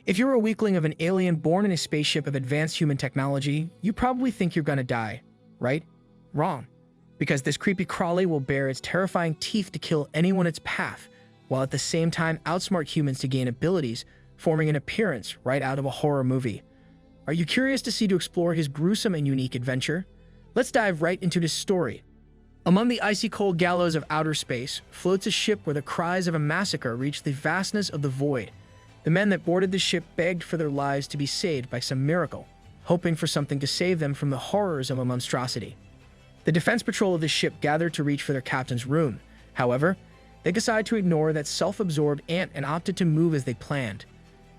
If you're a weakling of an alien born in a spaceship of advanced human technology, you probably think you're gonna die, right? Wrong. Because this creepy crawly will bare its terrifying teeth to kill anyone in its path, while at the same time outsmart humans to gain abilities, forming an appearance right out of a horror movie. Are you curious to explore his gruesome and unique adventure? Let's dive right into this story. Among the icy cold gallows of outer space floats a ship where the cries of a massacre reach the vastness of the void. The men that boarded the ship begged for their lives to be saved by some miracle, hoping for something to save them from the horrors of a monstrosity. The defense patrol of the ship gathered to reach for their captain's room. However, they decided to ignore that self-absorbed ant and opted to move as they planned.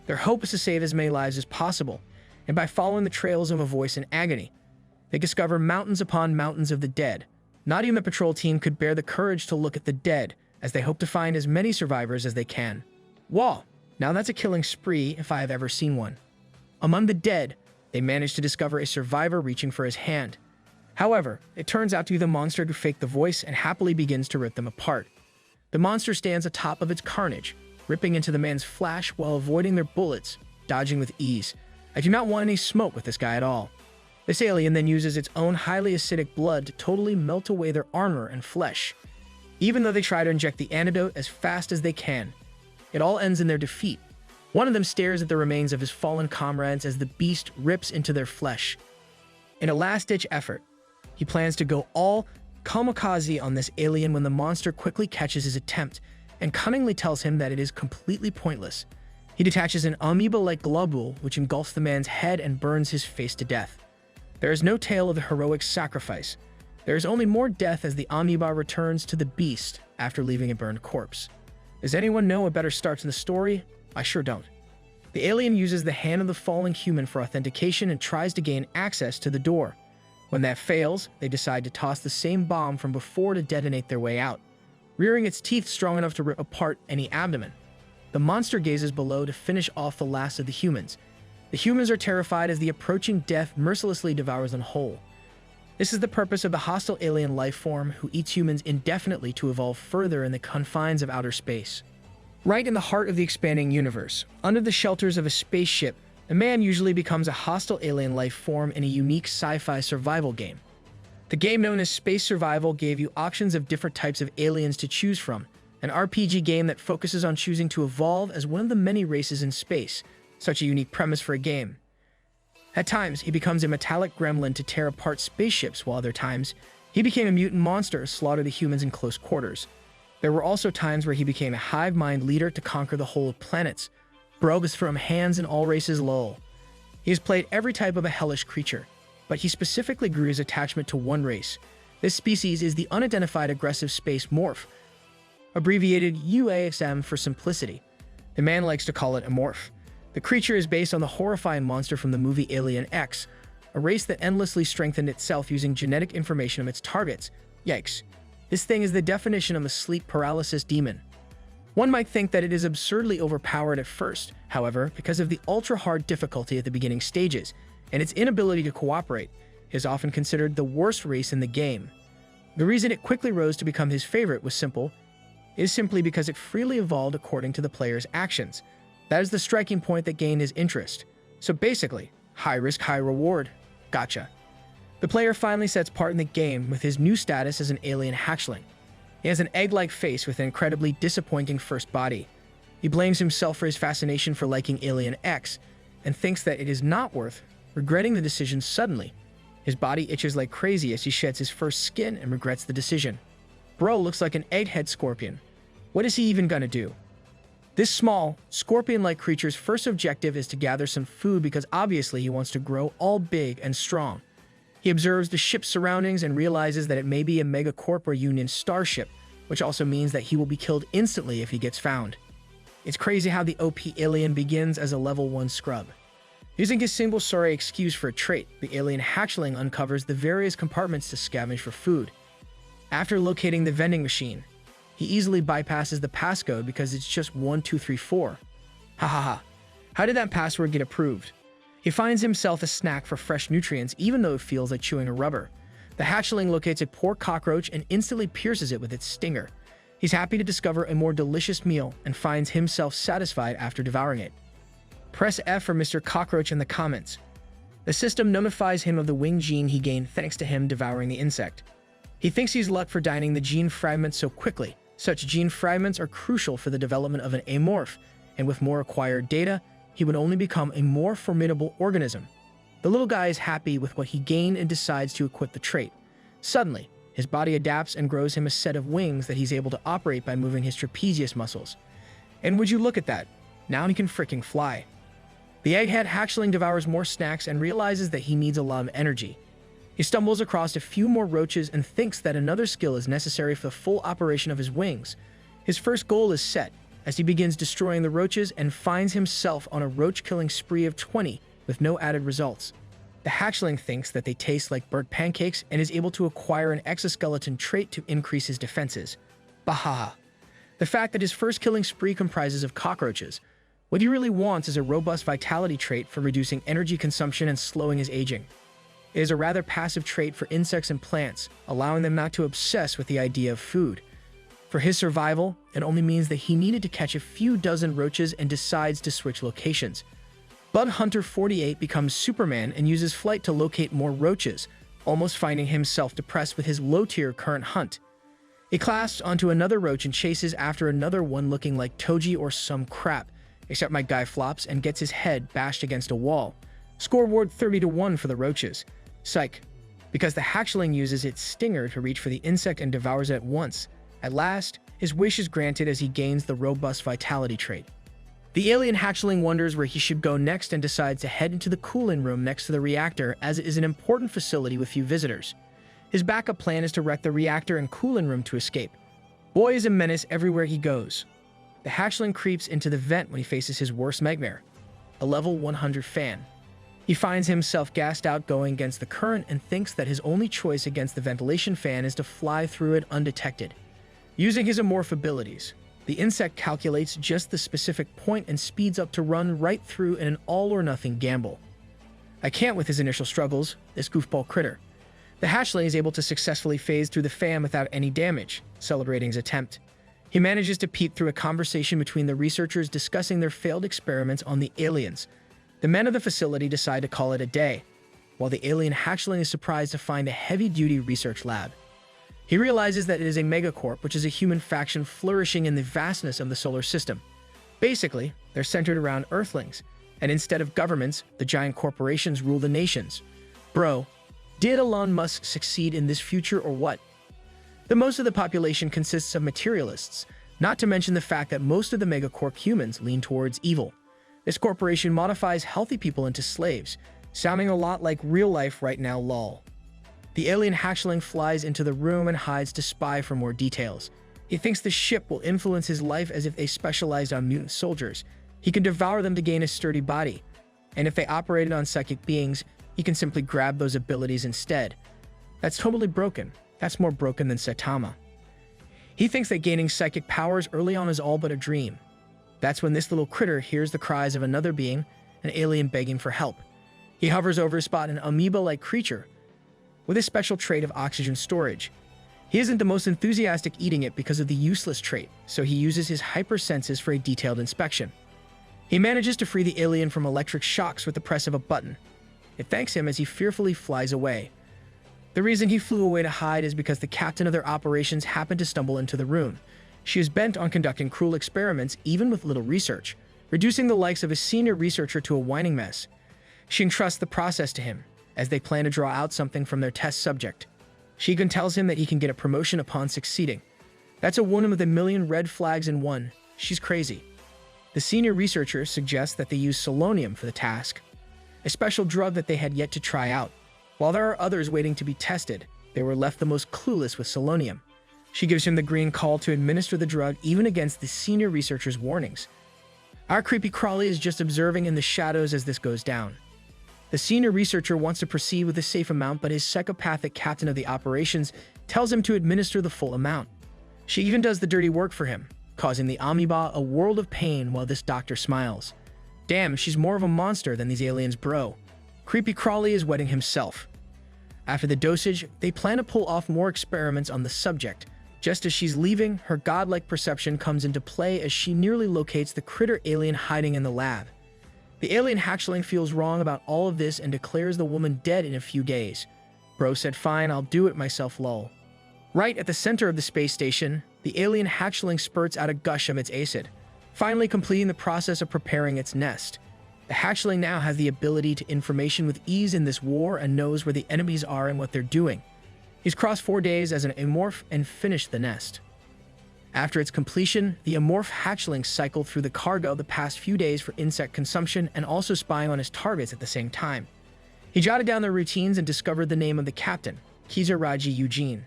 Their hope was to save as many lives as possible, and by following the trails of a voice in agony, they discover mountains upon mountains of the dead. Not even the patrol team could bear the courage to look at the dead, as they hope to find as many survivors as they can. Whoa, now that's a killing spree if I have ever seen one. Among the dead, they managed to discover a survivor reaching for his hand. However, it turns out to be the monster who faked the voice and happily begins to rip them apart. The monster stands atop of its carnage, ripping into the man's flesh while avoiding their bullets, dodging with ease. I do not want any smoke with this guy at all. This alien then uses its own highly acidic blood to totally melt away their armor and flesh, even though they try to inject the antidote as fast as they can. It all ends in their defeat. One of them stares at the remains of his fallen comrades as the beast rips into their flesh. In a last-ditch effort, he plans to go all kamikaze on this alien when the monster quickly catches his attempt and cunningly tells him that it is completely pointless. He detaches an amoeba-like globule which engulfs the man's head and burns his face to death. There is no tale of the heroic sacrifice. There is only more death as the amoeba returns to the beast after leaving a burned corpse. Does anyone know a better start to the story? I sure don't. The alien uses the hand of the fallen human for authentication and tries to gain access to the door. When that fails, they decide to toss the same bomb from before to detonate their way out, rearing its teeth strong enough to rip apart any abdomen. The monster gazes below to finish off the last of the humans. The humans are terrified as the approaching death mercilessly devours them whole. This is the purpose of the hostile alien life form who eats humans indefinitely to evolve further in the confines of outer space. Right in the heart of the expanding universe, under the shelters of a spaceship, a man usually becomes a hostile alien life form in a unique sci-fi survival game. The game known as Space Survival gave you options of different types of aliens to choose from, an RPG game that focuses on choosing to evolve as one of the many races in space. Such a unique premise for a game. At times, he becomes a metallic gremlin to tear apart spaceships, while other times, he became a mutant monster to slaughter the humans in close quarters. There were also times where he became a hive mind leader to conquer the whole of planets. Bro was from hands in all races lol. He has played every type of a hellish creature, but he specifically grew his attachment to one race. This species is the unidentified aggressive space morph, abbreviated UASM for simplicity. The man likes to call it a morph. The creature is based on the horrifying monster from the movie Alien X, a race that endlessly strengthened itself using genetic information of its targets. Yikes. This thing is the definition of a sleep paralysis demon. One might think that it is absurdly overpowered at first, however, because of the ultra-hard difficulty at the beginning stages, and its inability to cooperate, it is often considered the worst race in the game. The reason it quickly rose to become his favorite was simple. It is simply because it freely evolved according to the player's actions. That is the striking point that gained his interest. So basically, high risk, high reward. Gotcha. The player finally sets part in the game with his new status as an alien hatchling. He has an egg-like face with an incredibly disappointing first body. He blames himself for his fascination for liking Alien X and thinks that it is not worth regretting the decision suddenly. His body itches like crazy as he sheds his first skin and regrets the decision. Bro looks like an egghead scorpion. What is he even gonna do? This small, scorpion-like creature's first objective is to gather some food because obviously he wants to grow all big and strong. He observes the ship's surroundings and realizes that it may be a megacorp or Union starship, which also means that he will be killed instantly if he gets found. It's crazy how the OP alien begins as a level 1 scrub. Using his single sorry excuse for a trait, the alien hatchling uncovers the various compartments to scavenge for food. After locating the vending machine, he easily bypasses the passcode because it's just 1234. Hahaha. How did that password get approved? He finds himself a snack for fresh nutrients even though it feels like chewing a rubber. The hatchling locates a poor cockroach and instantly pierces it with its stinger. He's happy to discover a more delicious meal and finds himself satisfied after devouring it. Press F for Mr. Cockroach in the comments. The system notifies him of the wing gene he gained thanks to him devouring the insect. He thinks he's luck for dining the gene fragments so quickly. Such gene fragments are crucial for the development of an amorph, and with more acquired data, he would only become a more formidable organism. The little guy is happy with what he gained and decides to equip the trait. Suddenly, his body adapts and grows him a set of wings that he's able to operate by moving his trapezius muscles. And would you look at that? Now he can freaking fly. The egghead hatchling devours more snacks and realizes that he needs a lot of energy. He stumbles across a few more roaches and thinks that another skill is necessary for the full operation of his wings. His first goal is set, as he begins destroying the roaches and finds himself on a roach-killing spree of 20 with no added results. The hatchling thinks that they taste like burnt pancakes and is able to acquire an exoskeleton trait to increase his defenses. Bahaha. The fact that his first killing spree comprises of cockroaches. What he really wants is a robust vitality trait for reducing energy consumption and slowing his aging. It is a rather passive trait for insects and plants, allowing them not to obsess with the idea of food. For his survival, it only means that he needed to catch a few dozen roaches and decides to switch locations. Bug Hunter 48 becomes Superman and uses flight to locate more roaches, almost finding himself depressed with his low-tier current hunt. He clasps onto another roach and chases after another one looking like Toji or some crap, except my guy flops and gets his head bashed against a wall. Scoreboard 30-1 for the roaches. Psych. Because the hatchling uses its stinger to reach for the insect and devours it at once. At last, his wish is granted as he gains the robust vitality trait. The alien hatchling wonders where he should go next and decides to head into the cooling room next to the reactor, as it is an important facility with few visitors. His backup plan is to wreck the reactor and cooling room to escape. Boy is a menace everywhere he goes. The hatchling creeps into the vent when he faces his worst nightmare, a level 100 fan. He finds himself gassed out going against the current and thinks that his only choice against the ventilation fan is to fly through it undetected. Using his amorph abilities, the insect calculates just the specific point and speeds up to run right through in an all-or-nothing gamble. I can't with his initial struggles, this goofball critter. The hatchling is able to successfully phase through the fan without any damage, celebrating his attempt. He manages to peep through a conversation between the researchers discussing their failed experiments on the aliens. The men of the facility decide to call it a day, while the alien hatchling is surprised to find a heavy-duty research lab. He realizes that it is a megacorp, which is a human faction flourishing in the vastness of the solar system. Basically, they're centered around Earthlings, and instead of governments, the giant corporations rule the nations. Bro, did Elon Musk succeed in this future or what? The most of the population consists of materialists, not to mention the fact that most of the megacorp humans lean towards evil. This corporation modifies healthy people into slaves, sounding a lot like real life right now, lol. The alien hatchling flies into the room and hides to spy for more details. He thinks the ship will influence his life as if they specialized on mutant soldiers. He can devour them to gain a sturdy body, and if they operated on psychic beings, he can simply grab those abilities instead. That's totally broken. That's more broken than Saitama. He thinks that gaining psychic powers early on is all but a dream. That's when this little critter hears the cries of another being, an alien begging for help. He hovers over to spot an amoeba-like creature with a special trait of oxygen storage. He isn't the most enthusiastic eating it because of the useless trait, so he uses his hypersenses for a detailed inspection. He manages to free the alien from electric shocks with the press of a button. It thanks him as he fearfully flies away. The reason he flew away to hide is because the captain of their operations happened to stumble into the room. She is bent on conducting cruel experiments even with little research, reducing the likes of a senior researcher to a whining mess. She entrusts the process to him, as they plan to draw out something from their test subject. Shigen tells him that he can get a promotion upon succeeding. That's a woman with a million red flags in one. She's crazy. The senior researcher suggests that they use selonium for the task, a special drug that they had yet to try out. While there are others waiting to be tested, they were left the most clueless with selonium. She gives him the green call to administer the drug even against the senior researcher's warnings. Our creepy crawly is just observing in the shadows as this goes down. The senior researcher wants to proceed with a safe amount, but his psychopathic captain of the operations tells him to administer the full amount. She even does the dirty work for him, causing the amoeba a world of pain while this doctor smiles. Damn, she's more of a monster than these aliens, bro. Creepy crawly is wetting himself. After the dosage, they plan to pull off more experiments on the subject. Just as she's leaving, her godlike perception comes into play as she nearly locates the critter alien hiding in the lab. The alien hatchling feels wrong about all of this and declares the woman dead in a few days. Bro said, "Fine, I'll do it myself, lol." Right at the center of the space station, the alien hatchling spurts out a gush of its acid, finally completing the process of preparing its nest. The hatchling now has the ability to information with ease in this war and knows where the enemies are and what they're doing. He's crossed 4 days as an amorph and finished the nest. After its completion, the amorph hatchling cycled through the cargo the past few days for insect consumption and also spying on his targets at the same time. He jotted down their routines and discovered the name of the captain, Kizaraji Eugene.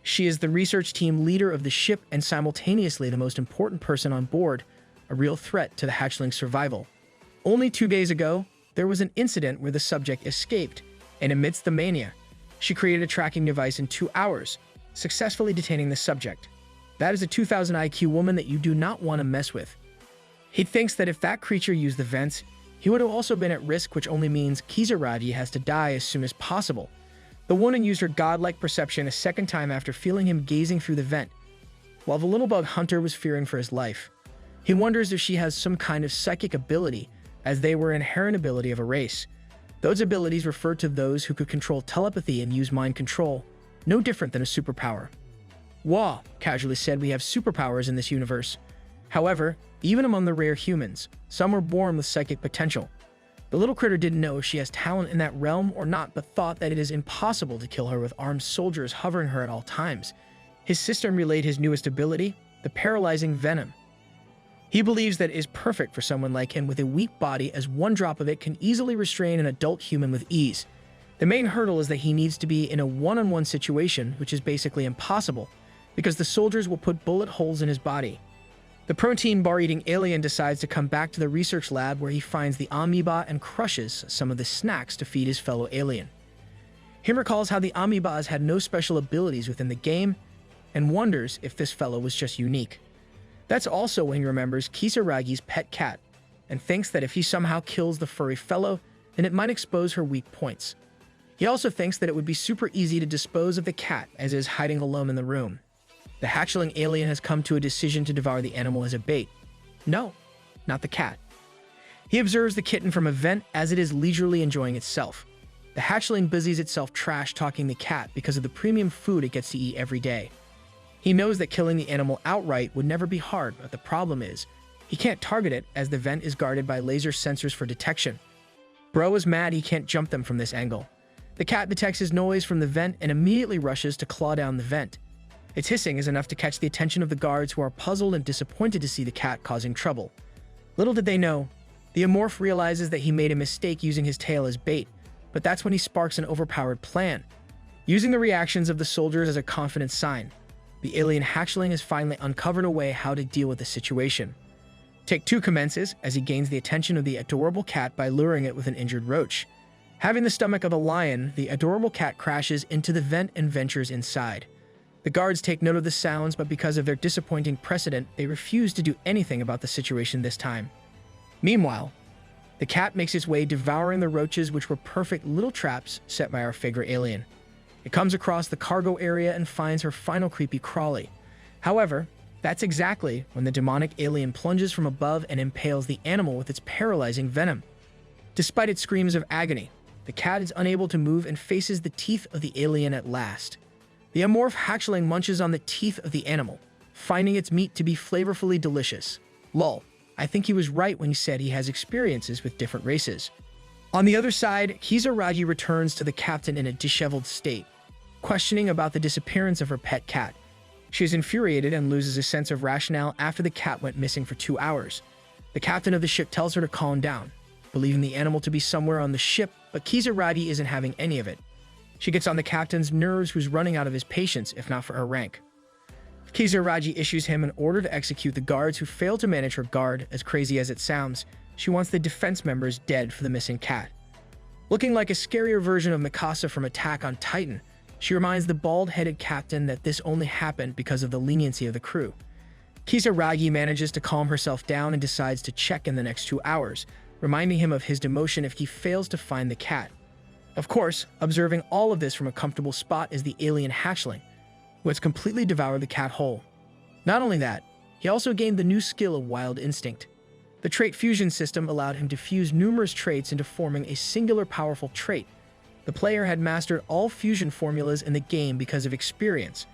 She is the research team leader of the ship and simultaneously the most important person on board, a real threat to the hatchling's survival. Only 2 days ago, there was an incident where the subject escaped, and amidst the mania, she created a tracking device in 2 hours, successfully detaining the subject. That is a 2000 IQ woman that you do not want to mess with. He thinks that if that creature used the vents, he would have also been at risk, which only means Kizaraji has to die as soon as possible. The woman used her godlike perception a second time after feeling him gazing through the vent, while the little bug hunter was fearing for his life. He wonders if she has some kind of psychic ability, as they were inherent ability of a race. Those abilities refer to those who could control telepathy and use mind control, no different than a superpower. Wah casually said, "We have superpowers in this universe." However, even among the rare humans, some were born with psychic potential. The little critter didn't know if she has talent in that realm or not, but thought that it is impossible to kill her with armed soldiers hovering her at all times. His system relayed his newest ability, the paralyzing venom. He believes that it is perfect for someone like him with a weak body, as one drop of it can easily restrain an adult human with ease. The main hurdle is that he needs to be in a one-on-one situation, which is basically impossible, because the soldiers will put bullet holes in his body. The protein bar-eating alien decides to come back to the research lab where he finds the amoeba and crushes some of the snacks to feed his fellow alien. He recalls how the amoebas had no special abilities within the game and wonders if this fellow was just unique. That's also when he remembers Kisaragi's pet cat and thinks that if he somehow kills the furry fellow, then it might expose her weak points. He also thinks that it would be super easy to dispose of the cat as it is hiding alone in the room. The hatchling alien has come to a decision to devour the animal as a bait. No, not the cat. He observes the kitten from a vent as it is leisurely enjoying itself. The hatchling busies itself trash-talking the cat because of the premium food it gets to eat every day. He knows that killing the animal outright would never be hard, but the problem is, he can't target it as the vent is guarded by laser sensors for detection. Bro is mad he can't jump them from this angle. The cat detects his noise from the vent and immediately rushes to claw down the vent. Its hissing is enough to catch the attention of the guards, who are puzzled and disappointed to see the cat causing trouble. Little did they know, the amorph realizes that he made a mistake using his tail as bait, but that's when he sparks an overpowered plan. Using the reactions of the soldiers as a confident sign, the alien hatchling has finally uncovered a way how to deal with the situation. Take 2 commences as he gains the attention of the adorable cat by luring it with an injured roach. Having the stomach of a lion, the adorable cat crashes into the vent and ventures inside. The guards take note of the sounds, but because of their disappointing precedent, they refuse to do anything about the situation this time. Meanwhile, the cat makes its way devouring the roaches, which were perfect little traps set by our favorite alien. It comes across the cargo area and finds her final creepy crawly. However, that's exactly when the demonic alien plunges from above and impales the animal with its paralyzing venom. Despite its screams of agony, the cat is unable to move and faces the teeth of the alien at last. The amorph hatchling munches on the teeth of the animal, finding its meat to be flavorfully delicious. Lol, I think he was right when he said he has experiences with different races. On the other side, Kizaraji returns to the captain in a disheveled state, questioning about the disappearance of her pet cat. She is infuriated and loses a sense of rationale after the cat went missing for 2 hours. The captain of the ship tells her to calm down, believing the animal to be somewhere on the ship, but Kizaraji isn't having any of it. She gets on the captain's nerves, who's running out of his patience if not for her rank. Kizaraji issues him an order to execute the guards who fail to manage her guard. As crazy as it sounds, she wants the defense members dead for the missing cat. Looking like a scarier version of Mikasa from Attack on Titan, she reminds the bald-headed captain that this only happened because of the leniency of the crew. Kizaragi manages to calm herself down and decides to check in the next 2 hours, reminding him of his demotion if he fails to find the cat. Of course, observing all of this from a comfortable spot is the alien hatchling, who has completely devoured the cat whole. Not only that, he also gained the new skill of Wild Instinct. The trait fusion system allowed him to fuse numerous traits into forming a singular powerful trait. The player had mastered all fusion formulas in the game because of experience.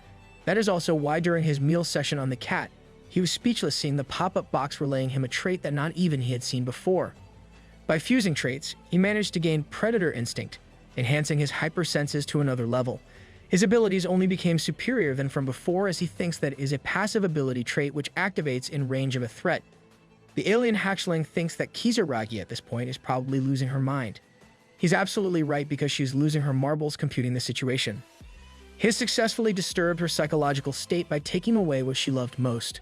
That is also why during his meal session on the cat, he was speechless seeing the pop-up box relaying him a trait that not even he had seen before. By fusing traits, he managed to gain predator instinct, enhancing his hypersenses to another level. His abilities only became superior than from before, as he thinks that it is a passive ability trait which activates in range of a threat. The alien hatchling thinks that Kisaragi at this point is probably losing her mind. He's absolutely right, because she's losing her marbles computing the situation. He has successfully disturbed her psychological state by taking away what she loved most.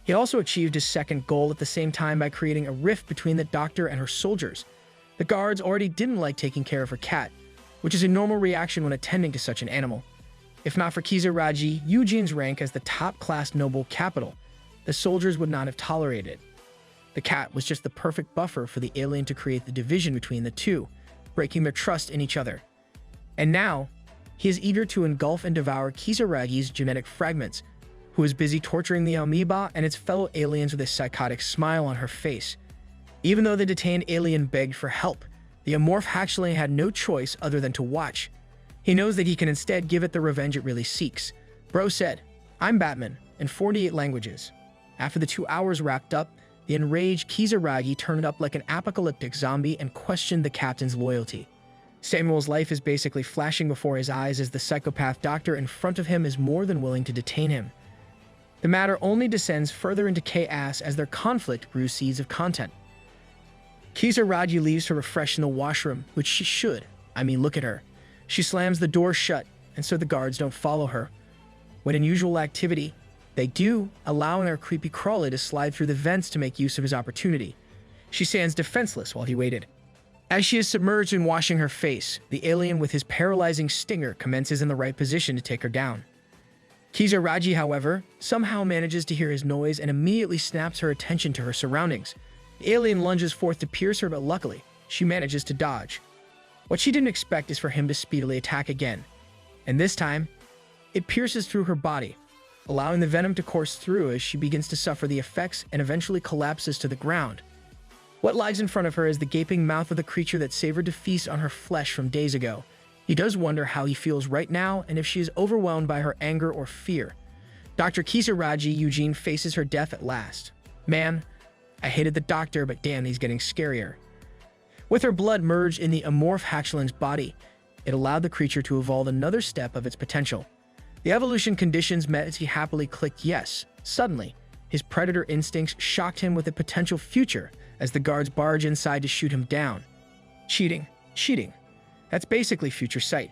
He also achieved his second goal at the same time by creating a rift between the doctor and her soldiers. The guards already didn't like taking care of her cat, which is a normal reaction when attending to such an animal. If not for Kisaragi, Eugene's rank as the top-class noble capital, the soldiers would not have tolerated it. The cat was just the perfect buffer for the alien to create the division between the two, breaking their trust in each other. And now, he is eager to engulf and devour Kisaragi's genetic fragments, who is busy torturing the amoeba and its fellow aliens with a psychotic smile on her face. Even though the detained alien begged for help, the amorph hatchling had no choice other than to watch. He knows that he can instead give it the revenge it really seeks. Bro said, "I'm Batman," in 48 languages. After the 2 hours wrapped up, the enraged Kisaragi turned up like an apocalyptic zombie and questioned the captain's loyalty. Samuel's life is basically flashing before his eyes as the psychopath doctor in front of him is more than willing to detain him. The matter only descends further into chaos as their conflict grew seeds of content. Kisaragi leaves to refresh in the washroom, which she should. I mean, look at her. She slams the door shut, and so the guards don't follow her. What unusual activity. They do, allowing our creepy crawler to slide through the vents to make use of his opportunity. She stands defenseless while he waited. As she is submerged in washing her face, the alien with his paralyzing stinger commences in the right position to take her down. Kisaragi, however, somehow manages to hear his noise and immediately snaps her attention to her surroundings. The alien lunges forth to pierce her, but luckily, she manages to dodge. What she didn't expect is for him to speedily attack again, and this time, it pierces through her body, allowing the venom to course through as she begins to suffer the effects and eventually collapses to the ground. What lies in front of her is the gaping mouth of the creature that savored to feast on her flesh from days ago. He does wonder how he feels right now and if she is overwhelmed by her anger or fear. Dr. Kisaragi Eugene faces her death at last. Man, I hated the doctor, but damn, he's getting scarier. With her blood merged in the amorph hatchling's body, it allowed the creature to evolve another step of its potential. The evolution conditions met as he happily clicked yes. Suddenly, his predator instincts shocked him with a potential future as the guards barge inside to shoot him down. Cheating. That's basically future sight.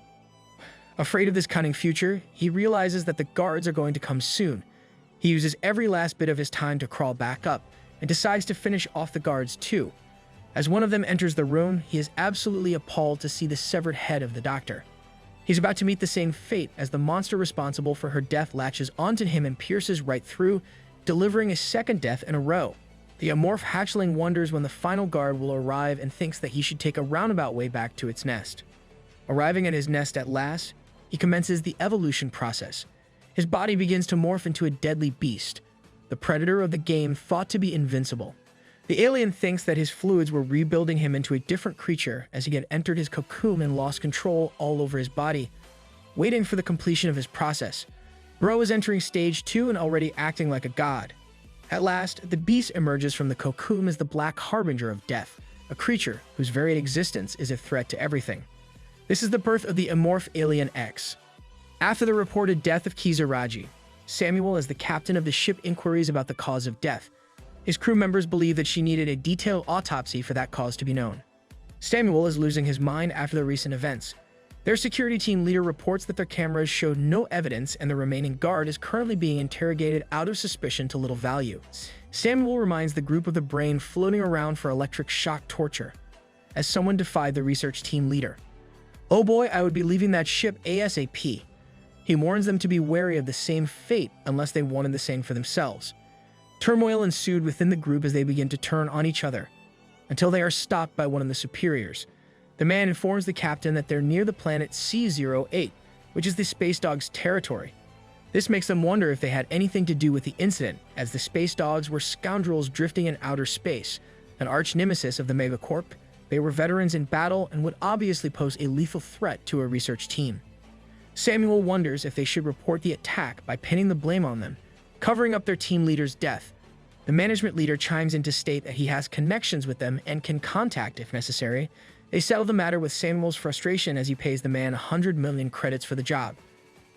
Afraid of this cunning future, he realizes that the guards are going to come soon. He uses every last bit of his time to crawl back up and decides to finish off the guards too. As one of them enters the room, he is absolutely appalled to see the severed head of the doctor. He's about to meet the same fate as the monster responsible for her death latches onto him and pierces right through, delivering a second death in a row. The amorph hatchling wonders when the final guard will arrive and thinks that he should take a roundabout way back to its nest. Arriving at his nest at last, he commences the evolution process. His body begins to morph into a deadly beast, the predator of the game thought to be invincible. The alien thinks that his fluids were rebuilding him into a different creature as he had entered his cocoon and lost control all over his body. Waiting for the completion of his process, Bro is entering stage 2 and already acting like a god. At last, the beast emerges from the cocoon as the Black Harbinger of Death, a creature whose very existence is a threat to everything. This is the birth of the Amorph Alien X. After the reported death of Kisaragi, Samuel, as the captain of the ship, inquiries about the cause of death. His crew members believe that she needed a detailed autopsy for that cause to be known. Samuel is losing his mind after the recent events. Their security team leader reports that their cameras showed no evidence and the remaining guard is currently being interrogated out of suspicion to little value. Samuel reminds the group of the brain floating around for electric shock torture, as someone defied the research team leader. Oh boy, I would be leaving that ship ASAP. He warns them to be wary of the same fate unless they wanted the same for themselves. Turmoil ensued within the group as they begin to turn on each other, until they are stopped by one of the superiors. The man informs the captain that they're near the planet C-08, which is the space dog's territory. This makes them wonder if they had anything to do with the incident, as the space dogs were scoundrels drifting in outer space, an arch-nemesis of the Megacorp. They were veterans in battle and would obviously pose a lethal threat to a research team. Samuel wonders if they should report the attack by pinning the blame on them, covering up their team leader's death. The management leader chimes in to state that he has connections with them and can contact if necessary. They settle the matter with Samuel's frustration as he pays the man 100 million credits for the job.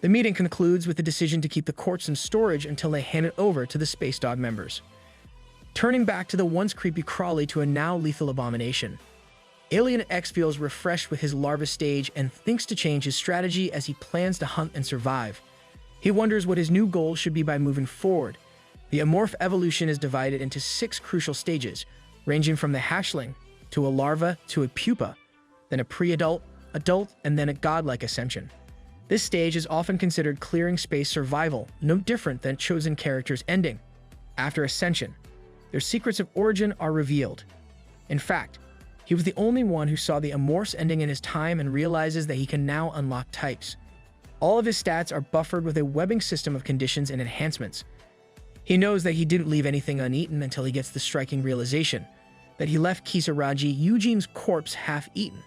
The meeting concludes with the decision to keep the corpse in storage until they hand it over to the Space Dog members. Turning back to the once creepy Crawley to a now lethal abomination. Alien X feels refreshed with his larva stage and thinks to change his strategy as he plans to hunt and survive. He wonders what his new goal should be by moving forward. The amorph evolution is divided into 6 crucial stages, ranging from the hatchling, to a larva, to a pupa, then a pre-adult, adult, and then a godlike ascension. This stage is often considered clearing space survival, no different than chosen characters' ending. After ascension, their secrets of origin are revealed. In fact, he was the only one who saw the amorph's ending in his time and realizes that he can now unlock types. All of his stats are buffered with a webbing system of conditions and enhancements. He knows that he didn't leave anything uneaten until he gets the striking realization that he left Kisaragi, Eugene's corpse, half-eaten.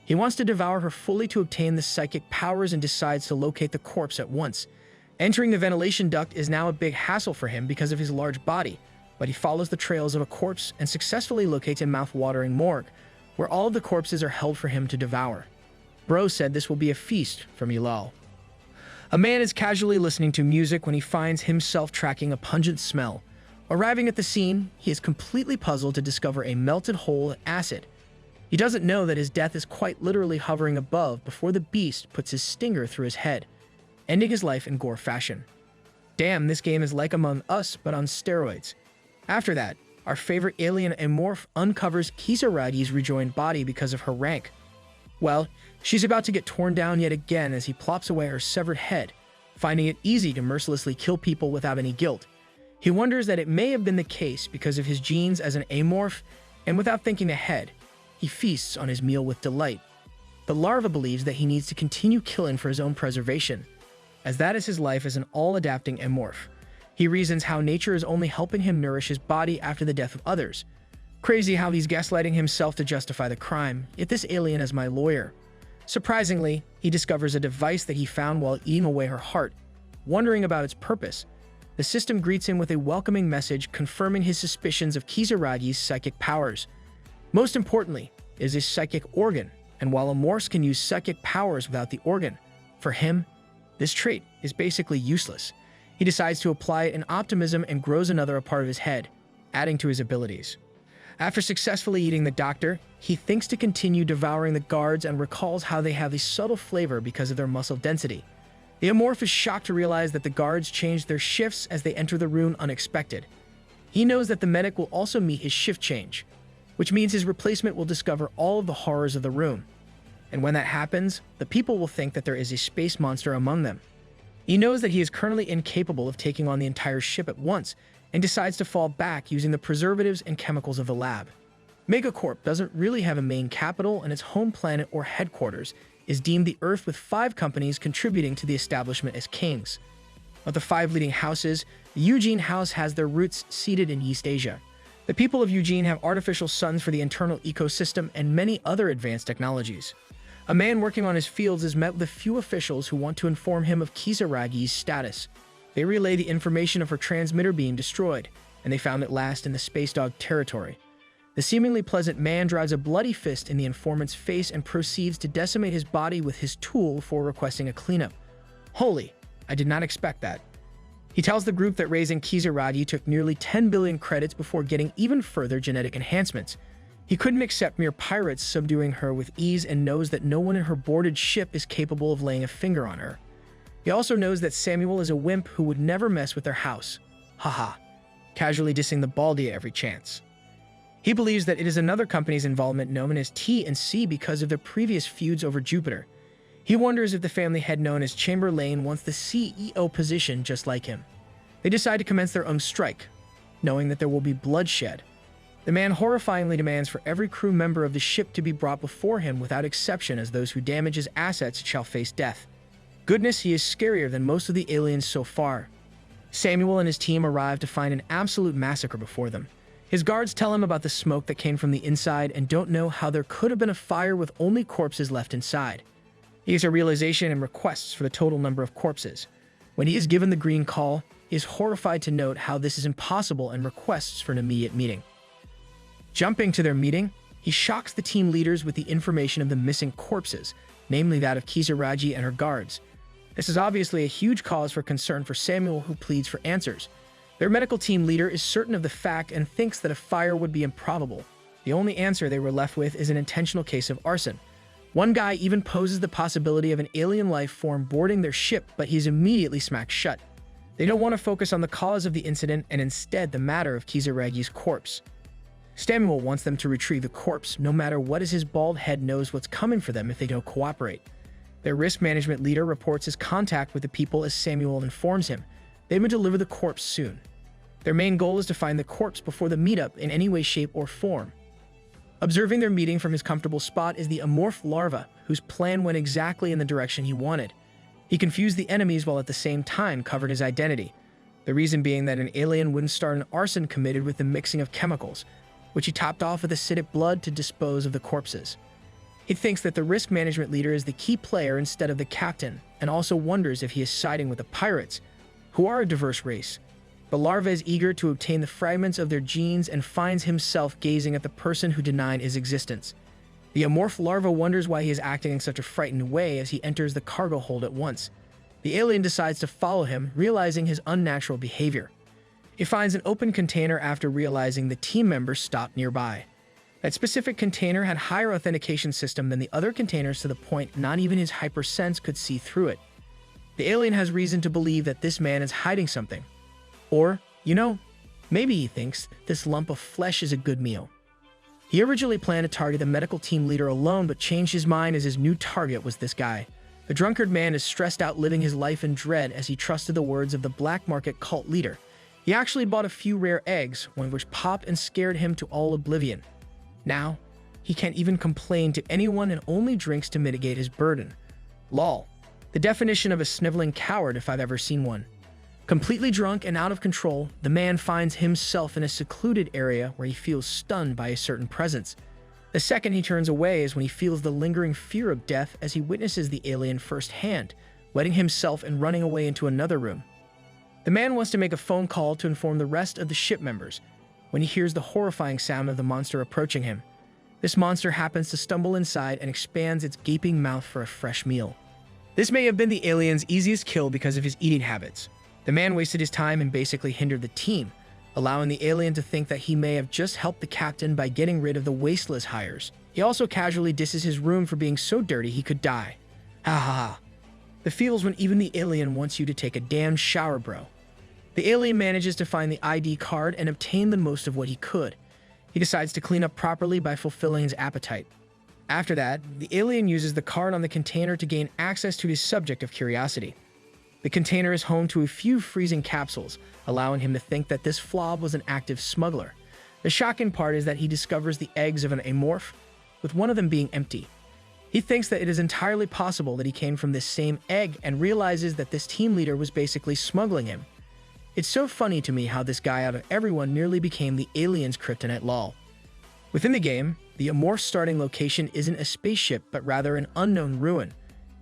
He wants to devour her fully to obtain the psychic powers and decides to locate the corpse at once. Entering the ventilation duct is now a big hassle for him because of his large body, but he follows the trails of a corpse and successfully locates a mouth-watering morgue, where all of the corpses are held for him to devour. Bro said this will be a feast from Ilal. A man is casually listening to music when he finds himself tracking a pungent smell. Arriving at the scene, he is completely puzzled to discover a melted hole of acid. He doesn't know that his death is quite literally hovering above before the beast puts his stinger through his head, ending his life in gore fashion. Damn, this game is like Among Us, but on steroids. After that, our favorite alien amorph uncovers Kisaragi's rejoined body because of her rank. Well, she's about to get torn down yet again as he plops away her severed head, finding it easy to mercilessly kill people without any guilt. He wonders that it may have been the case because of his genes as an amorph, and without thinking ahead, he feasts on his meal with delight. The larva believes that he needs to continue killing for his own preservation, as that is his life as an all-adapting amorph. He reasons how nature is only helping him nourish his body after the death of others. Crazy how he's gaslighting himself to justify the crime, yet this alien is my lawyer. Surprisingly, he discovers a device that he found while eating away her heart. Wondering about its purpose, the system greets him with a welcoming message confirming his suspicions of Kisaragi's psychic powers. Most importantly, is his psychic organ, and while amorphs can use psychic powers without the organ, for him, this trait is basically useless. He decides to apply it in optimism and grows another a part of his head, adding to his abilities. After successfully eating the doctor, he thinks to continue devouring the guards and recalls how they have a subtle flavor because of their muscle density. The amorph is shocked to realize that the guards change their shifts as they enter the room unexpected. He knows that the medic will also meet his shift change, which means his replacement will discover all of the horrors of the room. And when that happens, the people will think that there is a space monster among them. He knows that he is currently incapable of taking on the entire ship at once, and decides to fall back using the preservatives and chemicals of the lab. Megacorp doesn't really have a main capital, and its home planet or headquarters is deemed the Earth, with 5 companies contributing to the establishment as kings. Of the 5 leading houses, the Eugene House has their roots seated in East Asia. The people of Eugene have artificial suns for the internal ecosystem and many other advanced technologies. A man working on his fields is met with a few officials who want to inform him of Kisaragi's status. They relay the information of her transmitter being destroyed, and they found it last in the Space Dog territory. The seemingly pleasant man drives a bloody fist in the informant's face and proceeds to decimate his body with his tool before requesting a cleanup. Holy, I did not expect that. He tells the group that raising Kisaragi took nearly 10 billion credits before getting even further genetic enhancements. He couldn't accept mere pirates subduing her with ease and knows that no one in her boarded ship is capable of laying a finger on her. He also knows that Samuel is a wimp who would never mess with their house. Haha, casually dissing the Baldy at every chance. He believes that it is another company's involvement known as T and C because of their previous feuds over Jupiter. He wonders if the family head known as Chamberlain wants the CEO position just like him. They decide to commence their own strike, knowing that there will be bloodshed. The man horrifyingly demands for every crew member of the ship to be brought before him without exception, as those who damage his assets shall face death. Goodness, he is scarier than most of the aliens so far. Samuel and his team arrive to find an absolute massacre before them. His guards tell him about the smoke that came from the inside and don't know how there could have been a fire with only corpses left inside. He has a realization and requests for the total number of corpses. When he is given the green call, he is horrified to note how this is impossible and requests for an immediate meeting. Jumping to their meeting, he shocks the team leaders with the information of the missing corpses, namely that of Kisaragi and her guards. This is obviously a huge cause for concern for Samuel, who pleads for answers. Their medical team leader is certain of the fact and thinks that a fire would be improbable. The only answer they were left with is an intentional case of arson. One guy even poses the possibility of an alien life form boarding their ship, but he's immediately smacked shut. They don't want to focus on the cause of the incident and instead the matter of Kisaragi's corpse. Samuel wants them to retrieve the corpse, no matter what, as his bald head knows what's coming for them if they don't cooperate. Their risk management leader reports his contact with the people as Samuel informs him they will deliver the corpse soon. Their main goal is to find the corpse before the meetup in any way, shape, or form. Observing their meeting from his comfortable spot is the amorph larva, whose plan went exactly in the direction he wanted. He confused the enemies while at the same time covered his identity. The reason being that an alien wouldn't start an arson committed with the mixing of chemicals, which he topped off with acidic blood to dispose of the corpses. He thinks that the risk management leader is the key player instead of the captain, and also wonders if he is siding with the pirates, who are a diverse race. The larva is eager to obtain the fragments of their genes and finds himself gazing at the person who denied his existence. The amorph larva wonders why he is acting in such a frightened way as he enters the cargo hold at once. The alien decides to follow him, realizing his unnatural behavior. He finds an open container after realizing the team members stopped nearby. That specific container had higher authentication system than the other containers, to the point not even his hypersense could see through it. The alien has reason to believe that this man is hiding something. Or, maybe he thinks this lump of flesh is a good meal. He originally planned to target the medical team leader alone, but changed his mind as his new target was this guy. The drunkard man is stressed out, living his life in dread as he trusted the words of the black market cult leader. He actually bought a few rare eggs, one of which popped and scared him to all oblivion. Now, he can't even complain to anyone and only drinks to mitigate his burden. Lol. The definition of a sniveling coward if I've ever seen one. Completely drunk and out of control, the man finds himself in a secluded area where he feels stunned by a certain presence. The second he turns away is when he feels the lingering fear of death as he witnesses the alien firsthand, wetting himself and running away into another room. The man wants to make a phone call to inform the rest of the ship members when he hears the horrifying sound of the monster approaching him. This monster happens to stumble inside and expands its gaping mouth for a fresh meal. This may have been the alien's easiest kill because of his eating habits. The man wasted his time and basically hindered the team, allowing the alien to think that he may have just helped the captain by getting rid of the wasteless hires. He also casually disses his room for being so dirty he could die. Ha ha ha. The feels when even the alien wants you to take a damn shower, bro. The alien manages to find the ID card and obtain the most of what he could. He decides to clean up properly by fulfilling his appetite. After that, the alien uses the card on the container to gain access to his subject of curiosity. The container is home to a few freezing capsules, allowing him to think that this flob was an active smuggler. The shocking part is that he discovers the eggs of an amorph, with one of them being empty. He thinks that it is entirely possible that he came from this same egg and realizes that this team leader was basically smuggling him. It's so funny to me how this guy out of everyone nearly became the alien's kryptonite, lol. Within the game, the amorph's starting location isn't a spaceship but rather an unknown ruin.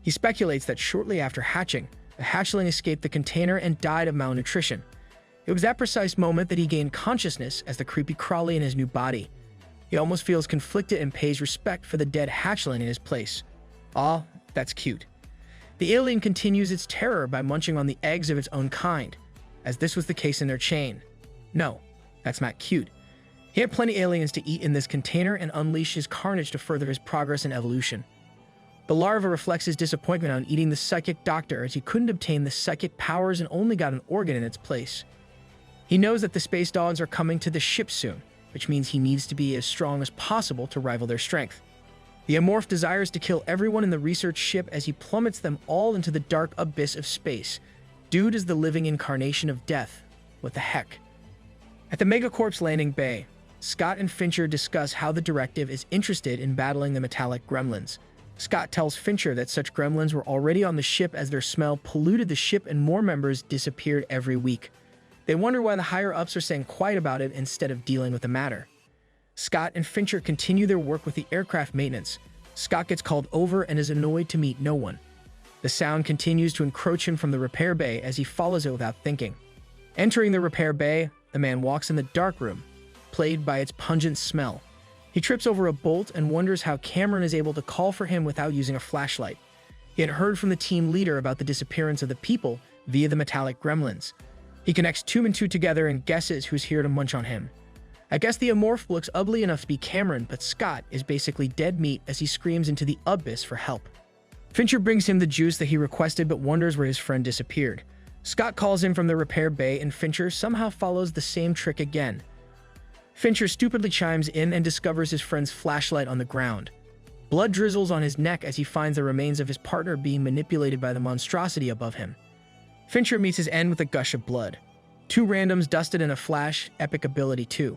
He speculates that shortly after hatching, the hatchling escaped the container and died of malnutrition. It was that precise moment that he gained consciousness as the creepy crawly in his new body. He almost feels conflicted and pays respect for the dead hatchling in his place. Aw, that's cute. The alien continues its terror by munching on the eggs of its own kind, as this was the case in their chain. No, that's not cute. He had plenty aliens to eat in this container and unleash his carnage to further his progress and evolution. The larva reflects his disappointment on eating the psychic doctor as he couldn't obtain the psychic powers and only got an organ in its place. He knows that the space dogs are coming to the ship soon, which means he needs to be as strong as possible to rival their strength. The amorph desires to kill everyone in the research ship as he plummets them all into the dark abyss of space. Dude is the living incarnation of death. What the heck? At the Megacorp's landing bay, Scott and Fincher discuss how the directive is interested in battling the metallic gremlins. Scott tells Fincher that such gremlins were already on the ship as their smell polluted the ship and more members disappeared every week. They wonder why the higher-ups are staying quiet about it instead of dealing with the matter. Scott and Fincher continue their work with the aircraft maintenance. Scott gets called over and is annoyed to meet no one. The sound continues to encroach him from the repair bay as he follows it without thinking. Entering the repair bay, the man walks in the dark room, plagued by its pungent smell. He trips over a bolt and wonders how Cameron is able to call for him without using a flashlight. He had heard from the team leader about the disappearance of the people via the metallic gremlins. He connects 2 and 2 together and guesses who's here to munch on him. I guess the Amorph looks ugly enough to be Cameron, but Scott is basically dead meat as he screams into the abyss for help. Fincher brings him the juice that he requested but wonders where his friend disappeared. Scott calls him from the repair bay and Fincher somehow follows the same trick again. Fincher stupidly chimes in and discovers his friend's flashlight on the ground. Blood drizzles on his neck as he finds the remains of his partner being manipulated by the monstrosity above him. Fincher meets his end with a gush of blood. 2 randoms dusted in a flash, epic ability too.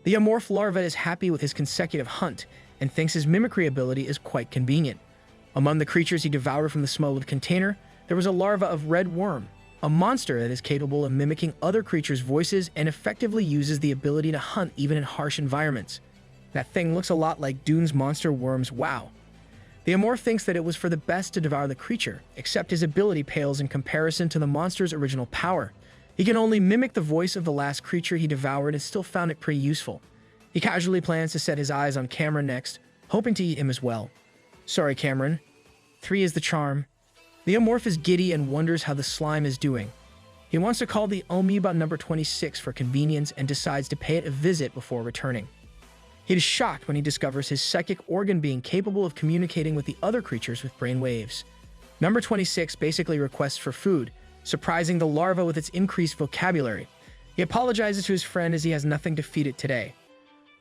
The Amorph larva is happy with his consecutive hunt and thinks his mimicry ability is quite convenient. Among the creatures he devoured from the smuggled container, there was a larva of red worm, a monster that is capable of mimicking other creatures' voices and effectively uses the ability to hunt even in harsh environments. That thing looks a lot like Dune's monster worms. Wow. The Amorph thinks that it was for the best to devour the creature, except his ability pales in comparison to the monster's original power. He can only mimic the voice of the last creature he devoured and still found it pretty useful. He casually plans to set his eyes on Cameron next, hoping to eat him as well. Sorry, Cameron. 3 is the charm. The Amorph is giddy and wonders how the slime is doing. He wants to call the amoeba number 26 for convenience and decides to pay it a visit before returning. He is shocked when he discovers his psychic organ being capable of communicating with the other creatures with brain waves. Number 26 basically requests for food, surprising the larva with its increased vocabulary. He apologizes to his friend as he has nothing to feed it today.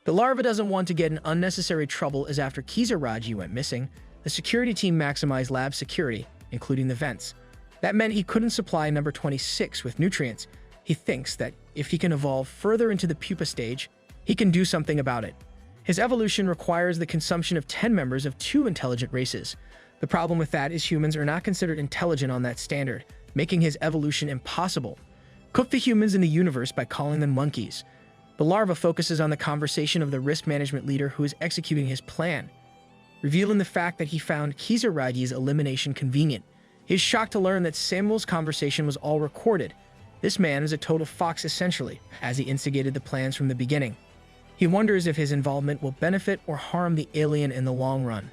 The larva doesn't want to get in unnecessary trouble as after Kizaraji went missing, the security team maximized lab security, including the vents. That meant he couldn't supply number 26 with nutrients. He thinks that if he can evolve further into the pupa stage, he can do something about it. His evolution requires the consumption of 10 members of 2 intelligent races. The problem with that is humans are not considered intelligent on that standard, making his evolution impossible. Cook the humans in the universe by calling them monkeys. The larva focuses on the conversation of the risk management leader who is executing his plan, revealing the fact that he found Kizaragi's elimination convenient. He is shocked to learn that Samuel's conversation was all recorded. This man is a total fox essentially, as he instigated the plans from the beginning. He wonders if his involvement will benefit or harm the alien in the long run.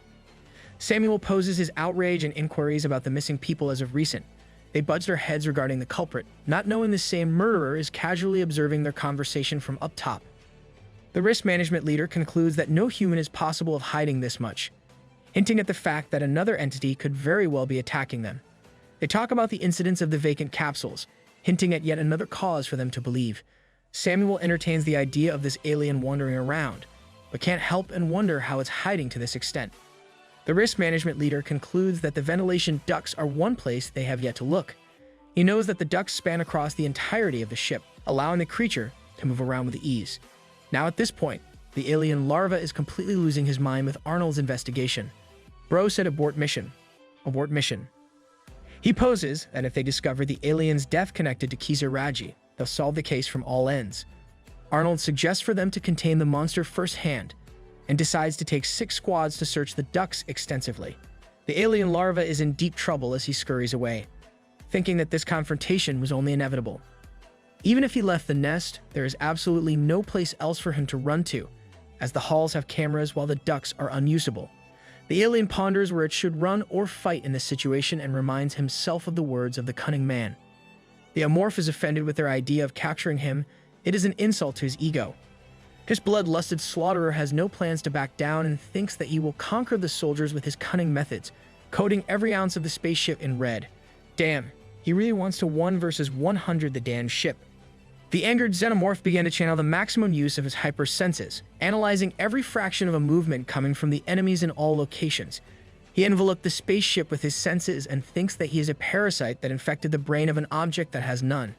Samuel poses his outrage and inquiries about the missing people as of recent. They budge their heads regarding the culprit, not knowing the same murderer is casually observing their conversation from up top. The risk management leader concludes that no human is possible of hiding this much, hinting at the fact that another entity could very well be attacking them. They talk about the incidents of the vacant capsules, hinting at yet another cause for them to believe. Samuel entertains the idea of this alien wandering around, but can't help and wonder how it's hiding to this extent. The risk management leader concludes that the ventilation ducts are one place they have yet to look. He knows that the ducts span across the entirety of the ship, allowing the creature to move around with ease. Now at this point, the alien larva is completely losing his mind with Arnold's investigation. Bro said abort mission. Abort mission. He poses that if they discover the alien's death connected to Kizaraji, they'll solve the case from all ends. Arnold suggests for them to contain the monster firsthand, and decides to take 6 squads to search the ducts extensively. The alien larva is in deep trouble as he scurries away, thinking that this confrontation was only inevitable. Even if he left the nest, there is absolutely no place else for him to run to, as the halls have cameras while the ducts are unusable. The alien ponders where it should run or fight in this situation and reminds himself of the words of the cunning man. The Amorph is offended with their idea of capturing him. It is an insult to his ego. His blood-lusted slaughterer has no plans to back down and thinks that he will conquer the soldiers with his cunning methods, coating every ounce of the spaceship in red. Damn, he really wants to 1 versus 100 the damn ship. The angered Xenomorph began to channel the maximum use of his hyper-senses, analyzing every fraction of a movement coming from the enemies in all locations. He enveloped the spaceship with his senses and thinks that he is a parasite that infected the brain of an object that has none.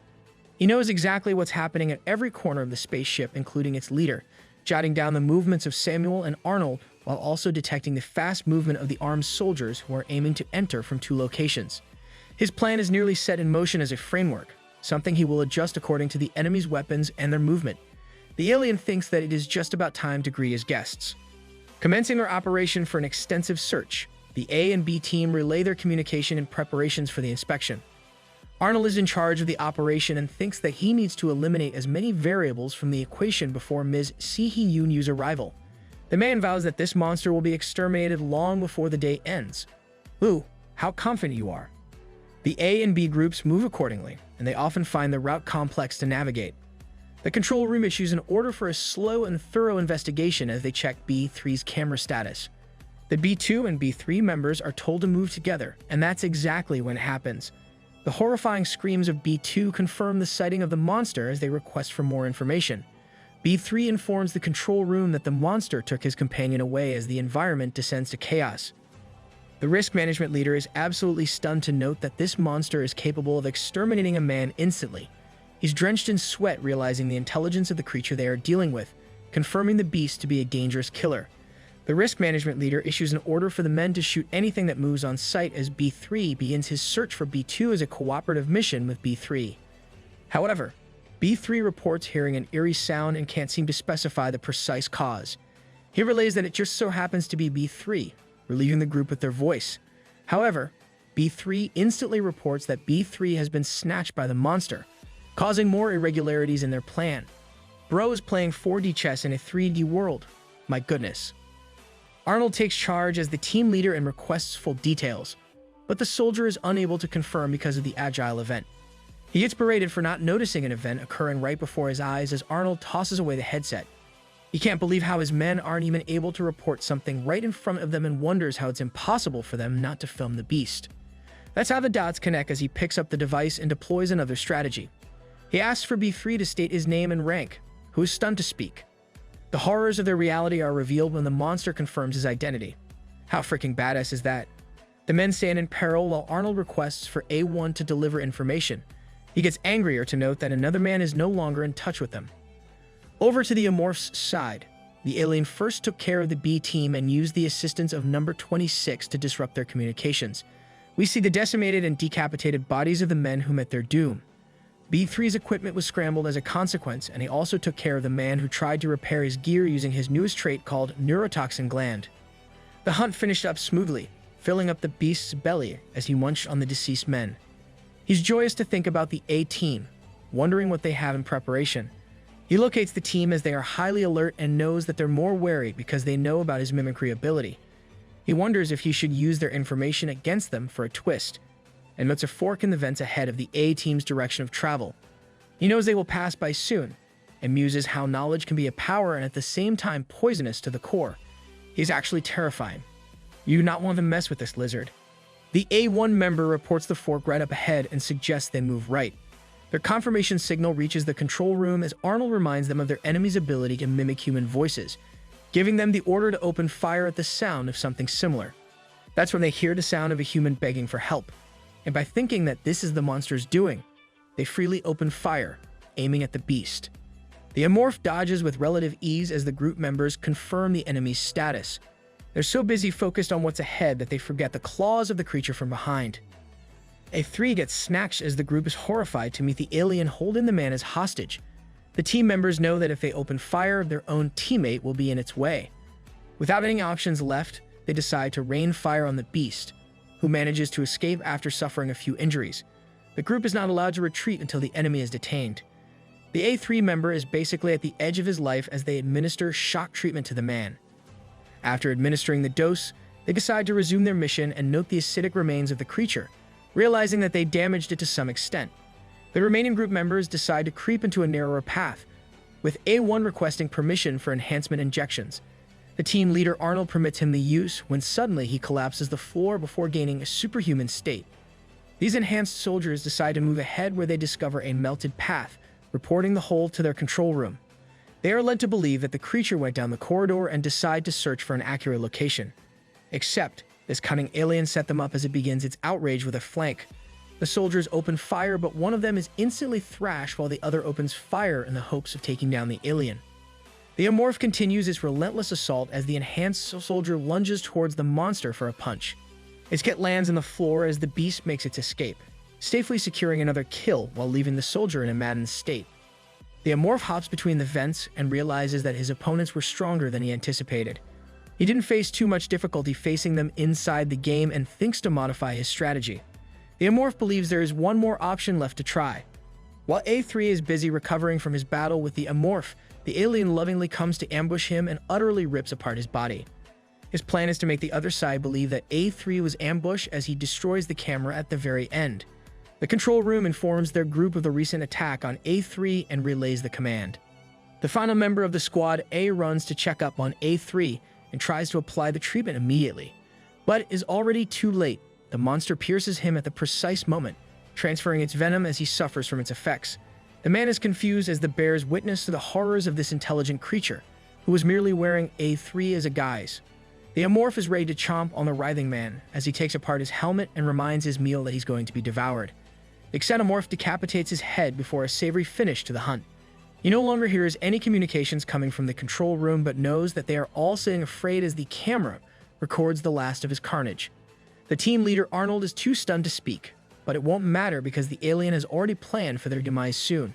He knows exactly what's happening at every corner of the spaceship, including its leader, jotting down the movements of Samuel and Arnold while also detecting the fast movement of the armed soldiers who are aiming to enter from 2 locations. His plan is nearly set in motion as a framework, something he will adjust according to the enemy's weapons and their movement. The alien thinks that it is just about time to greet his guests. Commencing their operation for an extensive search, the A and B team relay their communication and preparations for the inspection. Arnold is in charge of the operation and thinks that he needs to eliminate as many variables from the equation before Ms. Si-Hee-Yoon's arrival. The man vows that this monster will be exterminated long before the day ends. Ooh, how confident you are. The A and B groups move accordingly, and they often find the route complex to navigate. The control room issues an order for a slow and thorough investigation as they check B3's camera status. The B2 and B3 members are told to move together, and that's exactly when it happens. The horrifying screams of B2 confirm the sighting of the monster as they request for more information. B3 informs the control room that the monster took his companion away as the environment descends to chaos. The risk management leader is absolutely stunned to note that this monster is capable of exterminating a man instantly. He's drenched in sweat, realizing the intelligence of the creature they are dealing with, confirming the beast to be a dangerous killer. The risk management leader issues an order for the men to shoot anything that moves on sight as B3 begins his search for B2 as a cooperative mission with B3. However, B3 reports hearing an eerie sound and can't seem to specify the precise cause. He relays that it just so happens to be B3, relieving the group with their voice. However, B3 instantly reports that B3 has been snatched by the monster, causing more irregularities in their plan. Bro is playing 4D chess in a 3D world. My goodness. Arnold takes charge as the team leader and requests full details, but the soldier is unable to confirm because of the agile event. He gets berated for not noticing an event occurring right before his eyes as Arnold tosses away the headset. He can't believe how his men aren't even able to report something right in front of them and wonders how it's impossible for them not to film the beast. That's how the dots connect as he picks up the device and deploys another strategy. He asks for B3 to state his name and rank, who is stunned to speak. The horrors of their reality are revealed when the monster confirms his identity. How freaking badass is that? The men stand in peril while Arnold requests for A1 to deliver information. He gets angrier to note that another man is no longer in touch with them. Over to the Amorph's side, the alien first took care of the B team and used the assistance of number 26 to disrupt their communications. We see the decimated and decapitated bodies of the men who met their doom. B3's equipment was scrambled as a consequence, and he also took care of the man who tried to repair his gear using his newest trait called neurotoxin gland. The hunt finished up smoothly, filling up the beast's belly as he munched on the deceased men. He's joyous to think about the A team, wondering what they have in preparation. He locates the team as they are highly alert and knows that they're more wary because they know about his mimicry ability. He wonders if he should use their information against them for a twist, and notes a fork in the vents ahead of the A team's direction of travel. He knows they will pass by soon, and muses how knowledge can be a power and at the same time poisonous to the core. He's actually terrifying. You do not want to mess with this lizard. The A1 member reports the fork right up ahead and suggests they move right. Their confirmation signal reaches the control room as Arnold reminds them of their enemy's ability to mimic human voices, giving them the order to open fire at the sound of something similar. That's when they hear the sound of a human begging for help. And by thinking that this is the monster's doing, they freely open fire, aiming at the beast. The Amorph dodges with relative ease as the group members confirm the enemy's status. They're so busy focused on what's ahead that they forget the claws of the creature from behind. A3 gets snatched as the group is horrified to meet the alien holding the man as hostage. The team members know that if they open fire, their own teammate will be in its way. Without any options left, they decide to rain fire on the beast, who manages to escape after suffering a few injuries. The group is not allowed to retreat until the enemy is detained. The A3 member is basically at the edge of his life as they administer shock treatment to the man. After administering the dose, they decide to resume their mission and note the acidic remains of the creature, realizing that they damaged it to some extent. The remaining group members decide to creep into a narrower path, with A1 requesting permission for enhancement injections. The team leader Arnold permits him the use when suddenly he collapses the floor before gaining a superhuman state. These enhanced soldiers decide to move ahead where they discover a melted path, reporting the whole to their control room. They are led to believe that the creature went down the corridor and decide to search for an accurate location. Except, this cunning alien set them up as it begins its outrage with a flank. The soldiers open fire, but one of them is instantly thrashed while the other opens fire in the hopes of taking down the alien. The Amorph continues its relentless assault as the enhanced soldier lunges towards the monster for a punch. Its kit lands on the floor as the beast makes its escape, safely securing another kill while leaving the soldier in a maddened state. The Amorph hops between the vents and realizes that his opponents were stronger than he anticipated. He didn't face too much difficulty facing them inside the game and thinks to modify his strategy. The Amorph believes there is one more option left to try. While A3 is busy recovering from his battle with the Amorph, the alien lovingly comes to ambush him and utterly rips apart his body. His plan is to make the other side believe that A3 was ambushed as he destroys the camera at the very end. The control room informs their group of the recent attack on A3 and relays the command. The final member of the squad, A, runs to check up on A3 and tries to apply the treatment immediately, but is already too late. The monster pierces him at the precise moment, transferring its venom as he suffers from its effects. The man is confused as the bears witness to the horrors of this intelligent creature, who was merely wearing A3 as a guise. The Amorph is ready to chomp on the writhing man as he takes apart his helmet and reminds his meal that he's going to be devoured. The Xenomorph decapitates his head before a savory finish to the hunt. He no longer hears any communications coming from the control room, but knows that they are all sitting afraid as the camera records the last of his carnage. The team leader Arnold is too stunned to speak, but it won't matter because the alien has already planned for their demise soon.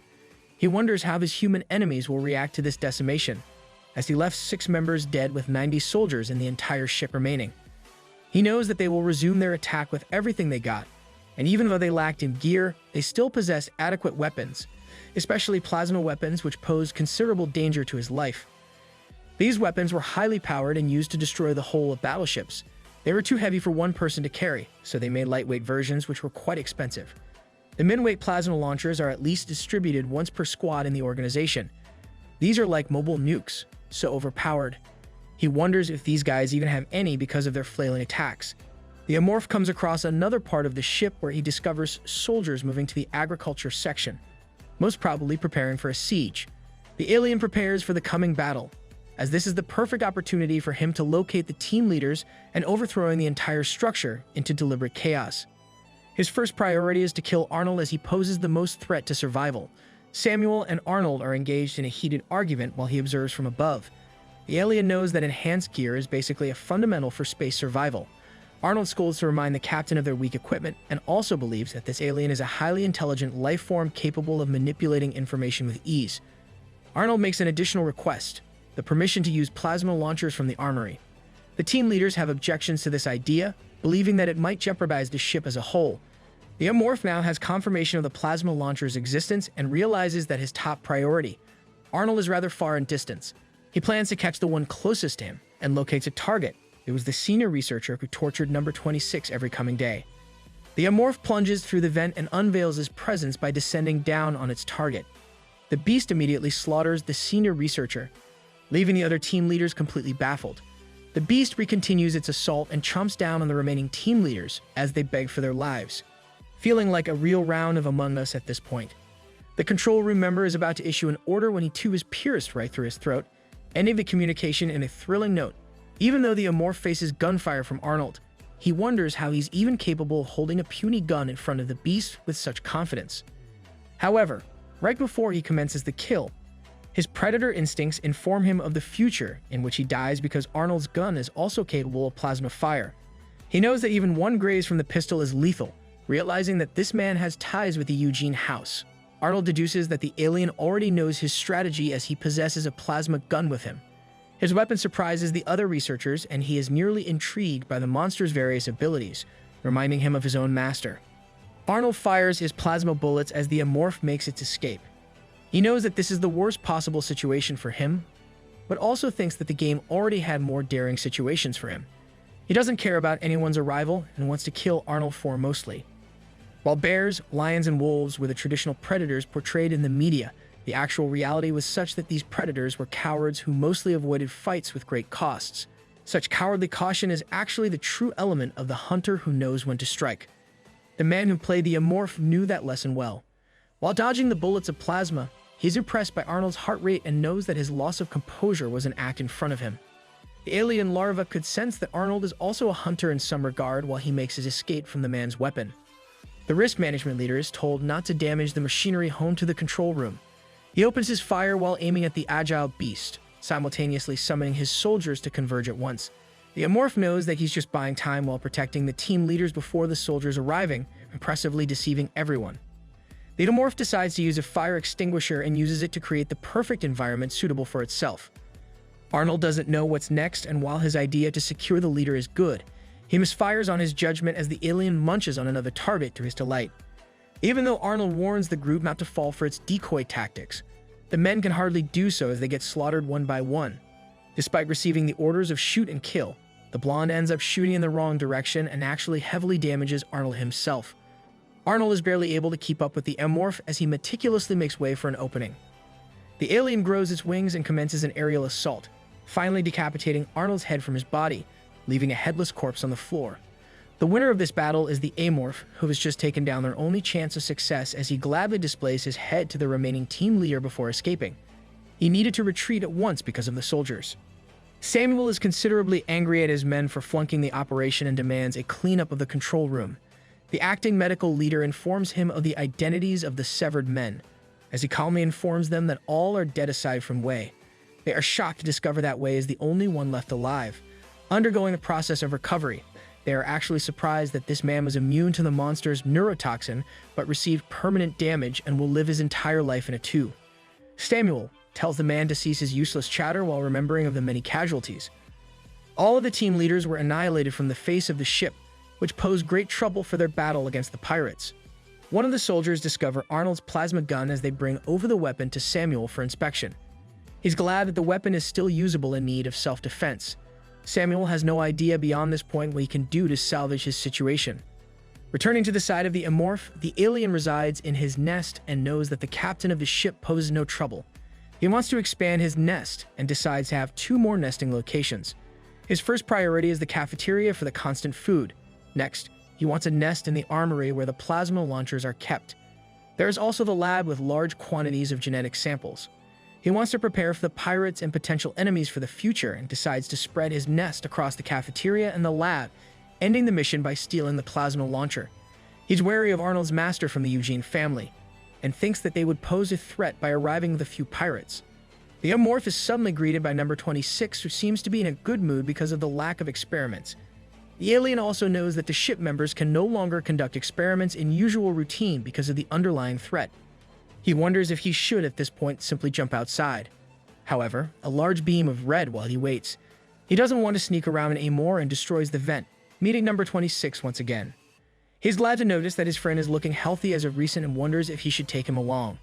He wonders how his human enemies will react to this decimation, as he left 6 members dead with 90 soldiers and the entire ship remaining. He knows that they will resume their attack with everything they got, and even though they lacked in gear, they still possess adequate weapons, especially plasma weapons which posed considerable danger to his life. These weapons were highly powered and used to destroy the hull of battleships. They were too heavy for one person to carry, so they made lightweight versions which were quite expensive. The min-weight plasma launchers are at least distributed once per squad in the organization. These are like mobile nukes, so overpowered. He wonders if these guys even have any because of their flailing attacks. The Amorph comes across another part of the ship where he discovers soldiers moving to the agriculture section, most probably preparing for a siege. The alien prepares for the coming battle, as this is the perfect opportunity for him to locate the team leaders and overthrowing the entire structure into deliberate chaos. His first priority is to kill Arnold as he poses the most threat to survival. Samuel and Arnold are engaged in a heated argument while he observes from above. The alien knows that enhanced gear is basically a fundamental for space survival. Arnold scolds to remind the captain of their weak equipment and also believes that this alien is a highly intelligent life form capable of manipulating information with ease. Arnold makes an additional request, the permission to use plasma launchers from the armory. The team leaders have objections to this idea, believing that it might jeopardize the ship as a whole. The Amorph now has confirmation of the plasma launcher's existence and realizes that his top priority, Arnold, is rather far in distance. He plans to catch the one closest to him and locates a target. It was the senior researcher who tortured number 26 every coming day. The Amorph plunges through the vent and unveils his presence by descending down on its target. The beast immediately slaughters the senior researcher, leaving the other team leaders completely baffled. The beast recontinues its assault and chomps down on the remaining team leaders as they beg for their lives, feeling like a real round of Among Us at this point. The control room member is about to issue an order when he too is pierced right through his throat, ending the communication in a thrilling note. Even though the Amorph faces gunfire from Arnold, he wonders how he's even capable of holding a puny gun in front of the beast with such confidence. However, right before he commences the kill, his predator instincts inform him of the future in which he dies because Arnold's gun is also capable of plasma fire. He knows that even one graze from the pistol is lethal, realizing that this man has ties with the Eugene house. Arnold deduces that the alien already knows his strategy as he possesses a plasma gun with him. His weapon surprises the other researchers, and he is nearly intrigued by the monster's various abilities, reminding him of his own master. Arnold fires his plasma bullets as the Amorph makes its escape. He knows that this is the worst possible situation for him, but also thinks that the game already had more daring situations for him. He doesn't care about anyone's arrival and wants to kill Arnold foremostly. While bears, lions, and wolves were the traditional predators portrayed in the media, the actual reality was such that these predators were cowards who mostly avoided fights with great costs. Such cowardly caution is actually the true element of the hunter who knows when to strike. The man who played the Amorph knew that lesson well. While dodging the bullets of plasma, he's impressed by Arnold's heart rate and knows that his loss of composure was an act in front of him. The alien larva could sense that Arnold is also a hunter in some regard while he makes his escape from the man's weapon. The risk management leader is told not to damage the machinery home to the control room. He opens his fire while aiming at the agile beast, simultaneously summoning his soldiers to converge at once. The Amorph knows that he's just buying time while protecting the team leaders before the soldiers arriving, impressively deceiving everyone. The Amorph decides to use a fire extinguisher and uses it to create the perfect environment suitable for itself. Arnold doesn't know what's next, and while his idea to secure the leader is good, he misfires on his judgment as the alien munches on another target to his delight. Even though Arnold warns the group not to fall for its decoy tactics, the men can hardly do so as they get slaughtered one by one. Despite receiving the orders of shoot and kill, the blonde ends up shooting in the wrong direction and actually heavily damages Arnold himself. Arnold is barely able to keep up with the Amorph as he meticulously makes way for an opening. The alien grows its wings and commences an aerial assault, finally decapitating Arnold's head from his body, leaving a headless corpse on the floor. The winner of this battle is the Amorph, who has just taken down their only chance of success as he gladly displays his head to the remaining team leader before escaping. He needed to retreat at once because of the soldiers. Samuel is considerably angry at his men for flunking the operation and demands a cleanup of the control room. The acting medical leader informs him of the identities of the severed men, as he calmly informs them that all are dead aside from Wei. They are shocked to discover that Wei is the only one left alive. Undergoing the process of recovery, they are actually surprised that this man was immune to the monster's neurotoxin, but received permanent damage and will live his entire life in a tube. Samuel tells the man to cease his useless chatter while remembering of the many casualties. All of the team leaders were annihilated from the face of the ship, which posed great trouble for their battle against the pirates. One of the soldiers discover Arnold's plasma gun as they bring over the weapon to Samuel for inspection. He's glad that the weapon is still usable in need of self-defense. Samuel has no idea beyond this point what he can do to salvage his situation. Returning to the side of the Amorph, the alien resides in his nest and knows that the captain of the ship poses no trouble. He wants to expand his nest and decides to have 2 more nesting locations. His first priority is the cafeteria for the constant food. Next, he wants a nest in the armory where the plasma launchers are kept. There is also the lab with large quantities of genetic samples. He wants to prepare for the pirates and potential enemies for the future and decides to spread his nest across the cafeteria and the lab, ending the mission by stealing the plasma launcher. He's wary of Arnold's master from the Eugene family, and thinks that they would pose a threat by arriving with a few pirates. The Amorph is suddenly greeted by number 26, who seems to be in a good mood because of the lack of experiments. The alien also knows that the ship members can no longer conduct experiments in usual routine because of the underlying threat. He wonders if he should at this point simply jump outside. However, a large beam of red while he waits. He doesn't want to sneak around anymore and destroys the vent, meeting number 26 once again. He's glad to notice that his friend is looking healthy as of recent and wonders if he should take him along.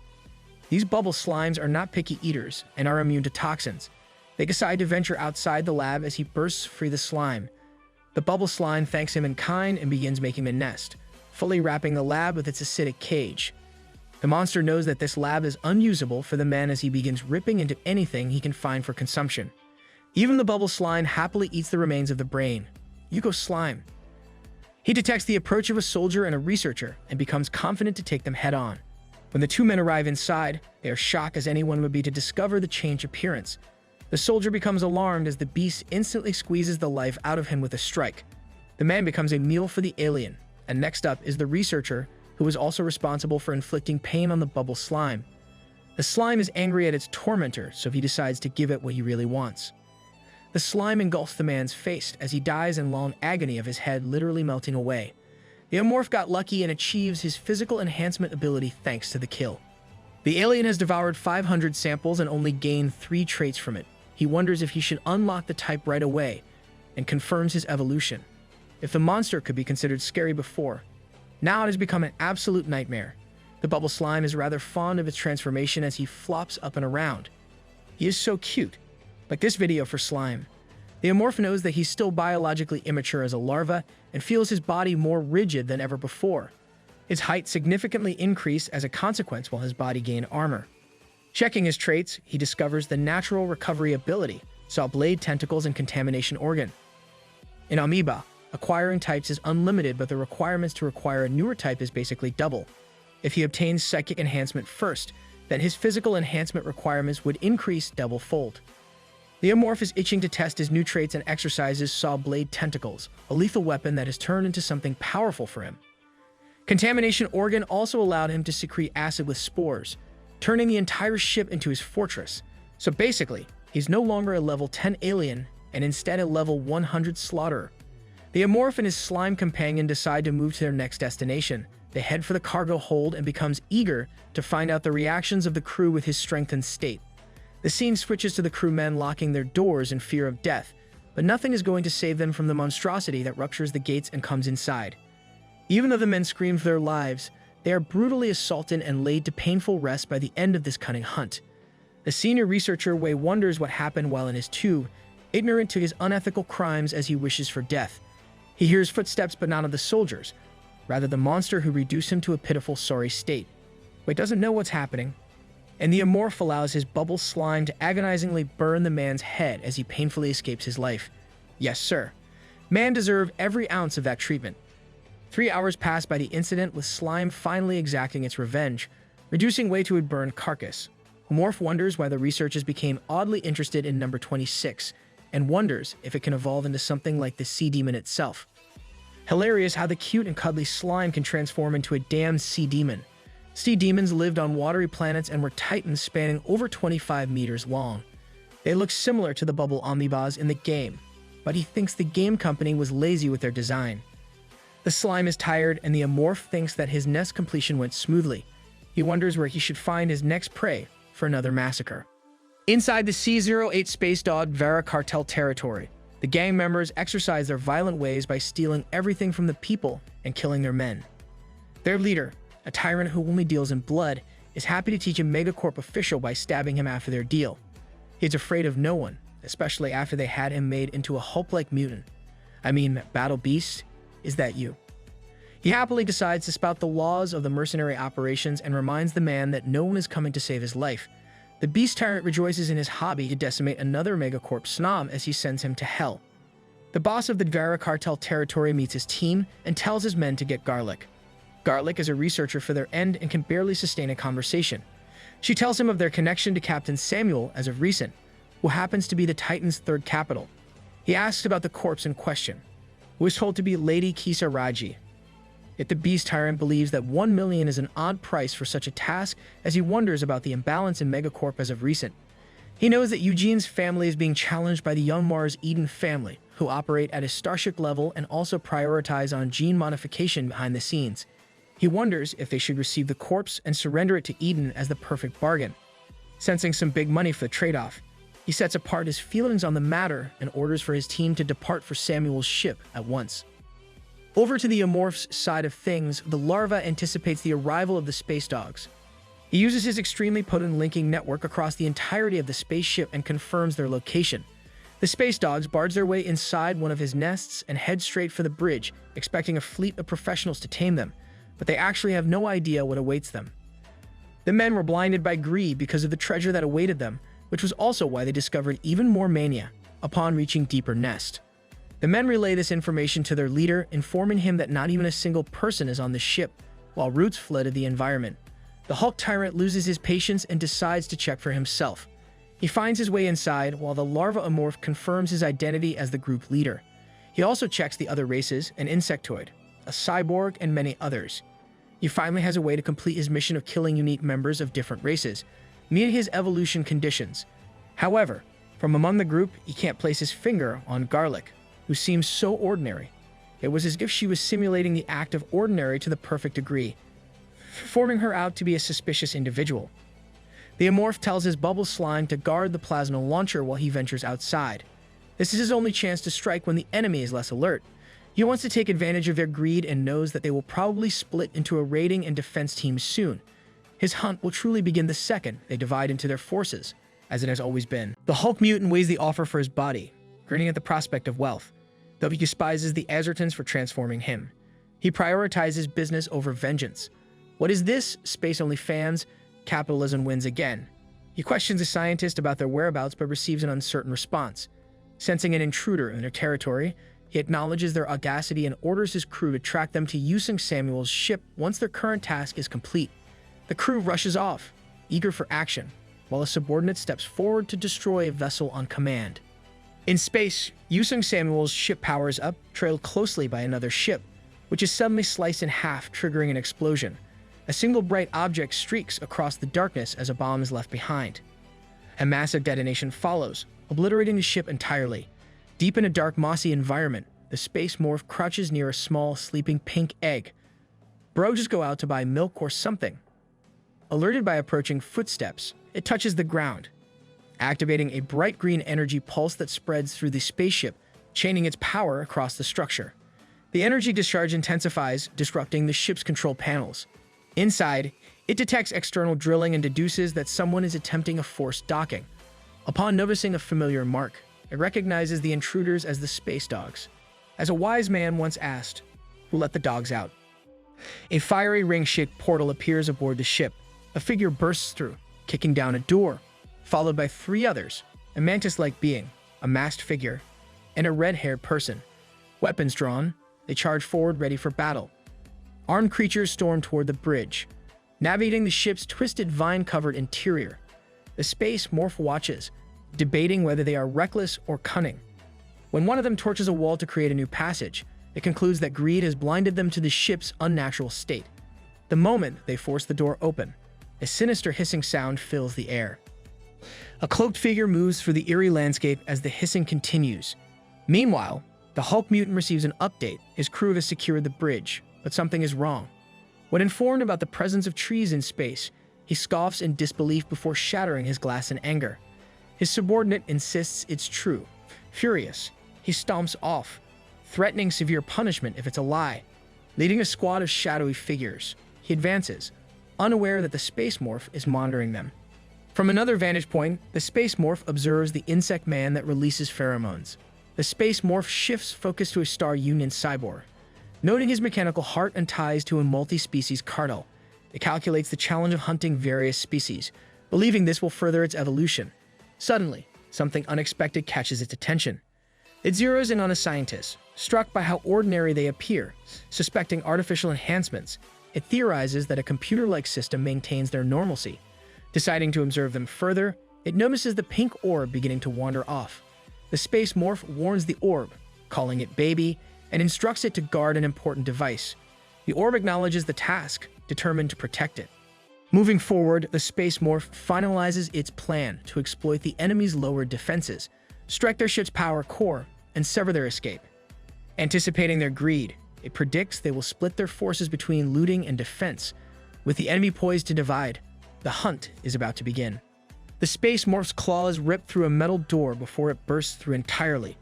These bubble slimes are not picky eaters and are immune to toxins. They decide to venture outside the lab as he bursts free the slime. The bubble slime thanks him in kind and begins making a nest, fully wrapping the lab with its acidic cage. The monster knows that this lab is unusable for the man as he begins ripping into anything he can find for consumption. Even the bubble slime happily eats the remains of the brain. You go slime. He detects the approach of a soldier and a researcher and becomes confident to take them head-on. When the 2 men arrive inside, they are shocked as anyone would be to discover the changed appearance. The soldier becomes alarmed as the beast instantly squeezes the life out of him with a strike. The man becomes a meal for the alien, and next up is the researcher, who is also responsible for inflicting pain on the bubble slime. The slime is angry at its tormentor, so he decides to give it what he really wants. The slime engulfs the man's face as he dies in long agony of his head literally melting away. The Amorph got lucky and achieves his physical enhancement ability thanks to the kill. The alien has devoured 500 samples and only gained 3 traits from it. He wonders if he should unlock the type right away, and confirms his evolution. If the monster could be considered scary before, now it has become an absolute nightmare. The bubble slime is rather fond of its transformation as he flops up and around. He is so cute. Like this video for slime. The Amorph knows that he's still biologically immature as a larva and feels his body more rigid than ever before. His height significantly increased as a consequence while his body gained armor. Checking his traits, he discovers the natural recovery ability, saw blade tentacles and contamination organ. In Amoeba, acquiring types is unlimited, but the requirements to acquire a newer type is basically double. If he obtains psychic enhancement first, then his physical enhancement requirements would increase double-fold. The Amorph is itching to test his new traits and exercises saw blade tentacles, a lethal weapon that has turned into something powerful for him. Contamination organ also allowed him to secrete acid with spores, turning the entire ship into his fortress. So basically, He's no longer a level 10 alien, and instead a level 100 slaughterer. The Amorph and his slime companion decide to move to their next destination. They head for the cargo hold and becomes eager to find out the reactions of the crew with his strengthened state. The scene switches to the crewmen locking their doors in fear of death, but nothing is going to save them from the monstrosity that ruptures the gates and comes inside. Even though the men scream for their lives, they are brutally assaulted and laid to painful rest by the end of this cunning hunt. The senior researcher Wei wonders what happened while in his tube, ignorant to his unethical crimes as he wishes for death. He hears footsteps but not of the soldiers, rather the monster who reduced him to a pitiful, sorry state. Wei doesn't know what's happening, and the Amorph allows his bubble slime to agonizingly burn the man's head as he painfully escapes his life. Yes, sir. Man deserved every ounce of that treatment. 3 hours pass by the incident, with slime finally exacting its revenge, reducing Wei to a burned carcass. Amorph wonders why the researchers became oddly interested in number 26, and wonders if it can evolve into something like the sea demon itself. Hilarious how the cute and cuddly slime can transform into a damned sea demon. Sea demons lived on watery planets and were titans spanning over 25 meters long. They look similar to the bubble omnibas in the game, but he thinks the game company was lazy with their design. The slime is tired, and the Amorph thinks that his nest completion went smoothly. He wonders where he should find his next prey for another massacre. Inside the C-08 Space Dog Vera cartel territory, the gang members exercise their violent ways by stealing everything from the people and killing their men. Their leader, a tyrant who only deals in blood, is happy to teach a Megacorp official by stabbing him after their deal. He's afraid of no one, especially after they had him made into a Hulk-like mutant. I mean, Battle Beast, is that you? He happily decides to spout the laws of the mercenary operations and reminds the man that no one is coming to save his life. The Beast Tyrant rejoices in his hobby to decimate another Megacorp snob as he sends him to hell. The boss of the Vera cartel territory meets his team and tells his men to get Garlic. Garlic is a researcher for their end and can barely sustain a conversation. She tells him of their connection to Captain Samuel as of recent, who happens to be the Titan's third capital. He asks about the corpse in question, who is told to be Lady Kisaragi. Yet the Beast Tyrant believes that 1 million is an odd price for such a task, as he wonders about the imbalance in Megacorp as of recent. He knows that Eugene's family is being challenged by the young Mars Eden family, who operate at a starship level and also prioritize on gene modification behind the scenes. He wonders if they should receive the corpse and surrender it to Eden as the perfect bargain. Sensing some big money for the trade-off, he sets apart his feelings on the matter and orders for his team to depart for Samuel's ship at once. Over to the Amorph's side of things, the larva anticipates the arrival of the space dogs. He uses his extremely potent linking network across the entirety of the spaceship and confirms their location. The space dogs barge their way inside one of his nests and head straight for the bridge, expecting a fleet of professionals to tame them, but they actually have no idea what awaits them. The men were blinded by greed because of the treasure that awaited them, which was also why they discovered even more mania upon reaching deeper nest. The men relay this information to their leader, informing him that not even a single person is on the ship, while roots flooded the environment. The Hulk Tyrant loses his patience and decides to check for himself. He finds his way inside, while the larva Amorph confirms his identity as the group leader. He also checks the other races, an insectoid, a cyborg, and many others. He finally has a way to complete his mission of killing unique members of different races, meet his evolution conditions. However, from among the group, he can't place his finger on Garlic, who seems so ordinary. It was as if she was simulating the act of ordinary to the perfect degree, forming her out to be a suspicious individual. The Amorph tells his bubble slime to guard the plasma launcher while he ventures outside. This is his only chance to strike when the enemy is less alert. He wants to take advantage of their greed and knows that they will probably split into a raiding and defense team soon. His hunt will truly begin the second they divide into their forces, as it has always been. The Hulk mutant weighs the offer for his body, grinning at the prospect of wealth, though he despises the Azertons for transforming him. He prioritizes business over vengeance. What is this, space-only fans? Capitalism wins again. He questions a scientist about their whereabouts but receives an uncertain response. Sensing an intruder in their territory, he acknowledges their audacity and orders his crew to track them to Yusung Samuel's ship once their current task is complete. The crew rushes off, eager for action, while a subordinate steps forward to destroy a vessel on command. In space, Yusung Samuel's ship powers up, trailed closely by another ship, which is suddenly sliced in half, triggering an explosion. A single bright object streaks across the darkness as a bomb is left behind. A massive detonation follows, obliterating the ship entirely. Deep in a dark, mossy environment, the space morph crouches near a small, sleeping pink egg. Bro just go out to buy milk or something. Alerted by approaching footsteps, it touches the ground, activating a bright green energy pulse that spreads through the spaceship, chaining its power across the structure. The energy discharge intensifies, disrupting the ship's control panels. Inside, it detects external drilling and deduces that someone is attempting a forced docking. Upon noticing a familiar mark, it recognizes the intruders as the space dogs. As a wise man once asked, "Who let the dogs out?" A fiery ring-shaped portal appears aboard the ship. A figure bursts through, kicking down a door, followed by 3 others, a mantis-like being, a masked figure, and a red-haired person. Weapons drawn, they charge forward ready for battle. Armed creatures storm toward the bridge, navigating the ship's twisted vine-covered interior. The space morph watches, debating whether they are reckless or cunning. When one of them torches a wall to create a new passage, it concludes that greed has blinded them to the ship's unnatural state. The moment they force the door open, a sinister hissing sound fills the air. A cloaked figure moves through the eerie landscape as the hissing continues. Meanwhile, the Hulk mutant receives an update. His crew has secured the bridge, but something is wrong. When informed about the presence of trees in space, he scoffs in disbelief before shattering his glass in anger. His subordinate insists it's true. Furious, he stomps off, threatening severe punishment if it's a lie. Leading a squad of shadowy figures, he advances, unaware that the space morph is monitoring them. From another vantage point, the space morph observes the insect man that releases pheromones. The space morph shifts focus to a Star Union cyborg. Noting his mechanical heart and ties to a multi-species cartel, it calculates the challenge of hunting various species, believing this will further its evolution. Suddenly, something unexpected catches its attention. It zeroes in on a scientist, struck by how ordinary they appear. Suspecting artificial enhancements, it theorizes that a computer-like system maintains their normalcy. Deciding to observe them further, it notices the pink orb beginning to wander off. The space morph warns the orb, calling it baby, and instructs it to guard an important device. The orb acknowledges the task, determined to protect it. Moving forward, the space morph finalizes its plan to exploit the enemy's lowered defenses, strike their ship's power core, and sever their escape. Anticipating their greed, it predicts they will split their forces between looting and defense. With the enemy poised to divide, the hunt is about to begin. The space morph's claws rip through a metal door before it bursts through entirely,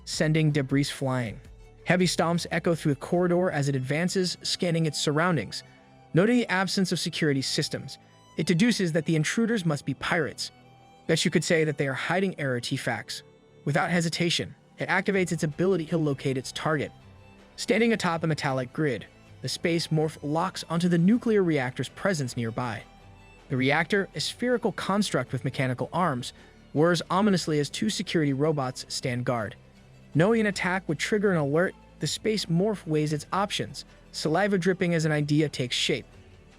sending debris flying. Heavy stomps echo through the corridor as it advances, scanning its surroundings. Noting the absence of security systems, it deduces that the intruders must be pirates. Bet you could say that they are hiding artifacts. Without hesitation, it activates its ability to locate its target. Standing atop a metallic grid, the space morph locks onto the nuclear reactor's presence nearby. The reactor, a spherical construct with mechanical arms, whirs ominously as 2 security robots stand guard. Knowing an attack would trigger an alert, the space morph weighs its options, saliva dripping as an idea takes shape.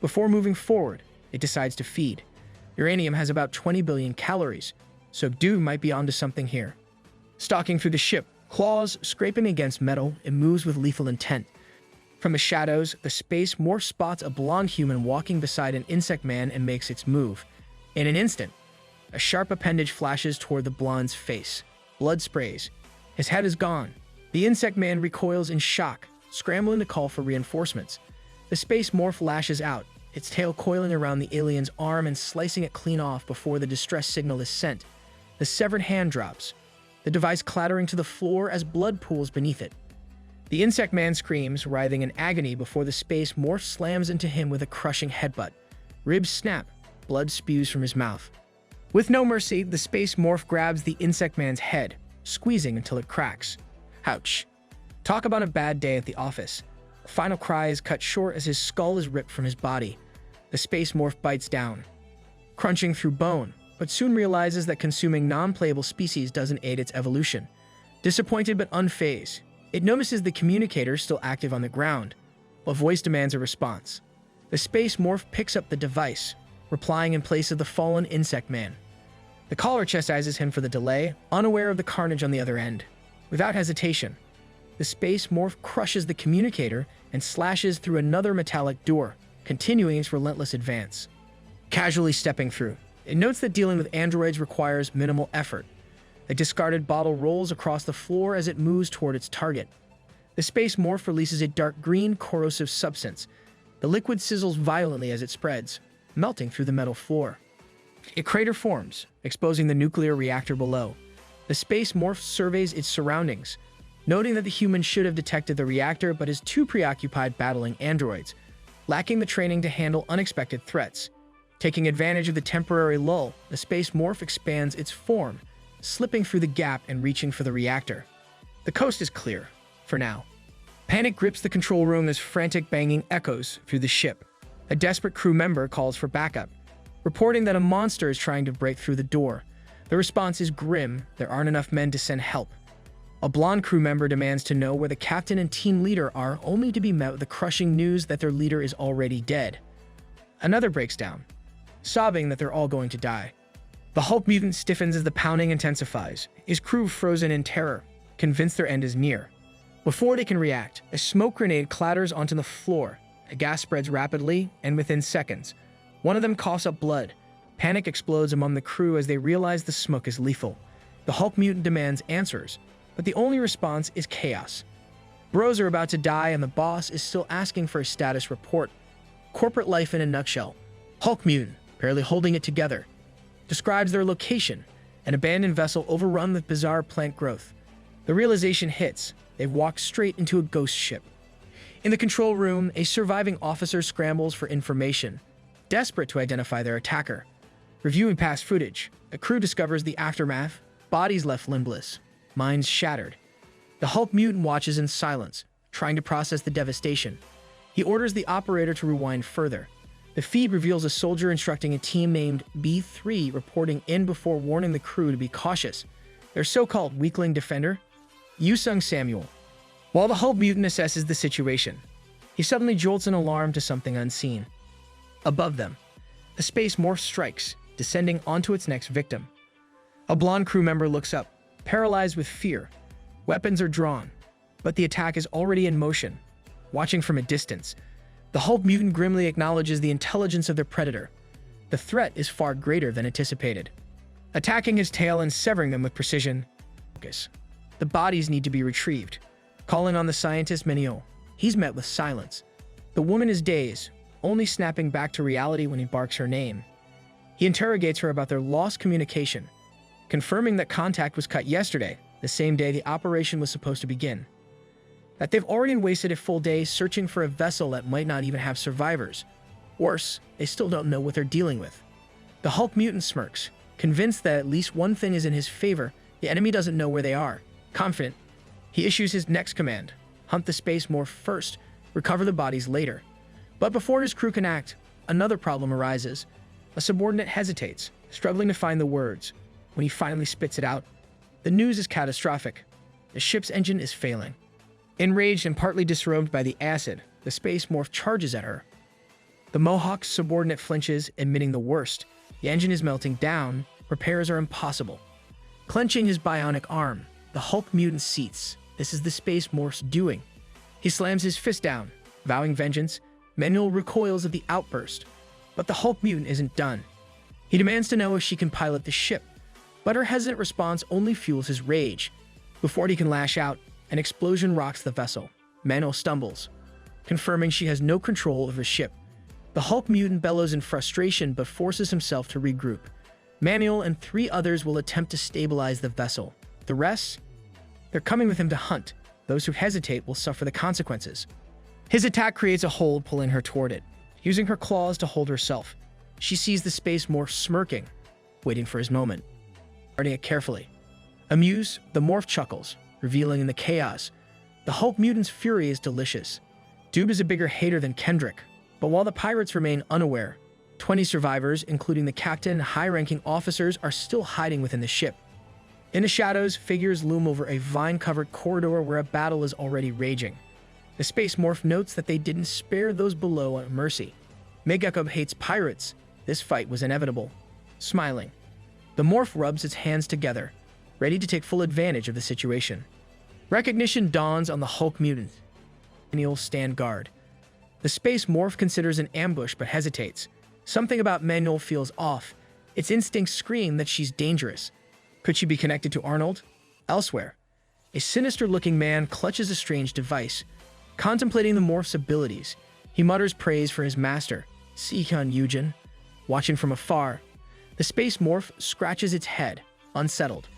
Before moving forward, it decides to feed. Uranium has about 20 billion calories, so dude might be onto something here. Stalking through the ship, claws scraping against metal, it moves with lethal intent. From the shadows, the space morph spots a blonde human walking beside an insect man and makes its move. In an instant, a sharp appendage flashes toward the blonde's face. Blood sprays. His head is gone. The insect man recoils in shock, scrambling to call for reinforcements. The space morph lashes out, its tail coiling around the alien's arm and slicing it clean off before the distress signal is sent. The severed hand drops, the device clattering to the floor as blood pools beneath it. The insect man screams, writhing in agony before the space morph slams into him with a crushing headbutt. Ribs snap, blood spews from his mouth. With no mercy, the space morph grabs the insect man's head, squeezing until it cracks. Ouch. Talk about a bad day at the office. Final cry is cut short as his skull is ripped from his body. The space morph bites down, crunching through bone, but soon realizes that consuming non-playable species doesn't aid its evolution. Disappointed but unfazed, it notices the communicator still active on the ground. A voice demands a response. The space morph picks up the device, replying in place of the fallen insect man. The caller chastises him for the delay, unaware of the carnage on the other end. Without hesitation, the space morph crushes the communicator and slashes through another metallic door, continuing its relentless advance. Casually stepping through, It notes that dealing with androids requires minimal effort. A discarded bottle rolls across the floor as it moves toward its target. The space morph releases a dark green, corrosive substance. The liquid sizzles violently as it spreads, melting through the metal floor. A crater forms, exposing the nuclear reactor below. The space morph surveys its surroundings, noting that the human should have detected the reactor but is too preoccupied battling androids, lacking the training to handle unexpected threats. Taking advantage of the temporary lull, the space morph expands its form, slipping through the gap and reaching for the reactor. The coast is clear, for now. Panic grips the control room as frantic banging echoes through the ship. A desperate crew member calls for backup, reporting that a monster is trying to break through the door. The response is grim. There aren't enough men to send help. A blonde crew member demands to know where the captain and team leader are, only to be met with the crushing news that their leader is already dead. Another breaks down, sobbing that they're all going to die. The Hulk mutant stiffens as the pounding intensifies, his crew frozen in terror, convinced their end is near. Before they can react, a smoke grenade clatters onto the floor. The gas spreads rapidly, and within seconds, one of them coughs up blood. Panic explodes among the crew as they realize the smoke is lethal. The Hulk mutant demands answers, but the only response is chaos. Bros are about to die, and the boss is still asking for a status report. Corporate life in a nutshell. Hulk mutant, barely holding it together, describes their location, an abandoned vessel overrun with bizarre plant growth. The realization hits. They've walked straight into a ghost ship. In the control room, a surviving officer scrambles for information, desperate to identify their attacker. Reviewing past footage, a crew discovers the aftermath, bodies left limbless, minds shattered. The Hulk mutant watches in silence, trying to process the devastation. He orders the operator to rewind further. The feed reveals a soldier instructing a team named B3 reporting in before warning the crew to be cautious. Their so-called weakling defender, Yusung Samuel. While the Hulk mutant assesses the situation, he suddenly jolts an alarm to something unseen. Above them, a space morph strikes, descending onto its next victim. A blonde crew member looks up, paralyzed with fear. Weapons are drawn, but the attack is already in motion. Watching from a distance, the Hulk mutant grimly acknowledges the intelligence of their predator. The threat is far greater than anticipated. Attacking his tail and severing them with precision. The bodies need to be retrieved. Calling on the scientist Menio, he's met with silence. The woman is dazed, only snapping back to reality when he barks her name. He interrogates her about their lost communication, confirming that contact was cut yesterday, the same day the operation was supposed to begin. That they've already wasted a full day searching for a vessel that might not even have survivors. Worse, they still don't know what they're dealing with. The Hulk mutant smirks, convinced that at least one thing is in his favor: the enemy doesn't know where they are. Confident, he issues his next command: hunt the space morph first, recover the bodies later. But before his crew can act, another problem arises. A subordinate hesitates, struggling to find the words. When he finally spits it out, the news is catastrophic. The ship's engine is failing. Enraged and partly disrobed by the acid, the space morph charges at her. The Mohawk's subordinate flinches, admitting the worst. The engine is melting down. Repairs are impossible. Clenching his bionic arm, the Hulk mutant seethes. This is the space morph's doing. He slams his fist down, vowing vengeance. Manuel recoils at the outburst, but the Hulk mutant isn't done. He demands to know if she can pilot the ship, but her hesitant response only fuels his rage. Before he can lash out, an explosion rocks the vessel. Manuel stumbles, confirming she has no control over his ship. The Hulk mutant bellows in frustration but forces himself to regroup. Manuel and 3 others will attempt to stabilize the vessel. The rest? They're coming with him to hunt. Those who hesitate will suffer the consequences. His attack creates a hold, pulling her toward it. Using her claws to hold herself, she sees the space morph smirking, waiting for his moment. Guarding it carefully. Amused, the morph chuckles, revealing in the chaos. The Hulk mutant's fury is delicious. Dube is a bigger hater than Kendrick, but while the pirates remain unaware, 20 survivors, including the captain and high-ranking officers, are still hiding within the ship. In the shadows, figures loom over a vine-covered corridor where a battle is already raging. The space morph notes that they didn't spare those below at mercy. Megakub hates pirates. This fight was inevitable. Smiling, the morph rubs its hands together, ready to take full advantage of the situation. Recognition dawns on the Hulk mutant. Manuel stand guard. The space morph considers an ambush but hesitates. Something about Manuel feels off. Its instincts scream that she's dangerous. Could she be connected to Arnold? Elsewhere, a sinister-looking man clutches a strange device. Contemplating the morph's abilities, he mutters praise for his master, Seikun Yujin. Watching from afar, the space morph scratches its head, unsettled.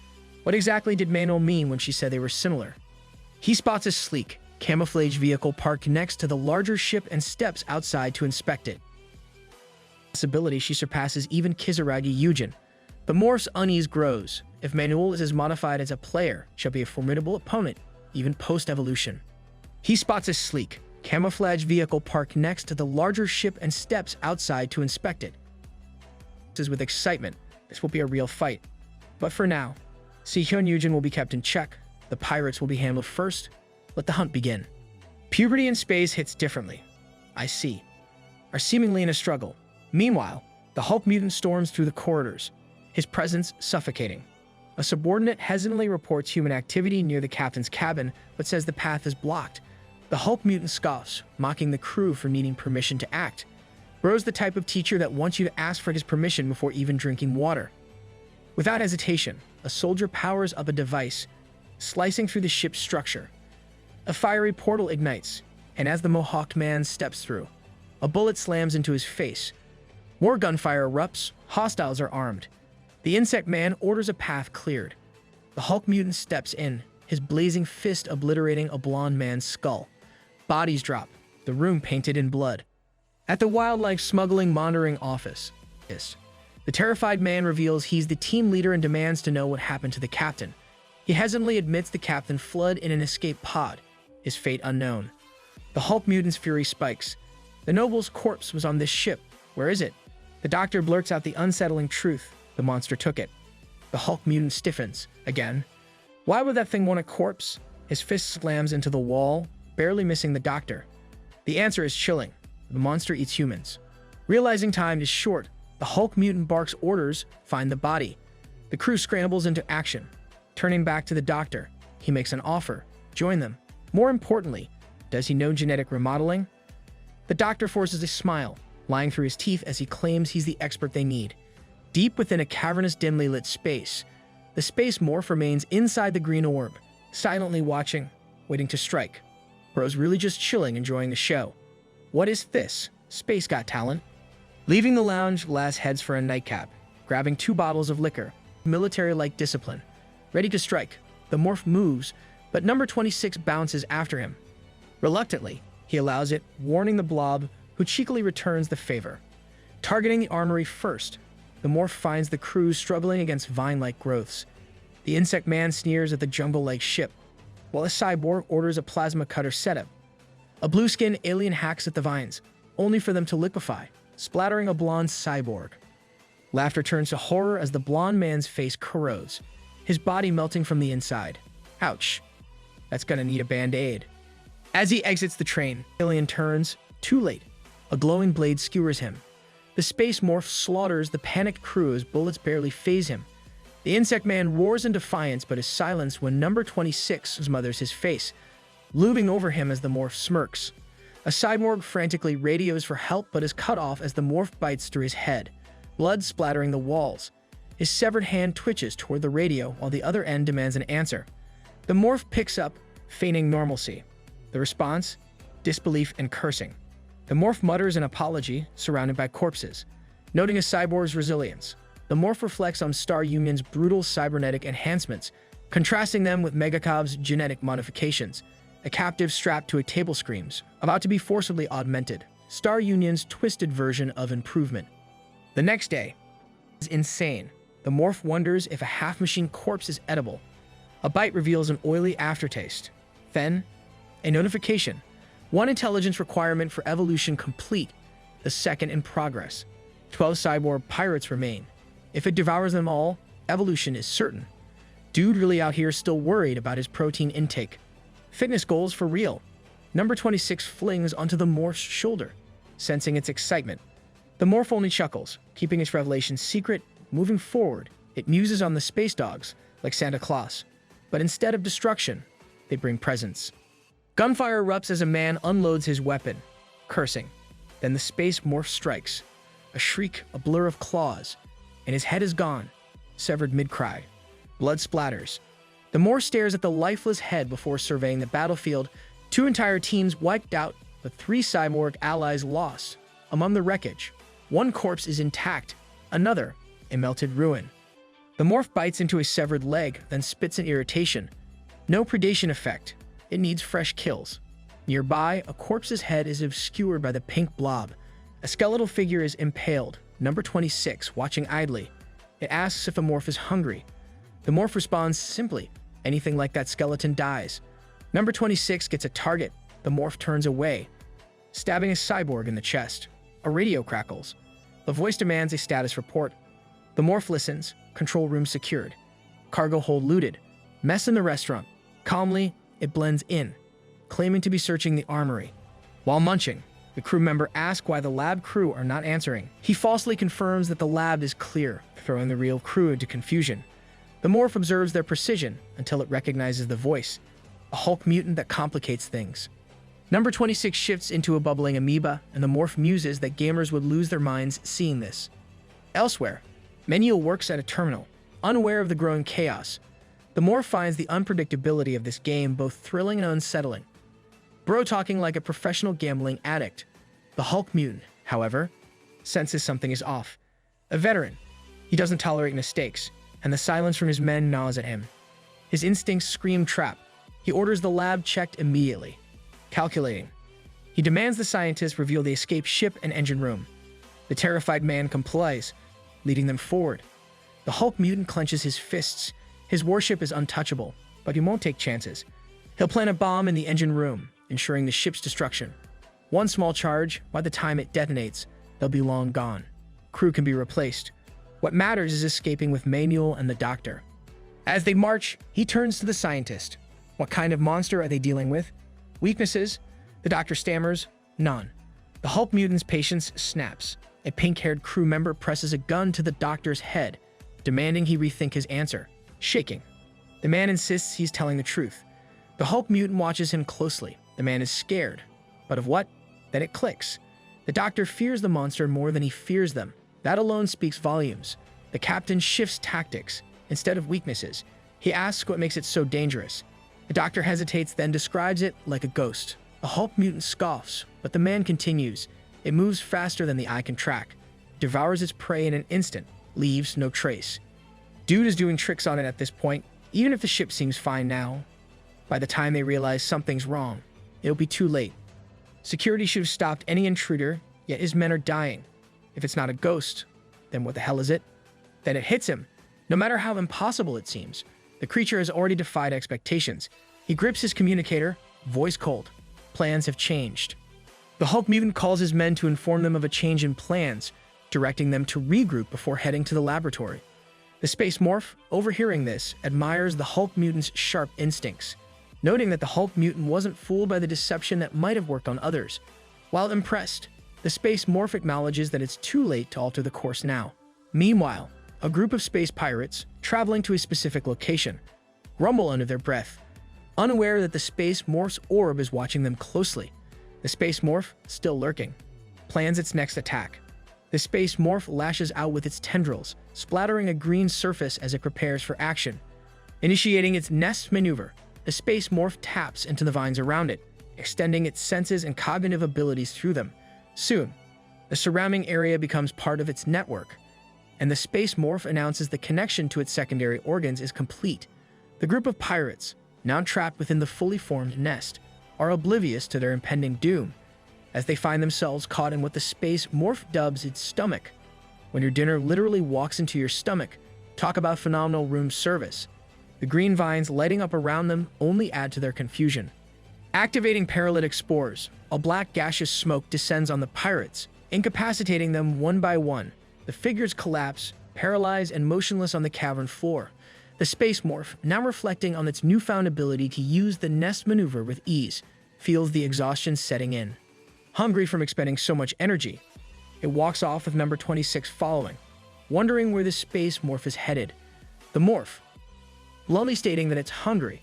What exactly did Manuel mean when she said they were similar? He spots a sleek, camouflage vehicle parked next to the larger ship and steps outside to inspect it. This ability, she surpasses even Kizaragi Yujin. The morph's unease grows. If Manuel is as modified as a player, she'll be a formidable opponent, even post-evolution. He spots a sleek, camouflage vehicle parked next to the larger ship and steps outside to inspect it. With excitement, this will be a real fight. But for now, Seikun Yujin will be kept in check. The pirates will be handled first. Let the hunt begin. Puberty in space hits differently. I see. Are seemingly in a struggle. Meanwhile, the Hulk mutant storms through the corridors, his presence suffocating. A subordinate hesitantly reports human activity near the captain's cabin, but says the path is blocked. The Hulk mutant scoffs, mocking the crew for needing permission to act. Bro's the type of teacher that wants you to ask for his permission before even drinking water. Without hesitation, a soldier powers up a device, slicing through the ship's structure. A fiery portal ignites, and as the mohawked man steps through, a bullet slams into his face. More gunfire erupts, hostiles are armed. The insect man orders a path cleared. The Hulk mutant steps in, his blazing fist obliterating a blonde man's skull. Bodies drop, the room painted in blood. At the wildlife smuggling monitoring office, the terrified man reveals he's the team leader and demands to know what happened to the captain. He hesitantly admits the captain fled in an escape pod, his fate unknown. The Hulk mutant's fury spikes. The noble's corpse was on this ship. Where is it? The doctor blurts out the unsettling truth. The monster took it. The Hulk mutant stiffens. Again. Why would that thing want a corpse? His fist slams into the wall, barely missing the doctor. The answer is chilling. The monster eats humans. Realizing time is short, the Hulk mutant barks orders, find the body. The crew scrambles into action. Turning back to the doctor, he makes an offer. Join them. More importantly, does he know genetic remodeling? The doctor forces a smile, lying through his teeth as he claims he's the expert they need. Deep within a cavernous, dimly lit space, the space morph remains inside the green orb, silently watching, waiting to strike. Bro's really just chilling, enjoying the show. What is this? Space Got Talent? Leaving the lounge, Lass heads for a nightcap, grabbing 2 bottles of liquor, military-like discipline. Ready to strike, the morph moves, but number 26 bounces after him. Reluctantly, he allows it, warning the blob, who cheekily returns the favor. Targeting the armory first, the morph finds the crew struggling against vine-like growths. The insect man sneers at the jungle-like ship, while a cyborg orders a plasma cutter setup. A blue-skinned alien hacks at the vines, only for them to liquefy, splattering a blonde cyborg. Laughter turns to horror as the blonde man's face corrodes, his body melting from the inside. Ouch. That's gonna need a band-aid. As he exits the train, alien turns, too late. A glowing blade skewers him. The space morph slaughters the panicked crew as bullets barely faze him. The insect man roars in defiance but is silenced when number 26 smothers his face, looming over him as the morph smirks. A cyborg frantically radios for help but is cut off as the morph bites through his head, blood splattering the walls. His severed hand twitches toward the radio while the other end demands an answer. The morph picks up, feigning normalcy. The response? Disbelief and cursing. The morph mutters an apology, surrounded by corpses. Noting a cyborg's resilience, the morph reflects on Star Union's brutal cybernetic enhancements, contrasting them with Megacob's genetic modifications. A captive strapped to a table screams, about to be forcibly augmented. Star Union's twisted version of improvement. The next day is insane. The morph wonders if a half-machine corpse is edible. A bite reveals an oily aftertaste. Then, a notification. 1 intelligence requirement for evolution complete, the 2nd in progress. 12 cyborg pirates remain. If it devours them all, evolution is certain. Dude really out here still worried about his protein intake. Fitness goals for real. Number 26 flings onto the morph's shoulder, sensing its excitement. The morph only chuckles, keeping its revelation secret. Moving forward, it muses on the space dogs, like Santa Claus. But instead of destruction, they bring presents. Gunfire erupts as a man unloads his weapon, cursing. Then the space morph strikes. A shriek, a blur of claws. and his head is gone, severed mid-cry. Blood splatters. The Morph stares at the lifeless head before surveying the battlefield. 2 entire teams wiped out, but 3 cyborg allies lost. Among the wreckage, 1 corpse is intact, another a melted ruin. The Morph bites into a severed leg, then spits in irritation. No predation effect. It needs fresh kills. Nearby, a corpse's head is obscured by the pink blob. A skeletal figure is impaled, number 26, watching idly. It asks if a Morph is hungry. The Morph responds simply, anything like that skeleton dies. Number 26 gets a target. The Morph turns away, stabbing a cyborg in the chest. A radio crackles. The voice demands a status report. The Morph listens. Control room secured. Cargo hold looted. Mess in the restaurant. Calmly, it blends in, claiming to be searching the armory. While munching, the crew member asks why the lab crew are not answering. He falsely confirms that the lab is clear, throwing the real crew into confusion. The Morph observes their precision until it recognizes the voice, a Hulk mutant that complicates things. Number 26 shifts into a bubbling amoeba, and the Morph muses that gamers would lose their minds seeing this. Elsewhere, Manhua works at a terminal, unaware of the growing chaos. The Morph finds the unpredictability of this game both thrilling and unsettling. Bro talking like a professional gambling addict. The Hulk mutant, however, senses something is off. A veteran, he doesn't tolerate mistakes, and the silence from his men gnaws at him. His instincts scream trap. He orders the lab checked immediately. Calculating. He demands the scientists reveal the escaped ship and engine room. The terrified man complies, leading them forward. The Hulk mutant clenches his fists. His warship is untouchable, but he won't take chances. He'll plant a bomb in the engine room, ensuring the ship's destruction. One small charge, by the time it detonates, they'll be long gone. Crew can be replaced. What matters is escaping with Manuel and the doctor. As they march, he turns to the scientist. What kind of monster are they dealing with? Weaknesses? The doctor stammers, none. The Hulk mutant's patience snaps. A pink-haired crew member presses a gun to the doctor's head, demanding he rethink his answer. Shaking. The man insists he's telling the truth. The Hulk mutant watches him closely. The man is scared. But of what? Then it clicks. The doctor fears the monster more than he fears them. That alone speaks volumes. The captain shifts tactics. Instead of weaknesses, he asks what makes it so dangerous. The doctor hesitates, then describes it like a ghost. The Hulk mutant scoffs, but the man continues. It moves faster than the eye can track, devours its prey in an instant, leaves no trace. Dude is doing tricks on it at this point, even if the ship seems fine now. By the time they realize something's wrong, it'll be too late. Security should have stopped any intruder, yet his men are dying. If it's not a ghost, then what the hell is it? Then it hits him. No matter how impossible it seems, the creature has already defied expectations. He grips his communicator, voice cold. Plans have changed. The Hulk mutant calls his men to inform them of a change in plans, directing them to regroup before heading to the laboratory. The Space Morph, overhearing this, admires the Hulk mutant's sharp instincts, noting that the Hulk mutant wasn't fooled by the deception that might have worked on others. While impressed, the Space Morph acknowledges that it's too late to alter the course now. Meanwhile, a group of space pirates, traveling to a specific location, grumble under their breath, unaware that the Space Morph's orb is watching them closely. The Space Morph, still lurking, plans its next attack. The Space Morph lashes out with its tendrils, splattering a green surface as it prepares for action. Initiating its nest maneuver, the Space Morph taps into the vines around it, extending its senses and cognitive abilities through them. Soon, the surrounding area becomes part of its network, and the Space Morph announces the connection to its secondary organs is complete. The group of pirates, now trapped within the fully formed nest, are oblivious to their impending doom, as they find themselves caught in what the Space Morph dubs its stomach. When your dinner literally walks into your stomach, talk about phenomenal room service. The green vines lighting up around them only add to their confusion. Activating paralytic spores, a black gaseous smoke descends on the pirates, incapacitating them one by one. The figures collapse, paralyzed and motionless on the cavern floor. The Space Morph, now reflecting on its newfound ability to use the nest maneuver with ease, feels the exhaustion setting in. Hungry from expending so much energy, it walks off with number 26 following, wondering where the Space Morph is headed. The Morph, bluntly stating that it's hungry,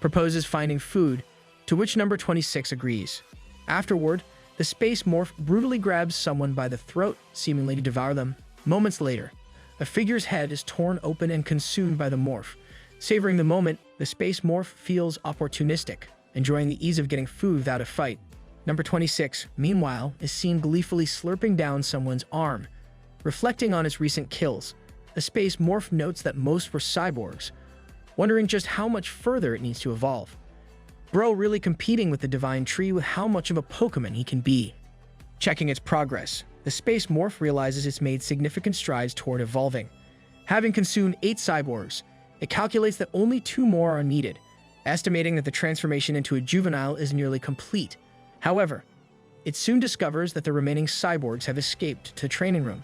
proposes finding food, to which number 26 agrees. Afterward, the Space Morph brutally grabs someone by the throat, seemingly to devour them. Moments later, A figure's head is torn open and consumed by the morph. Savoring the moment, the space morph feels opportunistic, enjoying the ease of getting food without a fight. Number 26, meanwhile, is seen gleefully slurping down someone's arm. Reflecting on its recent kills, the space morph notes that most were cyborgs, wondering just how much further it needs to evolve. Bro really competing with the divine tree with how much of a Pokemon he can be. Checking its progress, the space morph realizes it's made significant strides toward evolving. Having consumed 8 cyborgs, it calculates that only 2 more are needed, estimating that the transformation into a juvenile is nearly complete. However, it soon discovers that the remaining cyborgs have escaped to the training room.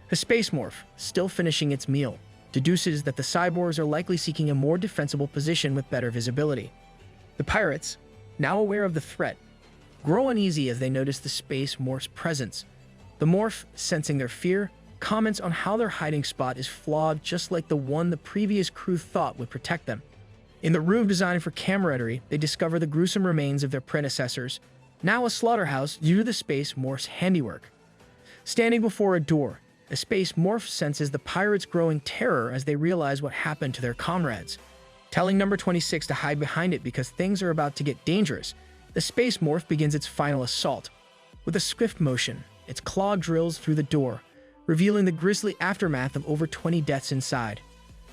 The space morph, still finishing its meal, deduces that the cyborgs are likely seeking a more defensible position with better visibility. The pirates, now aware of the threat, grow uneasy as they notice the space morph's presence. The morph, sensing their fear, comments on how their hiding spot is flawed just like the one the previous crew thought would protect them. In the room designed for camaraderie, they discover the gruesome remains of their predecessors, now a slaughterhouse due to the space morph's handiwork. Standing before a door, the space morph senses the pirates' growing terror as they realize what happened to their comrades. Telling number 26 to hide behind it because things are about to get dangerous, the space morph begins its final assault. With a swift motion, its claw drills through the door, revealing the grisly aftermath of over 20 deaths inside.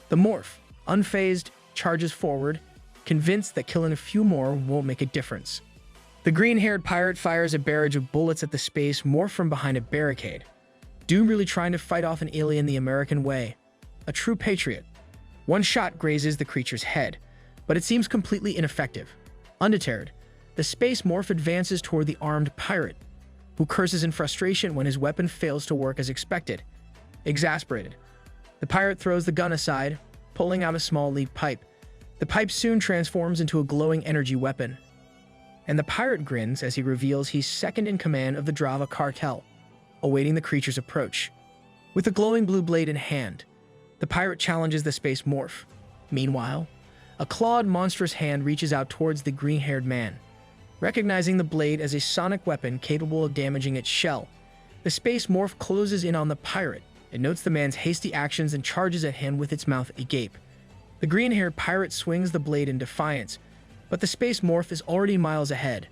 The morph, unfazed, charges forward, convinced that killing a few more won't make a difference. The green-haired pirate fires a barrage of bullets at the space morph from behind a barricade. Doom really trying to fight off an alien the American way. A true patriot. One shot grazes the creature's head, but it seems completely ineffective. Undeterred, the space morph advances toward the armed pirate, who curses in frustration when his weapon fails to work as expected. Exasperated, the pirate throws the gun aside, pulling out a small lead pipe. The pipe soon transforms into a glowing energy weapon, and the pirate grins as he reveals he's second in command of the Drava cartel, awaiting the creature's approach. With a glowing blue blade in hand, the pirate challenges the space morph. Meanwhile, a clawed, monstrous hand reaches out towards the green-haired man. Recognizing the blade as a sonic weapon capable of damaging its shell, the space morph closes in on the pirate. It notes the man's hasty actions and charges at him with its mouth agape. The green-haired pirate swings the blade in defiance, but the space morph is already miles ahead,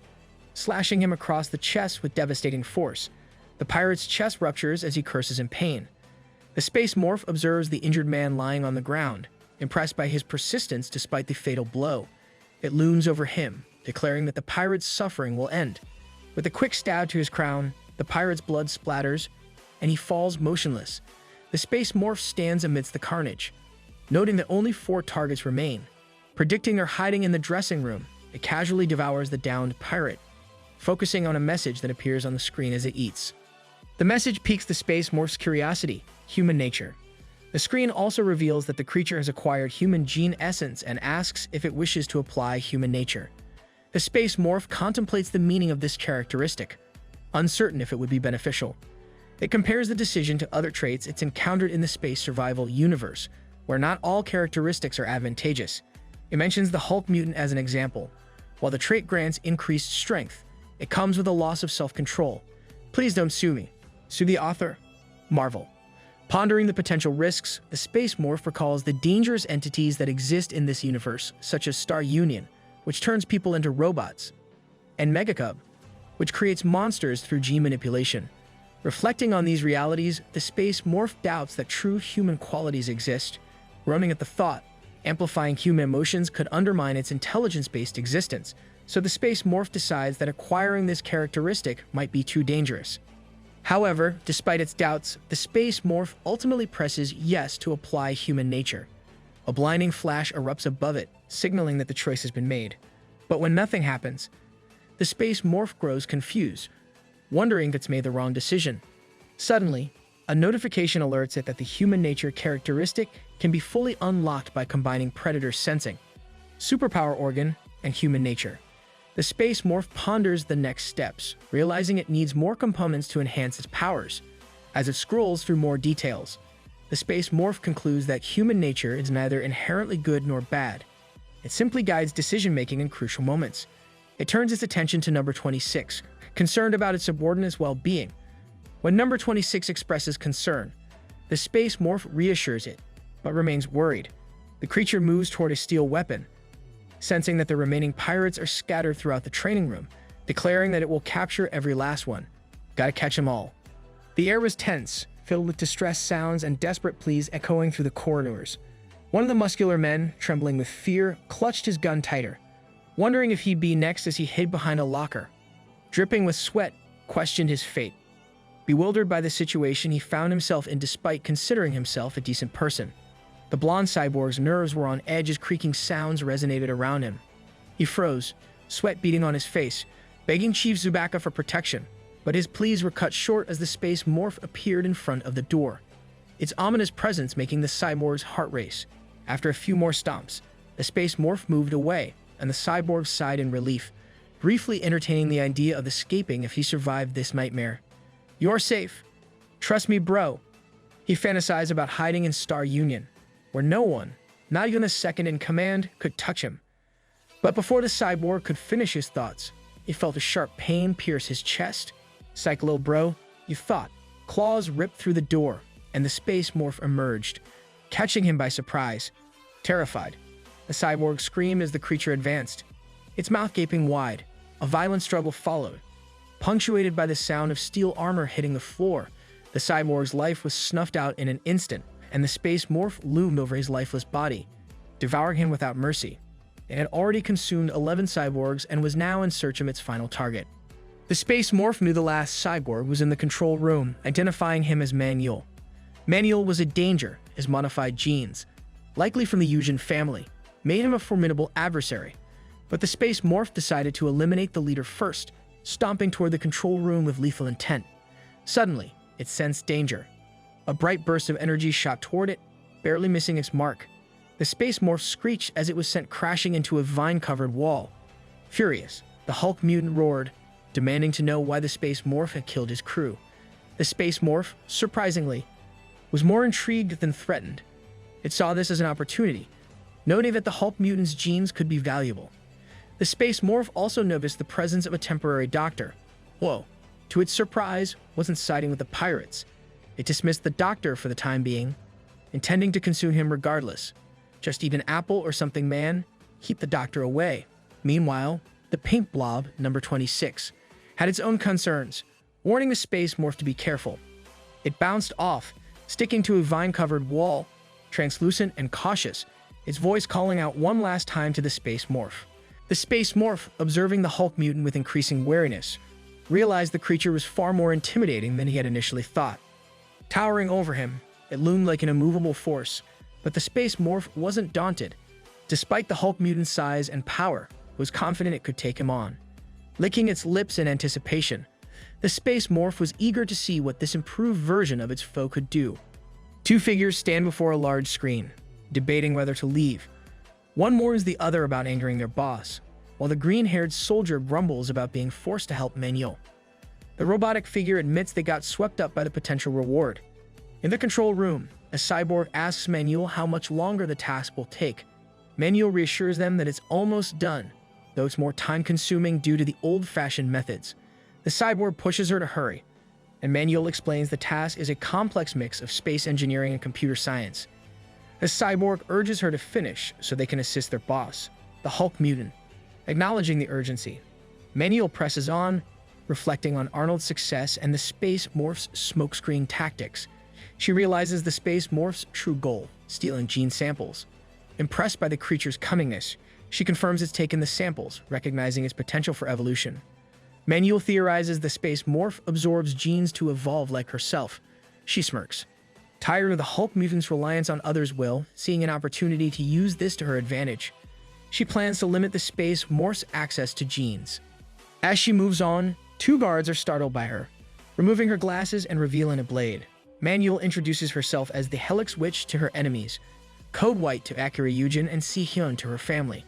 slashing him across the chest with devastating force. The pirate's chest ruptures as he curses in pain. The space morph observes the injured man lying on the ground, impressed by his persistence despite the fatal blow. It looms over him, declaring that the pirate's suffering will end. With a quick stab to his crown, the pirate's blood splatters, and he falls motionless. The space morph stands amidst the carnage, noting that only 4 targets remain. Predicting they're hiding in the dressing room, it casually devours the downed pirate, focusing on a message that appears on the screen as it eats. The message piques the space morph's curiosity: human nature. The screen also reveals that the creature has acquired human gene essence and asks if it wishes to apply human nature. The space morph contemplates the meaning of this characteristic, uncertain if it would be beneficial. It compares the decision to other traits it's encountered in the space survival universe, where not all characteristics are advantageous. It mentions the Hulk mutant as an example. While the trait grants increased strength, it comes with a loss of self-control. Please don't sue me. Sue the author. Marvel. Pondering the potential risks, the space morph recalls the dangerous entities that exist in this universe, such as Star Union, which turns people into robots, and Megacub, which creates monsters through gene manipulation. Reflecting on these realities, the space morph doubts that true human qualities exist, groaning at the thought amplifying human emotions could undermine its intelligence-based existence, so the space morph decides that acquiring this characteristic might be too dangerous. However, despite its doubts, the space morph ultimately presses yes to apply human nature. A blinding flash erupts above it, signaling that the choice has been made. But when nothing happens, the space morph grows confused, wondering if it's made the wrong decision. Suddenly, a notification alerts it that the human nature characteristic can be fully unlocked by combining predator sensing, superpower organ, and human nature. The space morph ponders the next steps, realizing it needs more components to enhance its powers. As it scrolls through more details, the space morph concludes that human nature is neither inherently good nor bad. It simply guides decision-making in crucial moments. It turns its attention to number 26, concerned about its subordinates' well-being. When number 26 expresses concern, The space morph reassures it, but remains worried. The creature moves toward a steel weapon, sensing that the remaining pirates are scattered throughout the training room, declaring that it will capture every last one. Gotta catch them all. The air was tense, filled with distressed sounds and desperate pleas echoing through the corridors. One of the muscular men, trembling with fear, clutched his gun tighter, wondering if he'd be next as he hid behind a locker. Dripping with sweat, questioned his fate. Bewildered by the situation he found himself in despite considering himself a decent person. The blonde cyborg's nerves were on edge as creaking sounds resonated around him. He froze, sweat beading on his face, begging Chief Zubaka for protection, but his pleas were cut short as the space morph appeared in front of the door, its ominous presence making the cyborg's heart race. After a few more stomps, the space morph moved away, and the cyborg sighed in relief, briefly entertaining the idea of escaping if he survived this nightmare. "You're safe. Trust me, bro." He fantasized about hiding in Star Union, where no one, not even the second in command, could touch him. But before the cyborg could finish his thoughts, he felt a sharp pain pierce his chest. "Psych, little bro," you thought. Claws ripped through the door, and the space morph emerged, catching him by surprise. Terrified, the cyborg screamed as the creature advanced, its mouth gaping wide. A violent struggle followed, punctuated by the sound of steel armor hitting the floor. The cyborg's life was snuffed out in an instant, and the space morph loomed over his lifeless body, devouring him without mercy. It had already consumed 11 cyborgs and was now in search of its final target. The space morph knew the last cyborg was in the control room, identifying him as Manuel. Manuel was a danger. His modified genes, likely from the Yujin family, made him a formidable adversary. But the space morph decided to eliminate the leader first, stomping toward the control room with lethal intent. Suddenly, it sensed danger. A bright burst of energy shot toward it, barely missing its mark. The space morph screeched as it was sent crashing into a vine-covered wall. Furious, the Hulk mutant roared, demanding to know why the space morph had killed his crew. The space morph, surprisingly, was more intrigued than threatened. It saw this as an opportunity, noting that the Hulk mutant's genes could be valuable. The space morph also noticed the presence of a temporary doctor. Whoa, to its surprise, wasn't siding with the pirates. It dismissed the doctor for the time being, intending to consume him regardless. Just eat an apple or something, man. Keep the doctor away. Meanwhile, the pink blob, number 26, had its own concerns, warning the space morph to be careful. It bounced off, sticking to a vine-covered wall, translucent and cautious, its voice calling out one last time to the space morph. The space morph, observing the Hulk mutant with increasing wariness, realized the creature was far more intimidating than he had initially thought. Towering over him, it loomed like an immovable force, but the space morph wasn't daunted. Despite the Hulk mutant's size and power, it was confident it could take him on. Licking its lips in anticipation, the space morph was eager to see what this improved version of its foe could do. Two figures stand before a large screen, debating whether to leave. One warns the other about angering their boss, while the green-haired soldier grumbles about being forced to help Manuel. The robotic figure admits they got swept up by the potential reward. In the control room, a cyborg asks Manuel how much longer the task will take. Manuel reassures them that it's almost done, though it's more time-consuming due to the old-fashioned methods. The cyborg pushes her to hurry, and Manuel explains the task is a complex mix of space engineering and computer science. The cyborg urges her to finish so they can assist their boss, the Hulk mutant. Acknowledging the urgency, Manuel presses on, reflecting on Arnold's success and the space morph's smokescreen tactics. She realizes the space morph's true goal, stealing gene samples. Impressed by the creature's cunningness, she confirms it's taken the samples, recognizing its potential for evolution. Manuel theorizes the space morph absorbs genes to evolve like herself. She smirks, tired of the Hulk mutant's reliance on others' will, seeing an opportunity to use this to her advantage. She plans to limit the space morph's access to genes. As she moves on, two guards are startled by her, removing her glasses and revealing a blade. Manuel introduces herself as the Helix Witch to her enemies, Code White to Akira Yujin, and Si Hyun to her family.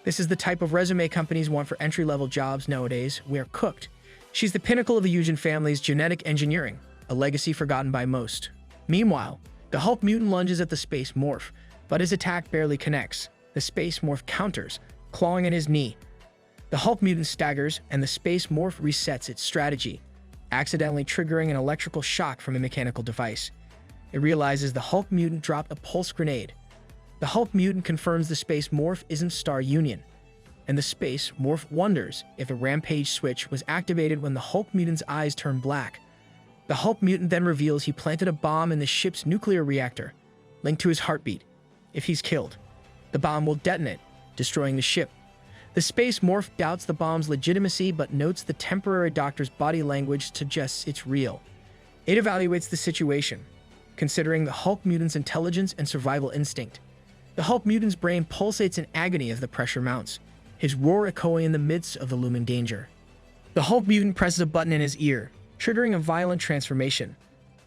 This is the type of resume companies want for entry-level jobs nowadays. We are cooked. She's the pinnacle of the Yujin family's genetic engineering, a legacy forgotten by most. Meanwhile, the Hulk mutant lunges at the space morph, but his attack barely connects. The space morph counters, clawing at his knee. The Hulk mutant staggers, and the space morph resets its strategy, accidentally triggering an electrical shock from a mechanical device. It realizes the Hulk mutant dropped a pulse grenade. The Hulk mutant confirms the space morph isn't Star Union, and the space morph wonders if the rampage switch was activated when the Hulk mutant's eyes turned black. The Hulk mutant then reveals he planted a bomb in the ship's nuclear reactor, linked to his heartbeat. If he's killed, the bomb will detonate, destroying the ship. The space morph doubts the bomb's legitimacy but notes the temporary doctor's body language suggests it's real. It evaluates the situation, considering the Hulk mutant's intelligence and survival instinct. The Hulk mutant's brain pulsates in agony as the pressure mounts, his roar echoing in the midst of the looming danger. The Hulk mutant presses a button in his ear, triggering a violent transformation.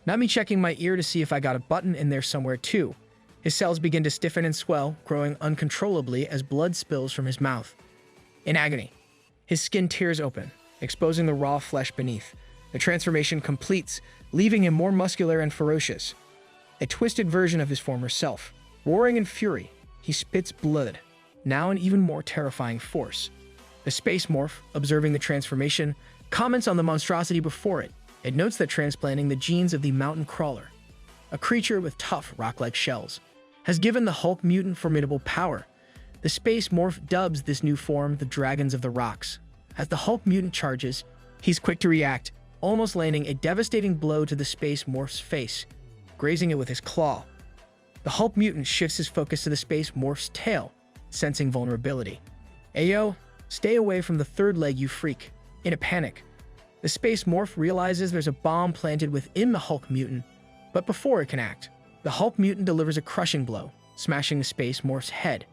Not me checking my ear to see if I got a button in there somewhere too. His cells begin to stiffen and swell, growing uncontrollably as blood spills from his mouth. In agony, his skin tears open, exposing the raw flesh beneath. The transformation completes, leaving him more muscular and ferocious. A twisted version of his former self. Roaring in fury, he spits blood, now an even more terrifying force. The space morph, observing the transformation, comments on the monstrosity before it. It notes that transplanting the genes of the mountain crawler, a creature with tough rock-like shells, has given the Hulk mutant formidable power. The space morph dubs this new form the Dragons of the Rocks. As the Hulk mutant charges, he's quick to react, almost landing a devastating blow to the space morph's face, grazing it with his claw. The Hulk mutant shifts his focus to the space morph's tail, sensing vulnerability. Ayo, stay away from the third leg, you freak. In a panic, the space morph realizes there's a bomb planted within the Hulk mutant, but before it can act, the Hulk mutant delivers a crushing blow, smashing the space morph's head.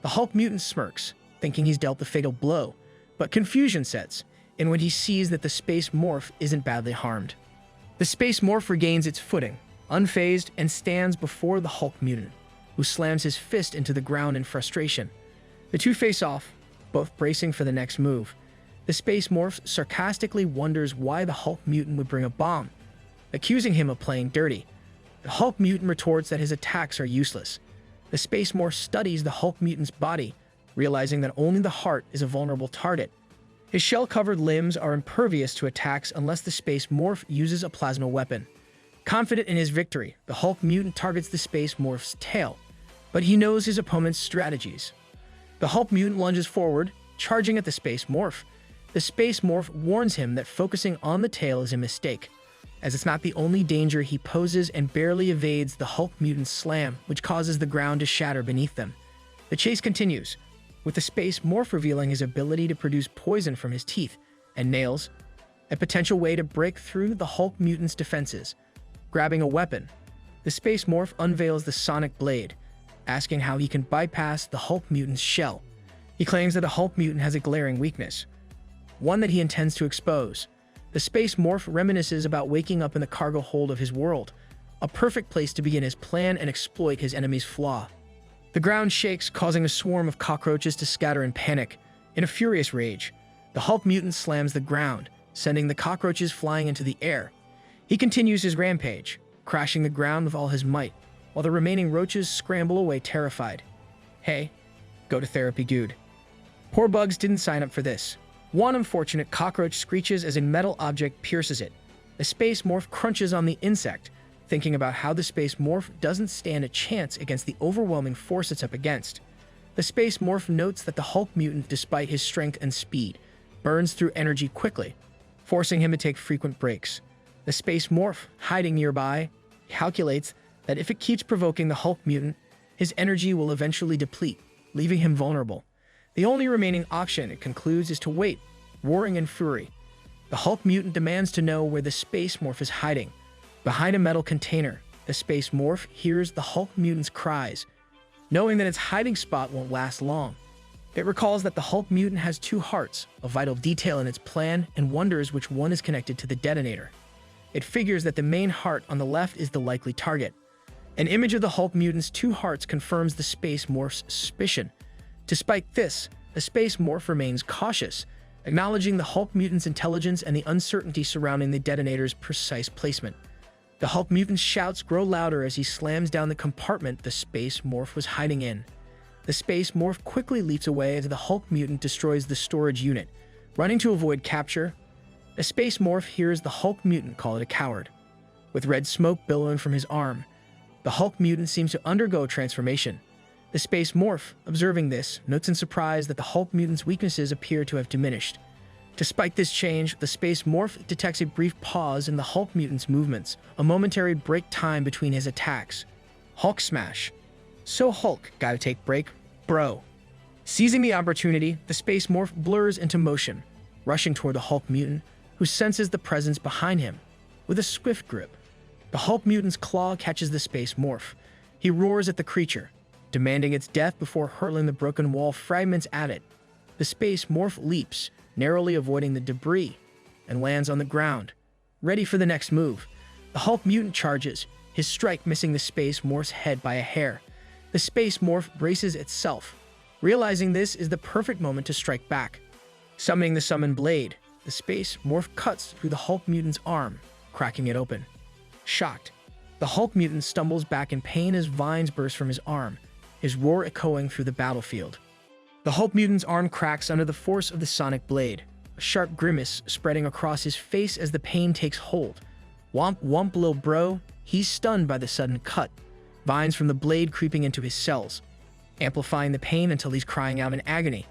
The Hulk mutant smirks, thinking he's dealt the fatal blow, but confusion sets in when he sees that the space morph isn't badly harmed. The space morph regains its footing, unfazed, and stands before the Hulk mutant, who slams his fist into the ground in frustration. The two face off, both bracing for the next move. The space morph sarcastically wonders why the Hulk mutant would bring a bomb, accusing him of playing dirty. The Hulk mutant retorts that his attacks are useless. The space morph studies the Hulk mutant's body, realizing that only the heart is a vulnerable target. His shell-covered limbs are impervious to attacks unless the space morph uses a plasma weapon. Confident in his victory, the Hulk mutant targets the space morph's tail, but he knows his opponent's strategies. The Hulk mutant lunges forward, charging at the space morph. The space morph warns him that focusing on the tail is a mistake, as it's not the only danger he poses, and barely evades the Hulk mutant's slam, which causes the ground to shatter beneath them. The chase continues, with the space morph revealing his ability to produce poison from his teeth and nails, a potential way to break through the Hulk mutant's defenses. Grabbing a weapon, the space morph unveils the sonic blade, asking how he can bypass the Hulk mutant's shell. He claims that the Hulk mutant has a glaring weakness, one that he intends to expose. The space morph reminisces about waking up in the cargo hold of his world, a perfect place to begin his plan and exploit his enemy's flaw. The ground shakes, causing a swarm of cockroaches to scatter in panic. In a furious rage, the Hulk mutant slams the ground, sending the cockroaches flying into the air. He continues his rampage, crashing the ground with all his might, while the remaining roaches scramble away terrified. Hey, go to therapy, dude. Poor bugs didn't sign up for this. One unfortunate cockroach screeches as a metal object pierces it. The space morph crunches on the insect, thinking about how the space morph doesn't stand a chance against the overwhelming force it's up against. The space morph notes that the Hulk mutant, despite his strength and speed, burns through energy quickly, forcing him to take frequent breaks. The space morph, hiding nearby, calculates that if it keeps provoking the Hulk mutant, his energy will eventually deplete, leaving him vulnerable. The only remaining option, it concludes, is to wait, roaring in fury. The Hulk mutant demands to know where the space morph is hiding. Behind a metal container, the space morph hears the Hulk mutant's cries, knowing that its hiding spot won't last long. It recalls that the Hulk mutant has two hearts, a vital detail in its plan, and wonders which one is connected to the detonator. It figures that the main heart on the left is the likely target. An image of the Hulk mutant's two hearts confirms the space morph's suspicion. Despite this, the space morph remains cautious, acknowledging the Hulk mutant's intelligence and the uncertainty surrounding the detonator's precise placement. The Hulk mutant's shouts grow louder as he slams down the compartment the space morph was hiding in. The space morph quickly leaps away as the Hulk mutant destroys the storage unit. Running to avoid capture, the space morph hears the Hulk mutant call it a coward. with red smoke billowing from his arm. The Hulk mutant seems to undergo a transformation. The space morph, observing this, notes in surprise that the Hulk mutant's weaknesses appear to have diminished. Despite this change, the space morph detects a brief pause in the Hulk mutant's movements, a momentary break time between his attacks. Hulk smash. So Hulk, gotta take break, bro. Seizing the opportunity, the space morph blurs into motion, rushing toward the Hulk mutant, who senses the presence behind him. With a swift grip, the Hulk mutant's claw catches the space morph. He roars at the creature, demanding its death before hurling the broken wall fragments at it. The space morph leaps, narrowly avoiding the debris, and lands on the ground, ready for the next move. The Hulk mutant charges, his strike missing the space morph's head by a hair. The space morph braces itself. Realizing this is the perfect moment to strike back. Summoning the summon blade, the space morph cuts through the Hulk mutant's arm, cracking it open. Shocked, the Hulk mutant stumbles back in pain as vines burst from his arm, his roar echoing through the battlefield. The Hulk mutant's arm cracks under the force of the sonic blade, a sharp grimace spreading across his face as the pain takes hold. Womp womp lil bro, he's stunned by the sudden cut, vines from the blade creeping into his cells, amplifying the pain until he's crying out in agony.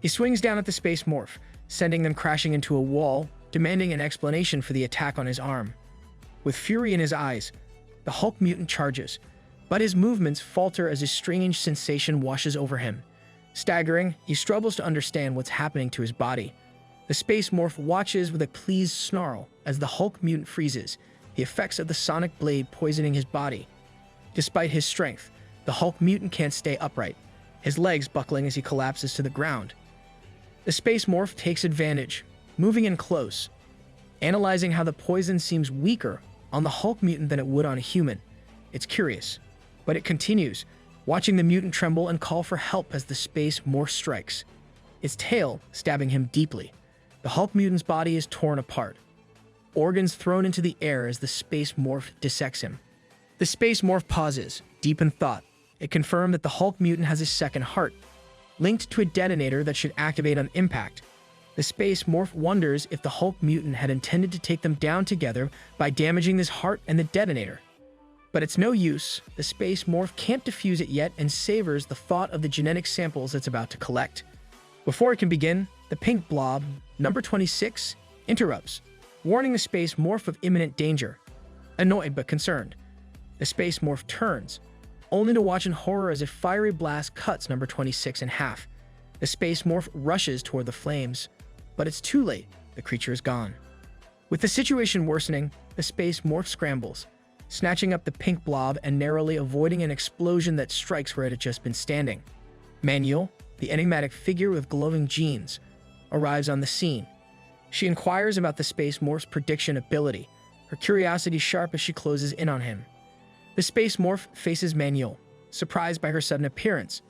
He swings down at the space morph, sending them crashing into a wall, demanding an explanation for the attack on his arm. With fury in his eyes, the Hulk mutant charges, but his movements falter as a strange sensation washes over him. Staggering, he struggles to understand what's happening to his body. The space morph watches with a pleased snarl as the Hulk mutant freezes, the effects of the sonic blade poisoning his body. Despite his strength, the Hulk mutant can't stay upright, his legs buckling as he collapses to the ground. The space morph takes advantage, moving in close, analyzing how the poison seems weaker on the Hulk mutant than it would on a human. It's curious, but it continues, watching the mutant tremble and call for help as the space morph strikes, its tail stabbing him deeply. The Hulk mutant's body is torn apart, organs thrown into the air as the space morph dissects him. The space morph pauses, deep in thought. It confirmed that the Hulk mutant has a second heart, linked to a detonator that should activate on impact. The space morph wonders if the Hulk mutant had intended to take them down together by damaging this heart and the detonator. But it's no use. The space morph can't defuse it yet and savors the thought of the genetic samples it's about to collect. Before it can begin, the pink blob, number 26, interrupts, warning the space morph of imminent danger. Annoyed but concerned, the space morph turns, only to watch in horror as a fiery blast cuts number 26 in half. The space morph rushes toward the flames, but it's too late. The creature is gone. With the situation worsening, the space morph scrambles, snatching up the pink blob and narrowly avoiding an explosion that strikes where it had just been standing. Manuel, the enigmatic figure with glowing genes, arrives on the scene. She inquires about the space morph's prediction ability, her curiosity sharp as she closes in on him. The space morph faces Manuel, surprised by her sudden appearance.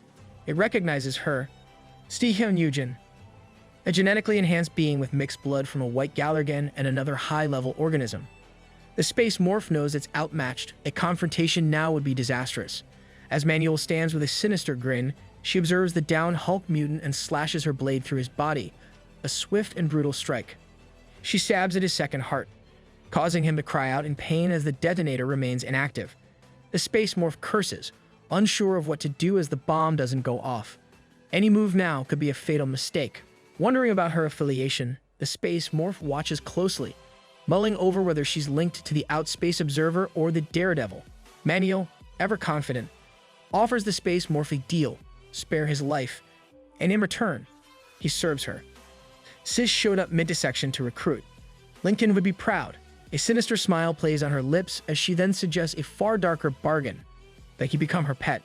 It recognizes her, Stihyun Yujin, a genetically enhanced being with mixed blood from a white Galergan and another high-level organism. The space morph knows it's outmatched. A confrontation now would be disastrous. As Manuel stands with a sinister grin, she observes the downed Hulk mutant and slashes her blade through his body, a swift and brutal strike. She stabs at his second heart, causing him to cry out in pain as the detonator remains inactive. The space morph curses, unsure of what to do as the bomb doesn't go off. Any move now could be a fatal mistake. Wondering about her affiliation, the space morph watches closely, mulling over whether she's linked to the Outspace Observer or the Daredevil. Manuel, ever confident, offers the space morph a deal, spare his life, and in return, he serves her. Sis showed up mid-dissection to recruit. Lincoln would be proud. A sinister smile plays on her lips as she then suggests a far darker bargain, that he become her pet.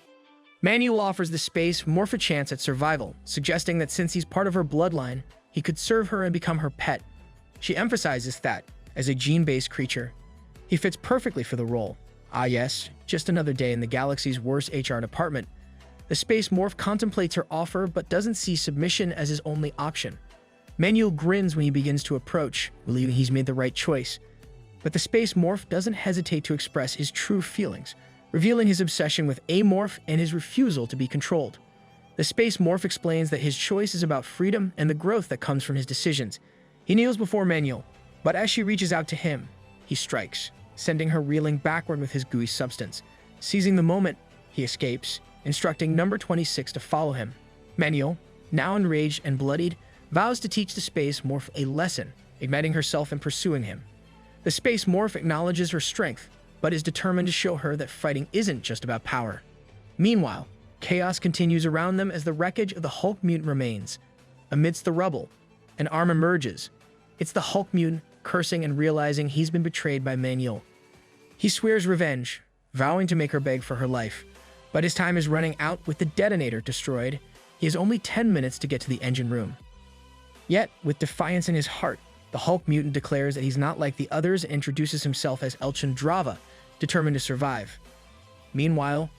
Manuel offers the space morph a chance at survival, suggesting that since he's part of her bloodline, he could serve her and become her pet. She emphasizes that, as a gene-based creature, he fits perfectly for the role. Ah yes, just another day in the galaxy's worst HR department. The space morph contemplates her offer but doesn't see submission as his only option. Manuel grins when he begins to approach, believing he's made the right choice. But the space morph doesn't hesitate to express his true feelings, revealing his obsession with Amorph and his refusal to be controlled. The space morph explains that his choice is about freedom and the growth that comes from his decisions. He kneels before Manuel, but as she reaches out to him, he strikes, sending her reeling backward with his gooey substance. Seizing the moment, he escapes, instructing number 26 to follow him. Manuel, now enraged and bloodied, vows to teach the space morph a lesson, igniting herself and pursuing him. The space morph acknowledges her strength, but is determined to show her that fighting isn't just about power. Meanwhile, chaos continues around them as the wreckage of the Hulk mutant remains. Amidst the rubble, an arm emerges. It's the Hulk mutant, cursing and realizing he's been betrayed by Manuel. He swears revenge, vowing to make her beg for her life. But his time is running out with the detonator destroyed. He has only 10 minutes to get to the engine room. Yet, with defiance in his heart, the Hulk mutant declares that he's not like the others and introduces himself as Elchandrava, determined to survive. Meanwhile,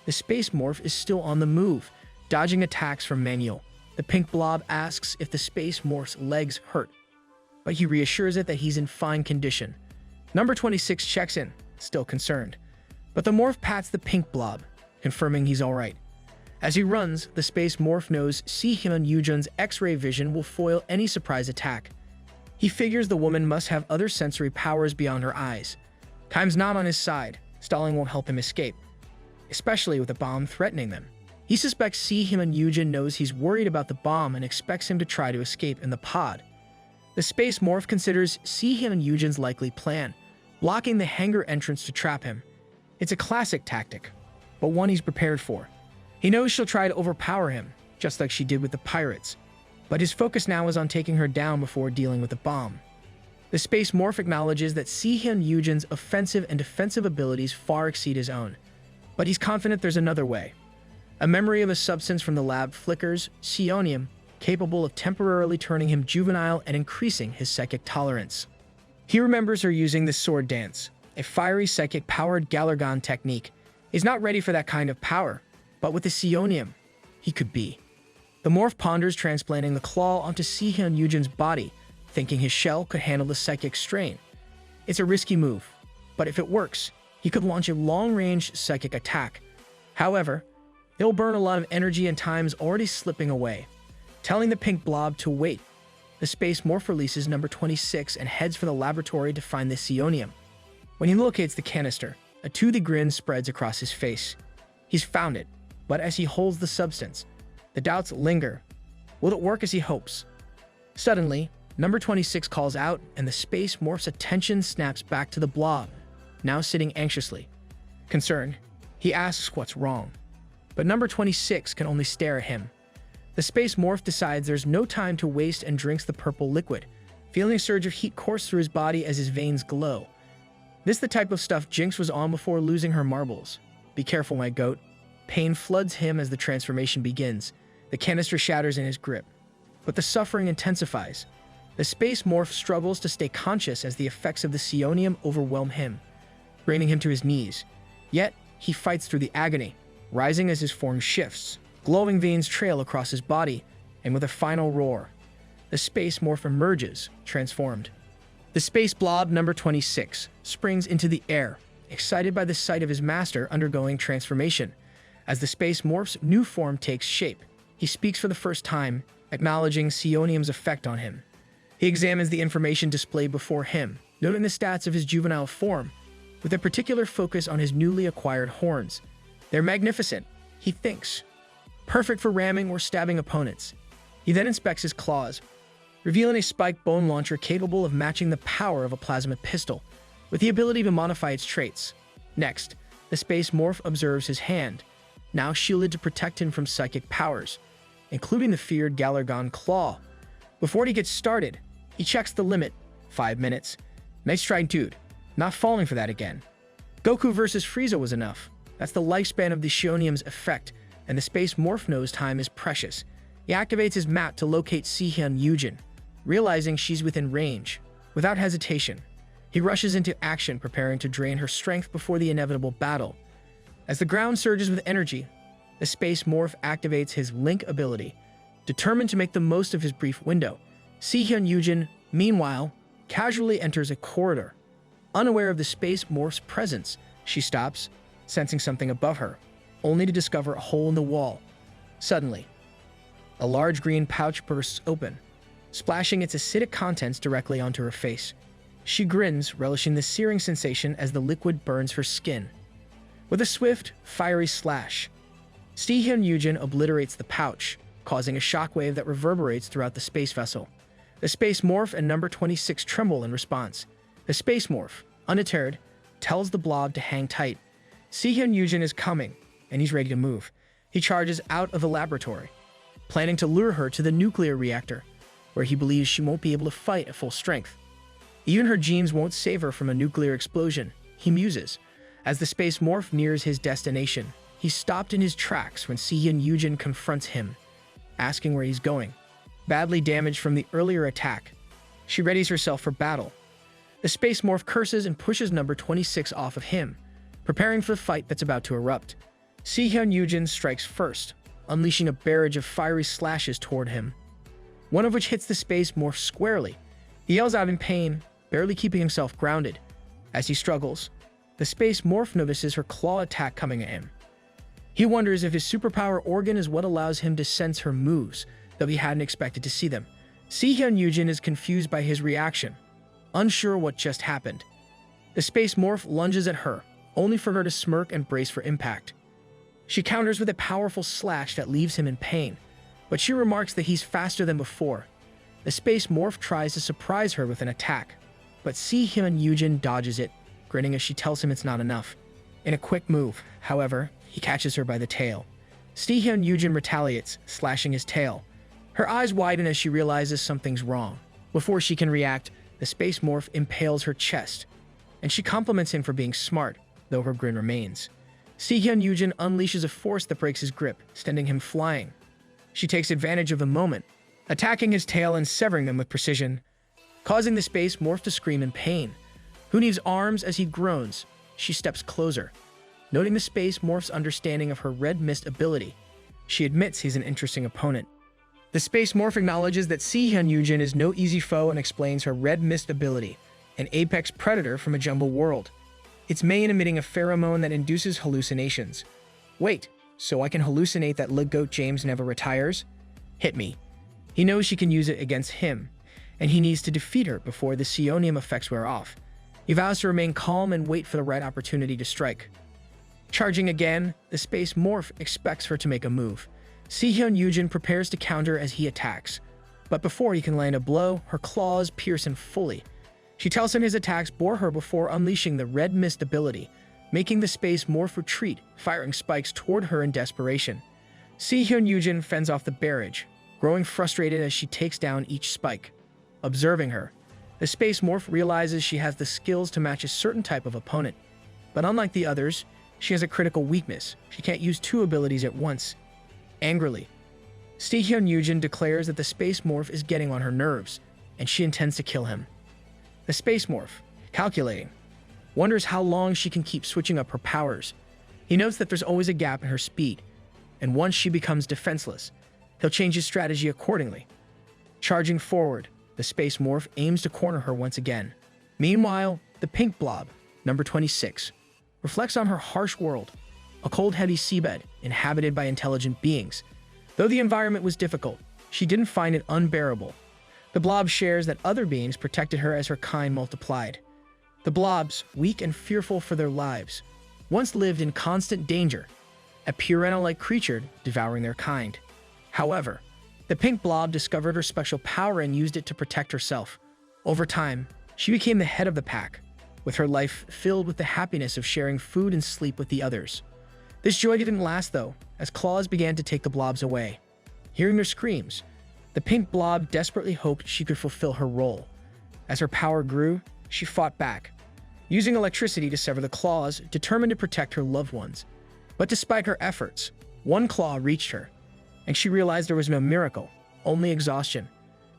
the space morph is still on the move, dodging attacks from Manuel. The pink blob asks if the space morph's legs hurt, but he reassures it that he's in fine condition. Number 26 checks in, still concerned, but the morph pats the pink blob, confirming he's alright. As he runs, the space morph knows Si-hyun Yujun's X-ray vision will foil any surprise attack. He figures the woman must have other sensory powers beyond her eyes. Time's not on his side. Stalling won't help him escape, especially with a bomb threatening them. He suspects Si-hyun Yujun knows he's worried about the bomb and expects him to try to escape in the pod. The space morph considers Si-hyun Yujun's likely plan, blocking the hangar entrance to trap him. It's a classic tactic, but one he's prepared for. He knows she'll try to overpower him, just like she did with the pirates. But his focus now is on taking her down before dealing with the bomb. The space morph acknowledges that Si-hyun Yujun's offensive and defensive abilities far exceed his own. But he's confident there's another way. A memory of a substance from the lab flickers, psionium, capable of temporarily turning him juvenile and increasing his psychic tolerance. He remembers her using the sword dance, a fiery psychic-powered Galargon technique. He's not ready for that kind of power, but with the psionium, he could be. The morph ponders transplanting the claw onto Si-hyun Yujun's body, thinking his shell could handle the psychic strain. It's a risky move, but if it works, he could launch a long-range psychic attack. However, he'll burn a lot of energy and time's already slipping away. Telling the pink blob to wait, the space morph releases number 26 and heads for the laboratory to find the psionium. When he locates the canister, a toothy grin spreads across his face. He's found it, but as he holds the substance, the doubts linger. Will it work as he hopes? Suddenly, number 26 calls out, and the space morph's attention snaps back to the blob, now sitting anxiously. Concerned, he asks what's wrong, but number 26 can only stare at him. The space morph decides there's no time to waste and drinks the purple liquid, feeling a surge of heat course through his body as his veins glow. This the type of stuff Jinx was on before losing her marbles. Be careful, my goat. Pain floods him as the transformation begins. The canister shatters in his grip, but the suffering intensifies. The space morph struggles to stay conscious as the effects of the psionium overwhelm him, bringing him to his knees. Yet, he fights through the agony, rising as his form shifts. Glowing veins trail across his body, and with a final roar, the space morph emerges, transformed. The space blob number 26 springs into the air, excited by the sight of his master undergoing transformation. As the space morph's new form takes shape, he speaks for the first time, acknowledging psionium's effect on him. He examines the information displayed before him, noting the stats of his juvenile form, with a particular focus on his newly acquired horns. They're magnificent, he thinks, perfect for ramming or stabbing opponents. He then inspects his claws, revealing a spiked bone launcher capable of matching the power of a plasma pistol, with the ability to modify its traits. Next, the space morph observes his hand, now shielded to protect him from psychic powers, including the feared Galargon claw. Before he gets started, he checks the limit, 5 minutes. Nice try, dude. Not falling for that again. Goku versus Frieza was enough. That's the lifespan of the psionium's effect, and the space morph knows time is precious. He activates his map to locate Si-hyun Yujun, realizing she's within range. Without hesitation, he rushes into action, preparing to drain her strength before the inevitable battle. As the ground surges with energy, the space morph activates his link ability, determined to make the most of his brief window. Si-hyun Yujun, meanwhile, casually enters a corridor. Unaware of the space morph's presence, she stops, sensing something above her, only to discover a hole in the wall. Suddenly, a large green pouch bursts open, splashing its acidic contents directly onto her face. She grins, relishing the searing sensation as the liquid burns her skin. With a swift, fiery slash, Sihyun Yujin obliterates the pouch, causing a shockwave that reverberates throughout the space vessel. The Space Morph and number 26 tremble in response. The Space Morph, undeterred, tells the blob to hang tight. Sihyun Yujin is coming, and he's ready to move. He charges out of the laboratory, planning to lure her to the nuclear reactor, where he believes she won't be able to fight at full strength. Even her genes won't save her from a nuclear explosion, he muses. As the Space Morph nears his destination, he's stopped in his tracks when Sihyun Yujin confronts him, asking where he's going. Badly damaged from the earlier attack, she readies herself for battle. The Space Morph curses and pushes number 26 off of him, preparing for the fight that's about to erupt. Sihyun Yujin strikes first, unleashing a barrage of fiery slashes toward him, one of which hits the Space Morph squarely. He yells out in pain, barely keeping himself grounded. As he struggles, the Space Morph notices her claw attack coming at him. He wonders if his superpower organ is what allows him to sense her moves, though he hadn't expected to see them. Sihyun Yujin is confused by his reaction, unsure what just happened. The Space Morph lunges at her, only for her to smirk and brace for impact. She counters with a powerful slash that leaves him in pain, but she remarks that he's faster than before. The Space Morph tries to surprise her with an attack, but Sihyun Yujin dodges it, grinning as she tells him it's not enough. In a quick move, however, he catches her by the tail. Sihyun Yujin retaliates, slashing his tail. Her eyes widen as she realizes something's wrong. Before she can react, the Space Morph impales her chest, and she compliments him for being smart, though her grin remains. Sihyun Yujin unleashes a force that breaks his grip, sending him flying. She takes advantage of the moment, attacking his tail and severing them with precision, causing the Space Morph to scream in pain. Huni's arms as he groans. She steps closer. Noting the Space Morph's understanding of her red mist ability, she admits he's an interesting opponent. The Space Morph acknowledges that Sihyun Yujin is no easy foe and explains her red mist ability, an apex predator from a jungle world. Its main emitting a pheromone that induces hallucinations. Wait, so I can hallucinate that Lig Goat James never retires? Hit me. He knows she can use it against him, and he needs to defeat her before the psionium effects wear off. He vows to remain calm and wait for the right opportunity to strike. Charging again, the Space Morph expects her to make a move. Sihyun Yujin prepares to counter as he attacks, but before he can land a blow, her claws pierce him fully. She tells him his attacks bore her before unleashing the red mist ability, making the Space Morph retreat, firing spikes toward her in desperation. Sihyun Yujin fends off the barrage, growing frustrated as she takes down each spike. Observing her, the Space Morph realizes she has the skills to match a certain type of opponent, but unlike the others, she has a critical weakness. She can't use two abilities at once. Angrily, Sihyun Yujin declares that the Space Morph is getting on her nerves, and she intends to kill him. The Space Morph, calculating, wonders how long she can keep switching up her powers. He notes that there's always a gap in her speed, and once she becomes defenseless, he'll change his strategy accordingly. Charging forward, the Space Morph aims to corner her once again. Meanwhile, the pink blob, number 26, reflects on her harsh world, a cold, heavy seabed inhabited by intelligent beings. Though the environment was difficult, she didn't find it unbearable. The blob shares that other beings protected her as her kind multiplied. The blobs, weak and fearful for their lives, once lived in constant danger, a piranha-like creature devouring their kind. However, the pink blob discovered her special power and used it to protect herself. Over time, she became the head of the pack, with her life filled with the happiness of sharing food and sleep with the others. This joy didn't last, though, as claws began to take the blobs away. Hearing their screams, the pink blob desperately hoped she could fulfill her role. As her power grew, she fought back, using electricity to sever the claws, determined to protect her loved ones. But despite her efforts, one claw reached her, and she realized there was no miracle, only exhaustion.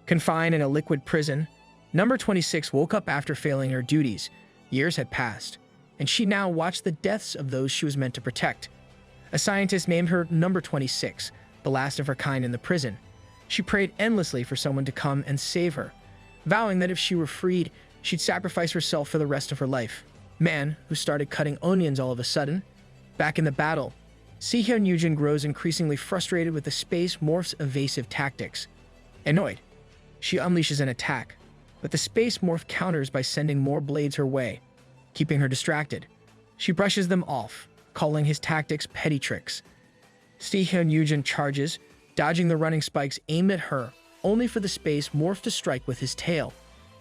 Confined in a liquid prison, number 26 woke up after failing her duties. Years had passed, and she now watched the deaths of those she was meant to protect. A scientist named her number 26, the last of her kind in the prison. She prayed endlessly for someone to come and save her, vowing that if she were freed, she'd sacrifice herself for the rest of her life. Man, who started cutting onions all of a sudden. Back in the battle, Sihyun Yujin grows increasingly frustrated with the Space Morph's evasive tactics. Annoyed, she unleashes an attack, but the space morph counters by sending more blades her way, keeping her distracted. She brushes them off, calling his tactics petty tricks. Hyun charges, dodging the running spikes aimed at her, only for the space morph to strike with his tail.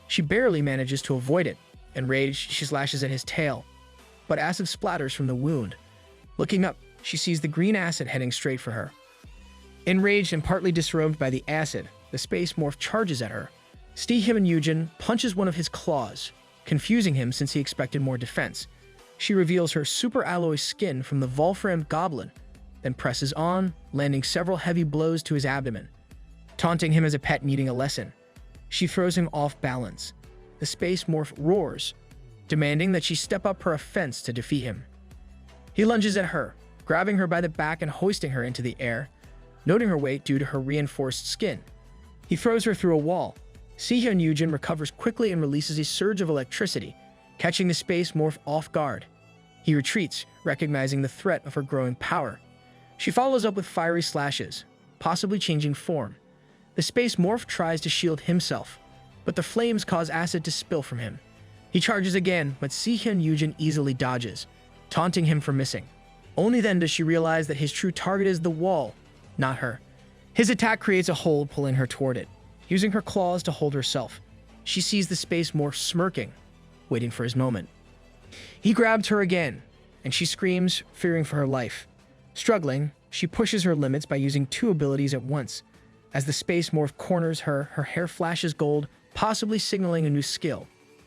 She barely manages to avoid it. Enraged, she slashes at his tail, but acid splatters from the wound. Looking up, she sees the green acid heading straight for her. Enraged and partly disrobed by the acid, the space morph charges at her. Hyun punches one of his claws, confusing him since he expected more defense. She reveals her super alloy skin from the Wolfram goblin, then presses on, landing several heavy blows to his abdomen, taunting him as a pet needing a lesson. She throws him off balance. The space morph roars, demanding that she step up her offense to defeat him. He lunges at her, grabbing her by the back and hoisting her into the air, noting her weight due to her reinforced skin. He throws her through a wall. Hyun recovers quickly and releases a surge of electricity, catching the space morph off guard. He retreats, recognizing the threat of her growing power. She follows up with fiery slashes, possibly changing form. The space morph tries to shield himself, but the flames cause acid to spill from him. He charges again, but Hyun easily dodges, taunting him for missing. Only then does she realize that his true target is the wall, not her. His attack creates a hold, pulling her toward it, using her claws to hold herself. She sees the space morph smirking, waiting for his moment. He grabs her again, and she screams, fearing for her life. Struggling, she pushes her limits by using two abilities at once. As the space morph corners her, her hair flashes gold, possibly signaling a new skill.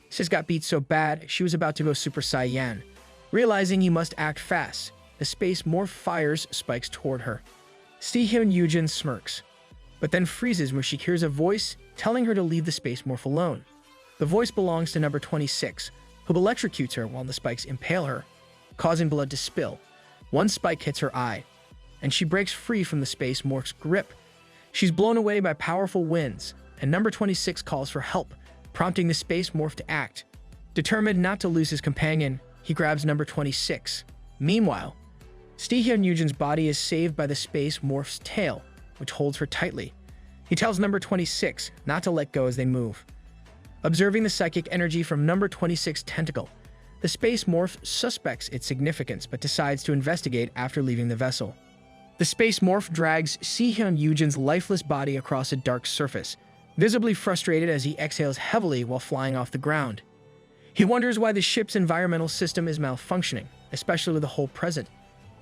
Sis got beat so bad, she was about to go Super Saiyan. Realizing he must act fast, the space morph fires spikes toward her. Hyun smirks, but then freezes when she hears a voice telling her to leave the space morph alone. The voice belongs to number 26, who electrocutes her while the spikes impale her, causing blood to spill. One spike hits her eye, and she breaks free from the space morph's grip. She's blown away by powerful winds, and number 26 calls for help, prompting the space morph to act. Determined not to lose his companion, he grabs number 26. Meanwhile, Hyun's body is saved by the space morph's tail, which holds her tightly. He tells number 26 not to let go as they move. Observing the psychic energy from number 26's tentacle, the space morph suspects its significance but decides to investigate after leaving the vessel. The space morph drags Hyun's lifeless body across a dark surface, visibly frustrated as he exhales heavily while flying off the ground. He wonders why the ship's environmental system is malfunctioning, especially with the hull present.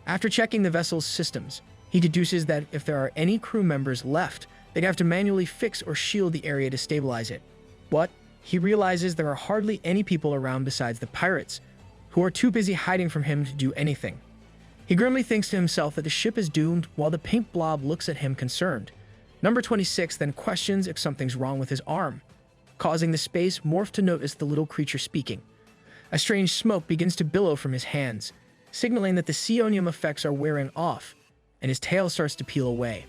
After checking the vessel's systems, he deduces that if there are any crew members left, they'd have to manually fix or shield the area to stabilize it. But he realizes there are hardly any people around besides the pirates, who are too busy hiding from him to do anything. He grimly thinks to himself that the ship is doomed while the pink blob looks at him concerned. Number 26 then questions if something's wrong with his arm, causing the space morph to notice the little creature speaking. A strange smoke begins to billow from his hands, signaling that the psionium effects are wearing off, and his tail starts to peel away.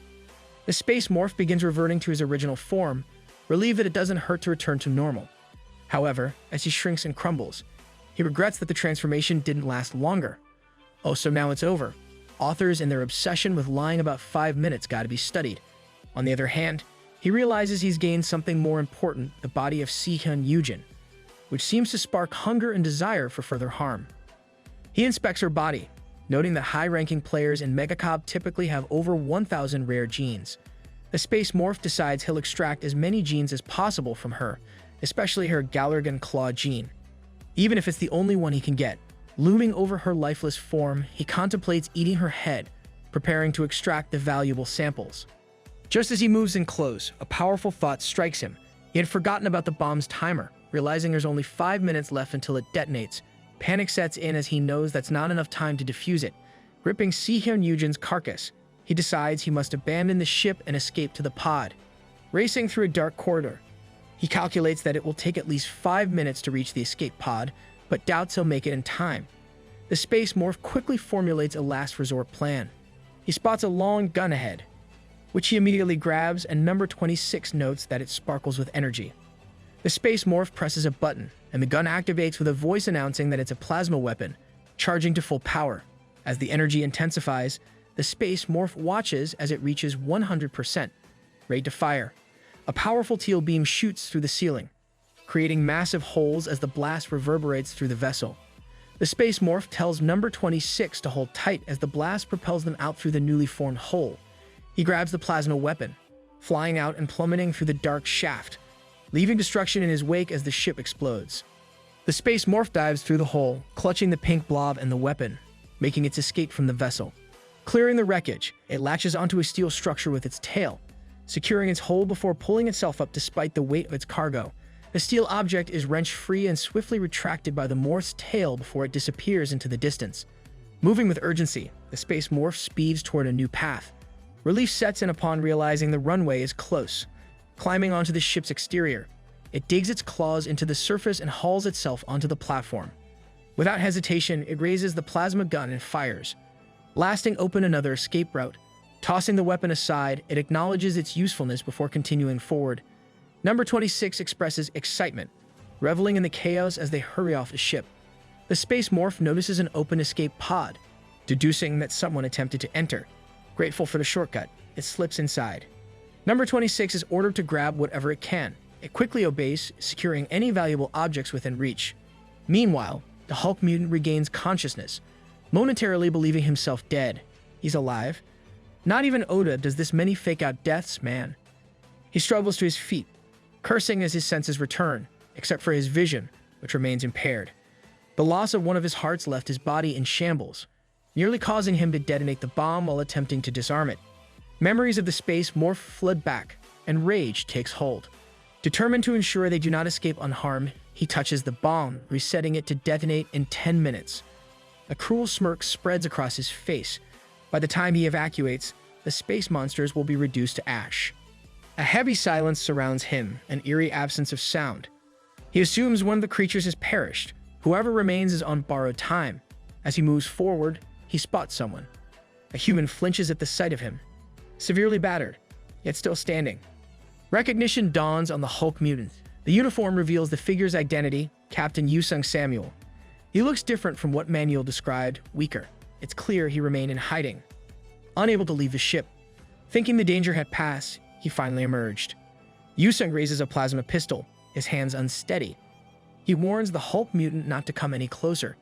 The space morph begins reverting to his original form, relieved that it doesn't hurt to return to normal. However, as he shrinks and crumbles, he regrets that the transformation didn't last longer. Oh, so now it's over. Authors and their obsession with lying about 5 minutes gotta be studied. On the other hand, he realizes he's gained something more important, the body of Hyun, which seems to spark hunger and desire for further harm. He inspects her body, noting that high-ranking players in Megacob typically have over 1,000 rare genes. The space morph decides he'll extract as many genes as possible from her, especially her Galergan Claw gene. Even if it's the only one he can get. Looming over her lifeless form, he contemplates eating her head, preparing to extract the valuable samples. Just as he moves in close, a powerful thought strikes him. He had forgotten about the bomb's timer, realizing there's only 5 minutes left until it detonates. Panic sets in as he knows that's not enough time to defuse it. Gripping Hyun's carcass, he decides he must abandon the ship and escape to the pod. Racing through a dark corridor, he calculates that it will take at least 5 minutes to reach the escape pod, but doubts he'll make it in time. The space morph quickly formulates a last resort plan. He spots a long gun ahead, which he immediately grabs, and number 26 notes that it sparkles with energy. The space morph presses a button, and the gun activates with a voice announcing that it's a plasma weapon, charging to full power. As the energy intensifies, the space morph watches as it reaches 100%, ready to fire. A powerful teal beam shoots through the ceiling, creating massive holes as the blast reverberates through the vessel. The space morph tells number 26 to hold tight as the blast propels them out through the newly formed hole. He grabs the plasma weapon, flying out and plummeting through the dark shaft, leaving destruction in his wake as the ship explodes. The space morph dives through the hole, clutching the pink blob and the weapon, making its escape from the vessel. Clearing the wreckage, it latches onto a steel structure with its tail, securing its hold before pulling itself up despite the weight of its cargo. The steel object is wrenched free and swiftly retracted by the morph's tail before it disappears into the distance. Moving with urgency, the space morph speeds toward a new path. Relief sets in upon realizing the runway is close. Climbing onto the ship's exterior, it digs its claws into the surface and hauls itself onto the platform. Without hesitation, it raises the plasma gun and fires, blasting open another escape route. Tossing the weapon aside, it acknowledges its usefulness before continuing forward. Number 26 expresses excitement, reveling in the chaos as they hurry off the ship. The space morph notices an open escape pod, deducing that someone attempted to enter. Grateful for the shortcut, it slips inside. Number 26 is ordered to grab whatever it can. It quickly obeys, securing any valuable objects within reach. Meanwhile, the Hulk mutant regains consciousness, momentarily believing himself dead. He's alive. Not even Oda does this many fake-out deaths, man. He struggles to his feet, cursing as his senses return, except for his vision, which remains impaired. The loss of one of his hearts left his body in shambles, nearly causing him to detonate the bomb while attempting to disarm it. Memories of the space morph flood back, and rage takes hold. Determined to ensure they do not escape unharmed, he touches the bomb, resetting it to detonate in 10 minutes. A cruel smirk spreads across his face. By the time he evacuates, the space monsters will be reduced to ash. A heavy silence surrounds him, an eerie absence of sound. He assumes one of the creatures has perished. Whoever remains is on borrowed time. As he moves forward, he spots someone. A human flinches at the sight of him, severely battered, yet still standing. Recognition dawns on the Hulk mutant. The uniform reveals the figure's identity, Captain Yusung Samuel. He looks different from what Manuel described, weaker. It's clear he remained in hiding, unable to leave the ship. Thinking the danger had passed, he finally emerged. Yusung raises a plasma pistol, his hands unsteady. He warns the Hulk mutant not to come any closer,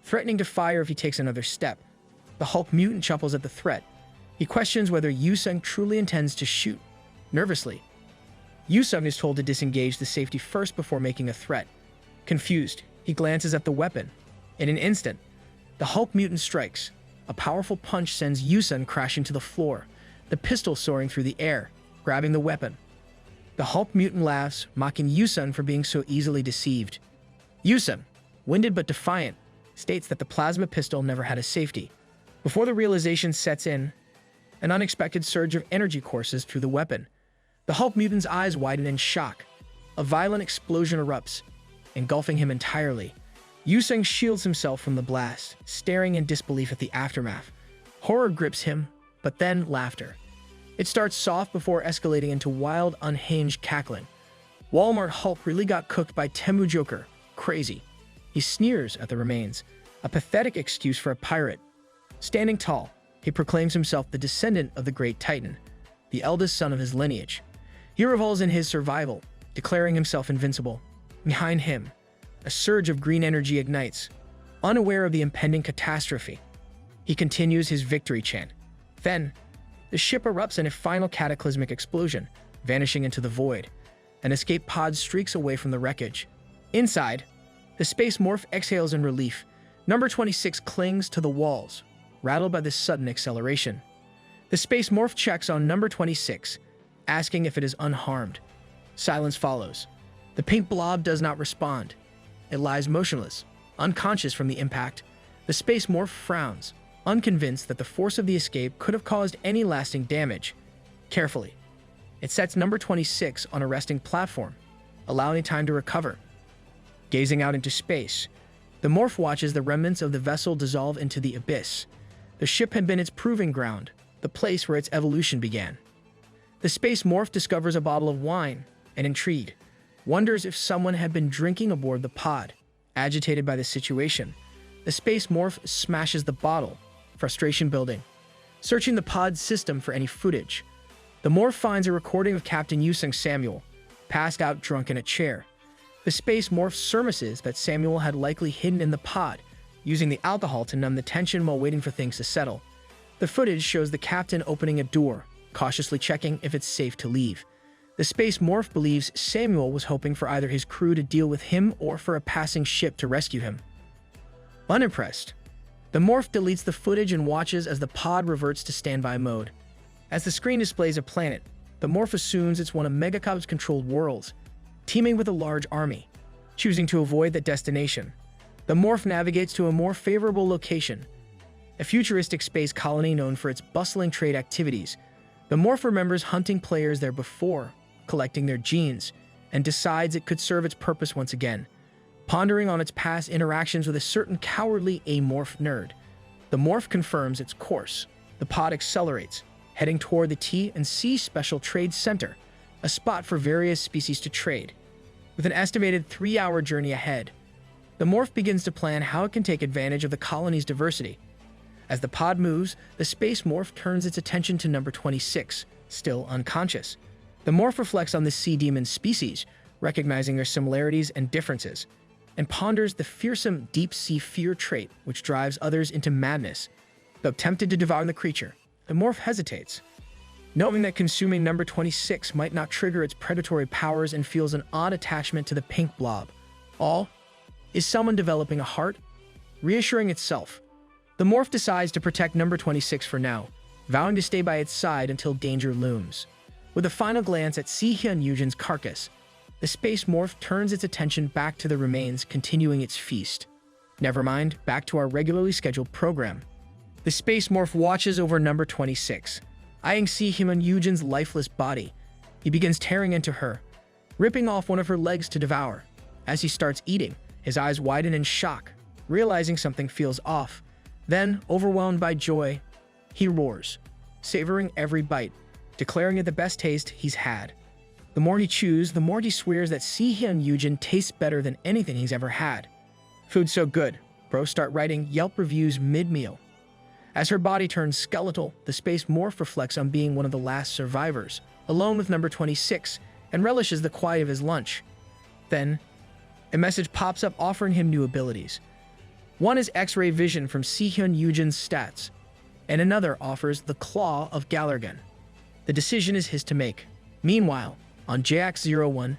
threatening to fire if he takes another step. The Hulk mutant chuckles at the threat. He questions whether Yusung truly intends to shoot. Nervously, Yusung is told to disengage the safety first before making a threat. Confused, he glances at the weapon. In an instant, the Hulk mutant strikes. A powerful punch sends Yusung crashing to the floor, the pistol soaring through the air, grabbing the weapon. The Hulk mutant laughs, mocking Yusung for being so easily deceived. Yusung, winded but defiant, states that the plasma pistol never had a safety. Before the realization sets in, an unexpected surge of energy courses through the weapon. The Hulk mutant's eyes widen in shock. A violent explosion erupts, engulfing him entirely. Yusung shields himself from the blast, staring in disbelief at the aftermath. Horror grips him, but then laughter. It starts soft before escalating into wild, unhinged cackling. Walmart Hulk really got cooked by Temu Joker. Crazy. He sneers at the remains, a pathetic excuse for a pirate. Standing tall, he proclaims himself the descendant of the great Titan, the eldest son of his lineage. He revels in his survival, declaring himself invincible. Behind him, a surge of green energy ignites, unaware of the impending catastrophe. He continues his victory chant. Then, the ship erupts in a final cataclysmic explosion, vanishing into the void. An escape pod streaks away from the wreckage. Inside, the space morph exhales in relief. Number 26 clings to the walls, rattled by this sudden acceleration. The space morph checks on number 26, asking if it is unharmed. Silence follows. The pink blob does not respond. It lies motionless, unconscious from the impact. The space morph frowns, unconvinced that the force of the escape could have caused any lasting damage. Carefully, it sets number 26 on a resting platform, allowing time to recover. Gazing out into space, the morph watches the remnants of the vessel dissolve into the abyss. The ship had been its proving ground, the place where its evolution began. The space morph discovers a bottle of wine and, intrigued, wonders if someone had been drinking aboard the pod. Agitated by the situation, the space morph smashes the bottle, frustration building. Searching the pod's system for any footage, the morph finds a recording of Captain Yusung Samuel, passed out drunk in a chair. The space morph surmises that Samuel had likely hidden in the pod, using the alcohol to numb the tension while waiting for things to settle. The footage shows the captain opening a door, cautiously checking if it's safe to leave. The space morph believes Samuel was hoping for either his crew to deal with him or for a passing ship to rescue him. Unimpressed, the morph deletes the footage and watches as the pod reverts to standby mode. As the screen displays a planet, the morph assumes it's one of Megacop's controlled worlds, teeming with a large army. Choosing to avoid that destination, the morph navigates to a more favorable location, a futuristic space colony known for its bustling trade activities. The morph remembers hunting players there before, collecting their genes, and decides it could serve its purpose once again. Pondering on its past interactions with a certain cowardly amorph nerd, the morph confirms its course. The pod accelerates, heading toward the T&C Special Trade Center, a spot for various species to trade. With an estimated 3-hour journey ahead, the morph begins to plan how it can take advantage of the colony's diversity. As the pod moves, the space morph turns its attention to number 26, still unconscious. The morph reflects on the sea demon species, recognizing their similarities and differences, and ponders the fearsome deep-sea fear trait which drives others into madness. Though tempted to devour the creature, the morph hesitates, knowing that consuming number 26 might not trigger its predatory powers, and feels an odd attachment to the pink blob. Is someone developing a heart? Reassuring itself, the morph decides to protect number 26 for now, vowing to stay by its side until danger looms. With a final glance at Si-hyun Yujin's carcass, the space morph turns its attention back to the remains, continuing its feast. Never mind, back to our regularly scheduled program. The space morph watches over number 26, eyeing Si-hyun Yujin's lifeless body. He begins tearing into her, ripping off one of her legs to devour. As he starts eating, his eyes widen in shock, realizing something feels off. Then, overwhelmed by joy, he roars, savoring every bite, declaring it the best taste he's had. The more he chews, the more he swears that Si-hyun Yujin tastes better than anything he's ever had. Food's so good, bros start writing Yelp reviews mid-meal. As her body turns skeletal, the space morph reflects on being one of the last survivors, alone with number 26, and relishes the quiet of his lunch. Then, a message pops up offering him new abilities. One is X-ray vision from Si-hyun Yujin's stats, and another offers the Claw of Galergan. The decision is his to make. Meanwhile, on JX-01,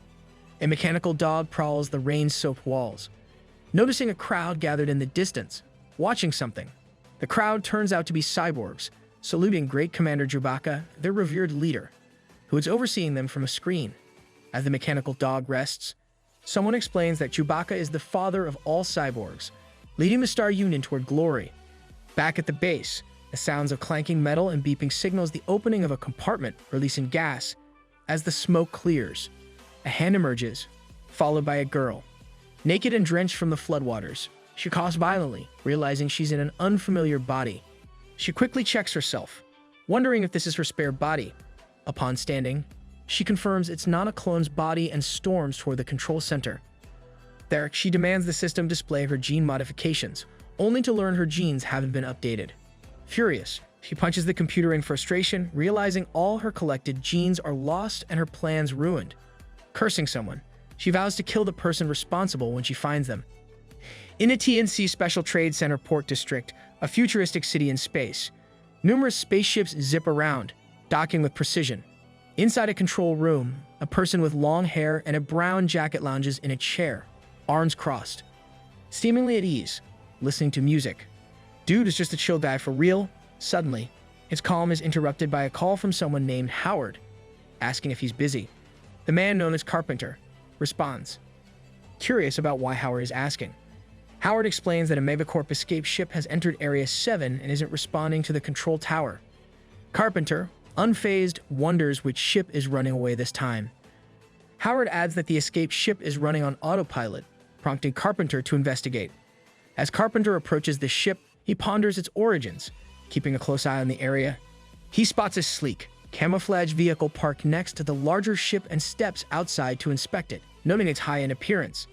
a mechanical dog prowls the rain-soaked walls. Noticing a crowd gathered in the distance, watching something, the crowd turns out to be cyborgs, saluting Great Commander Chewbacca, their revered leader, who is overseeing them from a screen. As the mechanical dog rests, someone explains that Chewbacca is the father of all cyborgs, leading the Star Union toward glory. Back at the base, the sounds of clanking metal and beeping signals the opening of a compartment, releasing gas. As the smoke clears, a hand emerges, followed by a girl. Naked and drenched from the floodwaters, she coughs violently, realizing she's in an unfamiliar body. She quickly checks herself, wondering if this is her spare body. Upon standing, she confirms it's not a clone's body and storms toward the control center. There, she demands the system display her gene modifications, only to learn her genes haven't been updated. Furious, she punches the computer in frustration, realizing all her collected genes are lost and her plans ruined. Cursing someone, she vows to kill the person responsible when she finds them. In a T&C Special Trade Center port district, a futuristic city in space, numerous spaceships zip around, docking with precision. Inside a control room, a person with long hair and a brown jacket lounges in a chair, arms crossed, seemingly at ease, listening to music. Dude is just a chill guy for real. Suddenly, his calm is interrupted by a call from someone named Howard, asking if he's busy. The man known as Carpenter responds, curious about why Howard is asking. Howard explains that a Megacorp escape ship has entered Area 7 and isn't responding to the control tower. Carpenter, unfazed, wonders which ship is running away this time. Howard adds that the escape ship is running on autopilot, prompting Carpenter to investigate. As Carpenter approaches the ship, he ponders its origins, keeping a close eye on the area. He spots a sleek, camouflage vehicle parked next to the larger ship and steps outside to inspect it, noting its high-end appearance.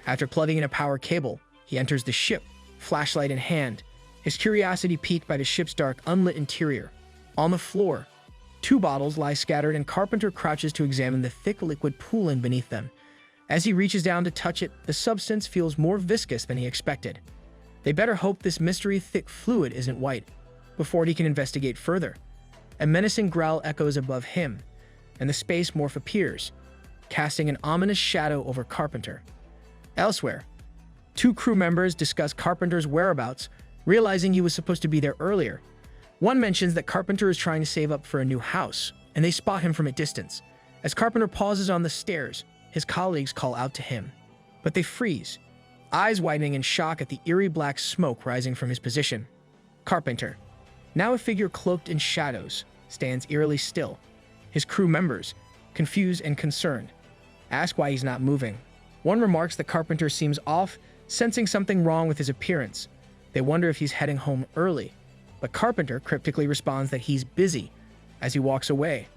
After plugging in a power cable, he enters the ship, flashlight in hand, his curiosity piqued by the ship's dark, unlit interior. On the floor, 2 bottles lie scattered and Carpenter crouches to examine the thick liquid pooling beneath them. As he reaches down to touch it, the substance feels more viscous than he expected. They better hope this mystery thick fluid isn't white before he can investigate further. A menacing growl echoes above him, and the space morph appears, casting an ominous shadow over Carpenter. Elsewhere, two crew members discuss Carpenter's whereabouts, realizing he was supposed to be there earlier. One mentions that Carpenter is trying to save up for a new house, and they spot him from a distance. As Carpenter pauses on the stairs, his colleagues call out to him, but they freeze, eyes widening in shock at the eerie black smoke rising from his position. Carpenter, now a figure cloaked in shadows, stands eerily still. His crew members, confused and concerned, ask why he's not moving. One remarks that Carpenter seems off, sensing something wrong with his appearance. They wonder if he's heading home early, but Carpenter cryptically responds that he's busy as he walks away.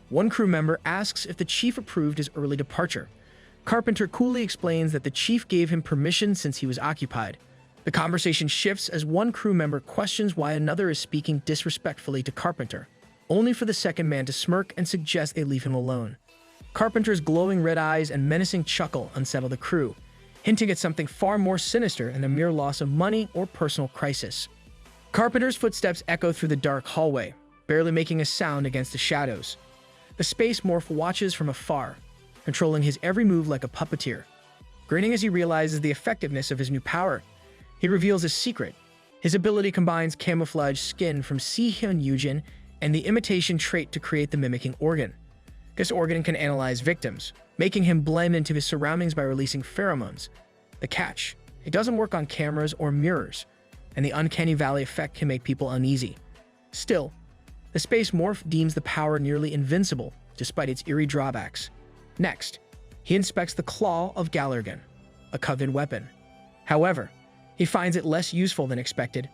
One crew member asks if the chief approved his early departure. Carpenter coolly explains that the chief gave him permission since he was occupied. The conversation shifts as one crew member questions why another is speaking disrespectfully to Carpenter, only for the second man to smirk and suggest they leave him alone. Carpenter's glowing red eyes and menacing chuckle unsettle the crew, hinting at something far more sinister than a mere loss of money or personal crisis. Carpenter's footsteps echo through the dark hallway, barely making a sound against the shadows. The space morph watches from afar, controlling his every move like a puppeteer. Grinning as he realizes the effectiveness of his new power, he reveals his secret. His ability combines camouflage skin from Si-hyun Yujin and the imitation trait to create the mimicking organ. This organ can analyze victims, making him blend into his surroundings by releasing pheromones. The catch: it doesn't work on cameras or mirrors, and the uncanny valley effect can make people uneasy. Still, the space morph deems the power nearly invincible, despite its eerie drawbacks. Next, he inspects the claw of Galergan, a coveted weapon. However, he finds it less useful than expected,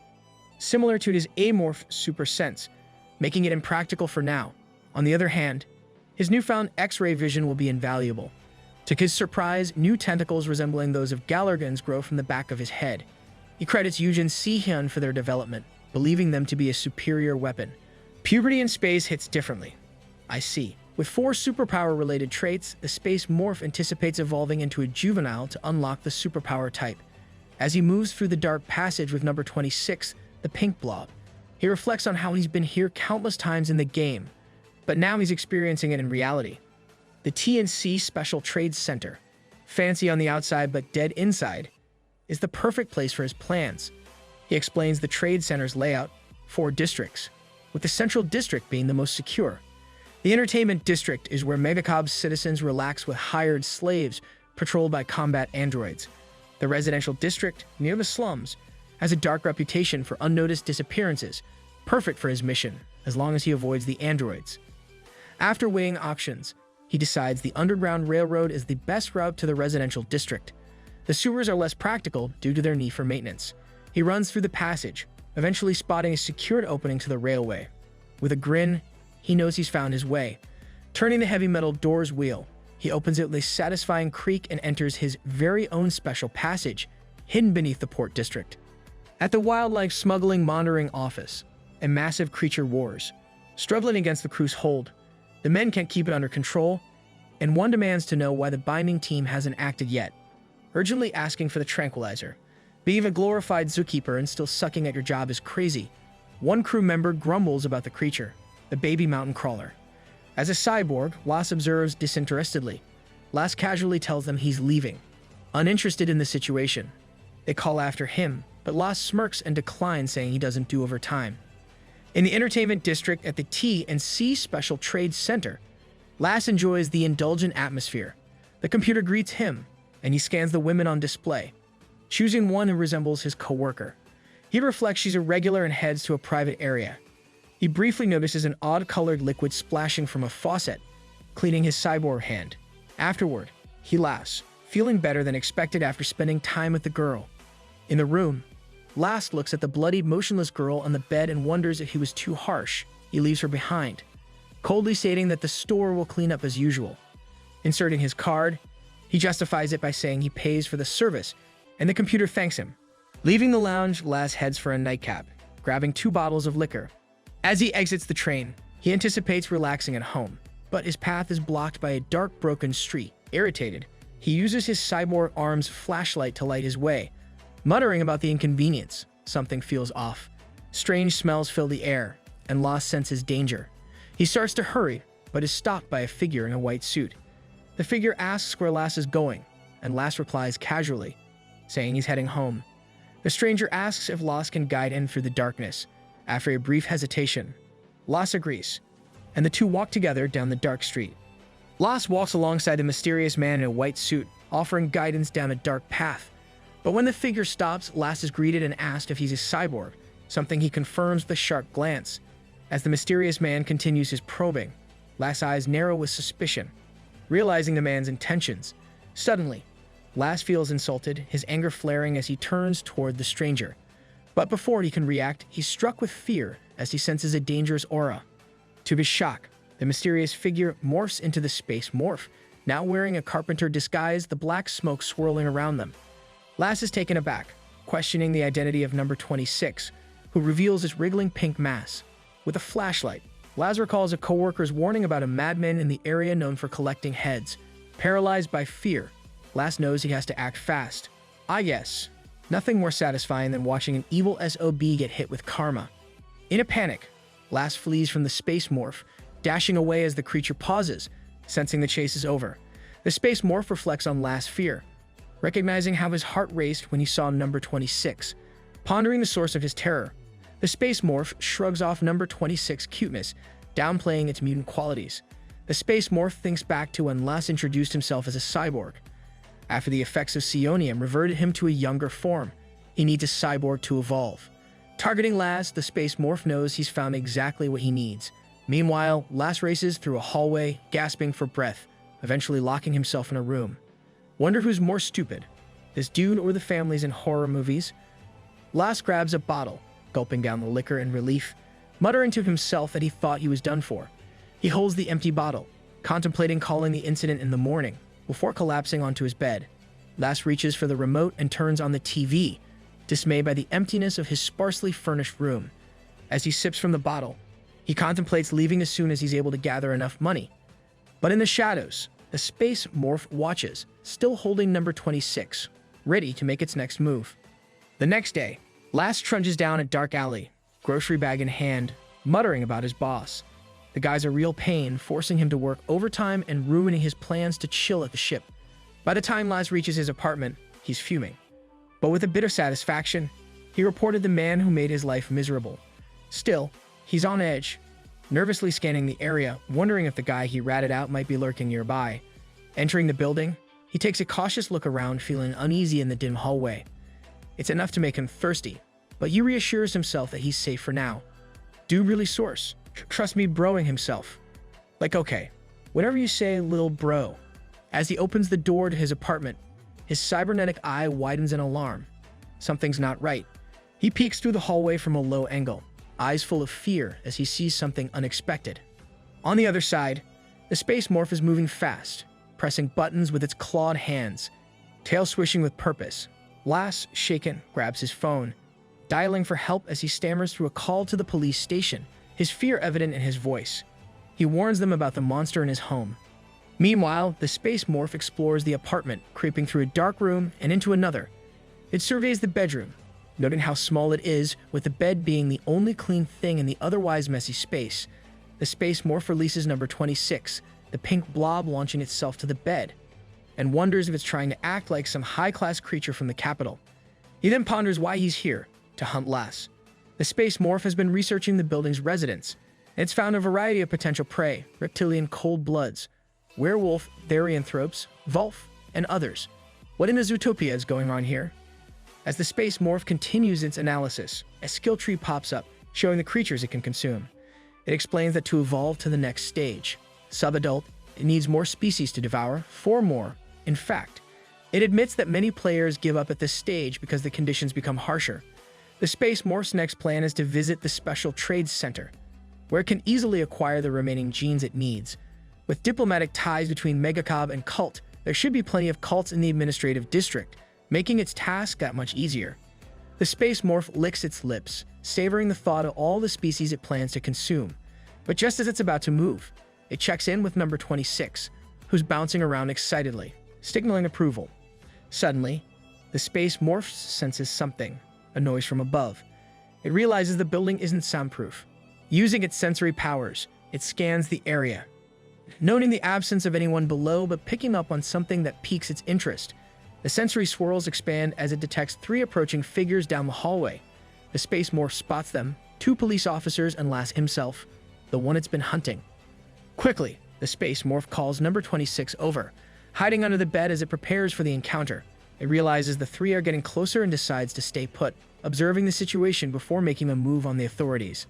similar to his amorph super sense, making it impractical for now. On the other hand, his newfound X-ray vision will be invaluable. To his surprise, new tentacles resembling those of Galergan's grow from the back of his head. He credits Yujin Si-hyun for their development, believing them to be a superior weapon. Puberty in space hits differently. I see. With 4 superpower-related traits, the space morph anticipates evolving into a juvenile to unlock the superpower type. As he moves through the dark passage with number 26, the pink blob, he reflects on how he's been here countless times in the game, but now he's experiencing it in reality. The T&C Special Trades Center, fancy on the outside but dead inside, is the perfect place for his plans. He explains the trade center's layout: 4 districts, with the central district being the most secure. The entertainment district is where Megacob's citizens relax with hired slaves patrolled by combat androids. The residential district, near the slums, has a dark reputation for unnoticed disappearances, perfect for his mission, as long as he avoids the androids. After weighing options, he decides the underground railroad is the best route to the residential district. The sewers are less practical due to their need for maintenance. He runs through the passage, eventually spotting a secured opening to the railway. With a grin, he knows he's found his way. Turning the heavy metal door's wheel, he opens it with a satisfying creak and enters his very own special passage, hidden beneath the port district. At the wildlife smuggling monitoring office, a massive creature wars, struggling against the crew's hold. The men can't keep it under control, and one demands to know why the binding team hasn't acted yet, urgently asking for the tranquilizer. Being a glorified zookeeper and still sucking at your job is crazy. One crew member grumbles about the creature, the baby mountain crawler. As a cyborg, Lass observes disinterestedly. Lass casually tells them he's leaving, uninterested in the situation. They call after him, but Lass smirks and declines, saying he doesn't do overtime. In the entertainment district at the T&C Special Trades Center, Lass enjoys the indulgent atmosphere. The computer greets him, and he scans the women on display, choosing one who resembles his coworker. He reflects she's irregular and heads to a private area. He briefly notices an odd-colored liquid splashing from a faucet, cleaning his cyborg hand. Afterward, he laughs, feeling better than expected after spending time with the girl. In the room, Lass looks at the bloodied, motionless girl on the bed and wonders if he was too harsh. He leaves her behind, coldly stating that the store will clean up as usual. Inserting his card, he justifies it by saying he pays for the service, and the computer thanks him. Leaving the lounge, Lass heads for a nightcap, grabbing 2 bottles of liquor. As he exits the train, he anticipates relaxing at home, but his path is blocked by a dark, broken street. Irritated, He uses his cyborg arm's flashlight to light his way, muttering about the inconvenience. Something feels off. Strange smells fill the air, and Lass senses danger. He starts to hurry, but is stopped by a figure in a white suit. The figure asks where Lass is going, and Lass replies casually, saying he's heading home. The stranger asks if Lass can guide him through the darkness. After a brief hesitation, Lass agrees, and the two walk together down the dark street. Lass walks alongside the mysterious man in a white suit, offering guidance down a dark path. But when the figure stops, Lass is greeted and asked if he's a cyborg, something he confirms with a sharp glance. As the mysterious man continues his probing, Lass' eyes narrow with suspicion, realizing the man's intentions. Suddenly, Lass feels insulted, his anger flaring as he turns toward the stranger. But before he can react, he's struck with fear as he senses a dangerous aura. To his shock, the mysterious figure morphs into the space morph, now wearing a carpenter disguise, the black smoke swirling around them. Lass is taken aback, questioning the identity of number 26, who reveals his wriggling pink mass. With a flashlight, Lass recalls a coworker's warning about a madman in the area known for collecting heads. Paralyzed by fear, Lass knows he has to act fast. I guess, nothing more satisfying than watching an evil SOB get hit with karma. In a panic, Lass flees from the space morph, dashing away as the creature pauses, sensing the chase is over. The space morph reflects on Lass' fear, recognizing how his heart raced when he saw number 26. Pondering the source of his terror, the space morph shrugs off number 26's cuteness, downplaying its mutant qualities. The space morph thinks back to when Lass introduced himself as a cyborg. After the effects of psionium reverted him to a younger form, he needs a cyborg to evolve. Targeting Lass, the space morph knows he's found exactly what he needs. Meanwhile, Lass races through a hallway, gasping for breath, eventually locking himself in a room. Wonder who's more stupid, this dude or the families in horror movies? Lass grabs a bottle, gulping down the liquor in relief, muttering to himself that he thought he was done for. He holds the empty bottle, contemplating calling the incident in the morning, before collapsing onto his bed. Lass reaches for the remote and turns on the TV, dismayed by the emptiness of his sparsely furnished room. As he sips from the bottle, he contemplates leaving as soon as he's able to gather enough money. But in the shadows, the space morph watches, still holding number 26, ready to make its next move. The next day, Lass trudges down a dark alley, grocery bag in hand, muttering about his boss. The guy's a real pain, forcing him to work overtime and ruining his plans to chill at the ship. By the time Lass reaches his apartment, he's fuming. But with a bit of satisfaction, he reported the man who made his life miserable. Still, he's on edge, nervously scanning the area, wondering if the guy he ratted out might be lurking nearby. Entering the building, he takes a cautious look around, feeling uneasy in the dim hallway. It's enough to make him thirsty, but he reassures himself that he's safe for now. Dude really source. Trust me, broing himself. Like, okay, whatever you say, little bro. As he opens the door to his apartment, his cybernetic eye widens in alarm. Something's not right. He peeks through the hallway from a low angle, eyes full of fear as he sees something unexpected. On the other side, the space morph is moving fast, pressing buttons with its clawed hands, tail swishing with purpose. Lass, shaken, grabs his phone, dialing for help as he stammers through a call to the police station, his fear evident in his voice. He warns them about the monster in his home. Meanwhile, the space morph explores the apartment, creeping through a dark room and into another. It surveys the bedroom, noting how small it is, with the bed being the only clean thing in the otherwise messy space. The space morph releases number 26, the pink blob launching itself to the bed, and wonders if it's trying to act like some high-class creature from the capital. He then ponders why he's here, to hunt Lass. The space morph has been researching the building's residents, and it's found a variety of potential prey: reptilian cold-bloods, werewolf, therianthropes, Volf, and others. What in the Zootopia is going on here? As the space morph continues its analysis, a skill tree pops up, showing the creatures it can consume. It explains that to evolve to the next stage, subadult, it needs more species to devour, 4 more. In fact, it admits that many players give up at this stage because the conditions become harsher. The space morph's next plan is to visit the Special Trades Center, where it can easily acquire the remaining genes it needs. With diplomatic ties between Megacob and Cult, there should be plenty of cults in the administrative district, making its task that much easier. The space morph licks its lips, savoring the thought of all the species it plans to consume. But just as it's about to move, it checks in with number 26, who's bouncing around excitedly. signaling approval. Suddenly, the space morph senses something, a noise from above. It realizes the building isn't soundproof. Using its sensory powers, it scans the area, noting the absence of anyone below but picking up on something that piques its interest. The sensory swirls expand as it detects 3 approaching figures down the hallway. The space morph spots them, 2 police officers and Lass himself, the one it's been hunting. Quickly, the space morph calls number 26 over, hiding under the bed as it prepares for the encounter. It realizes the 3 are getting closer and decides to stay put, observing the situation before making a move on the authorities.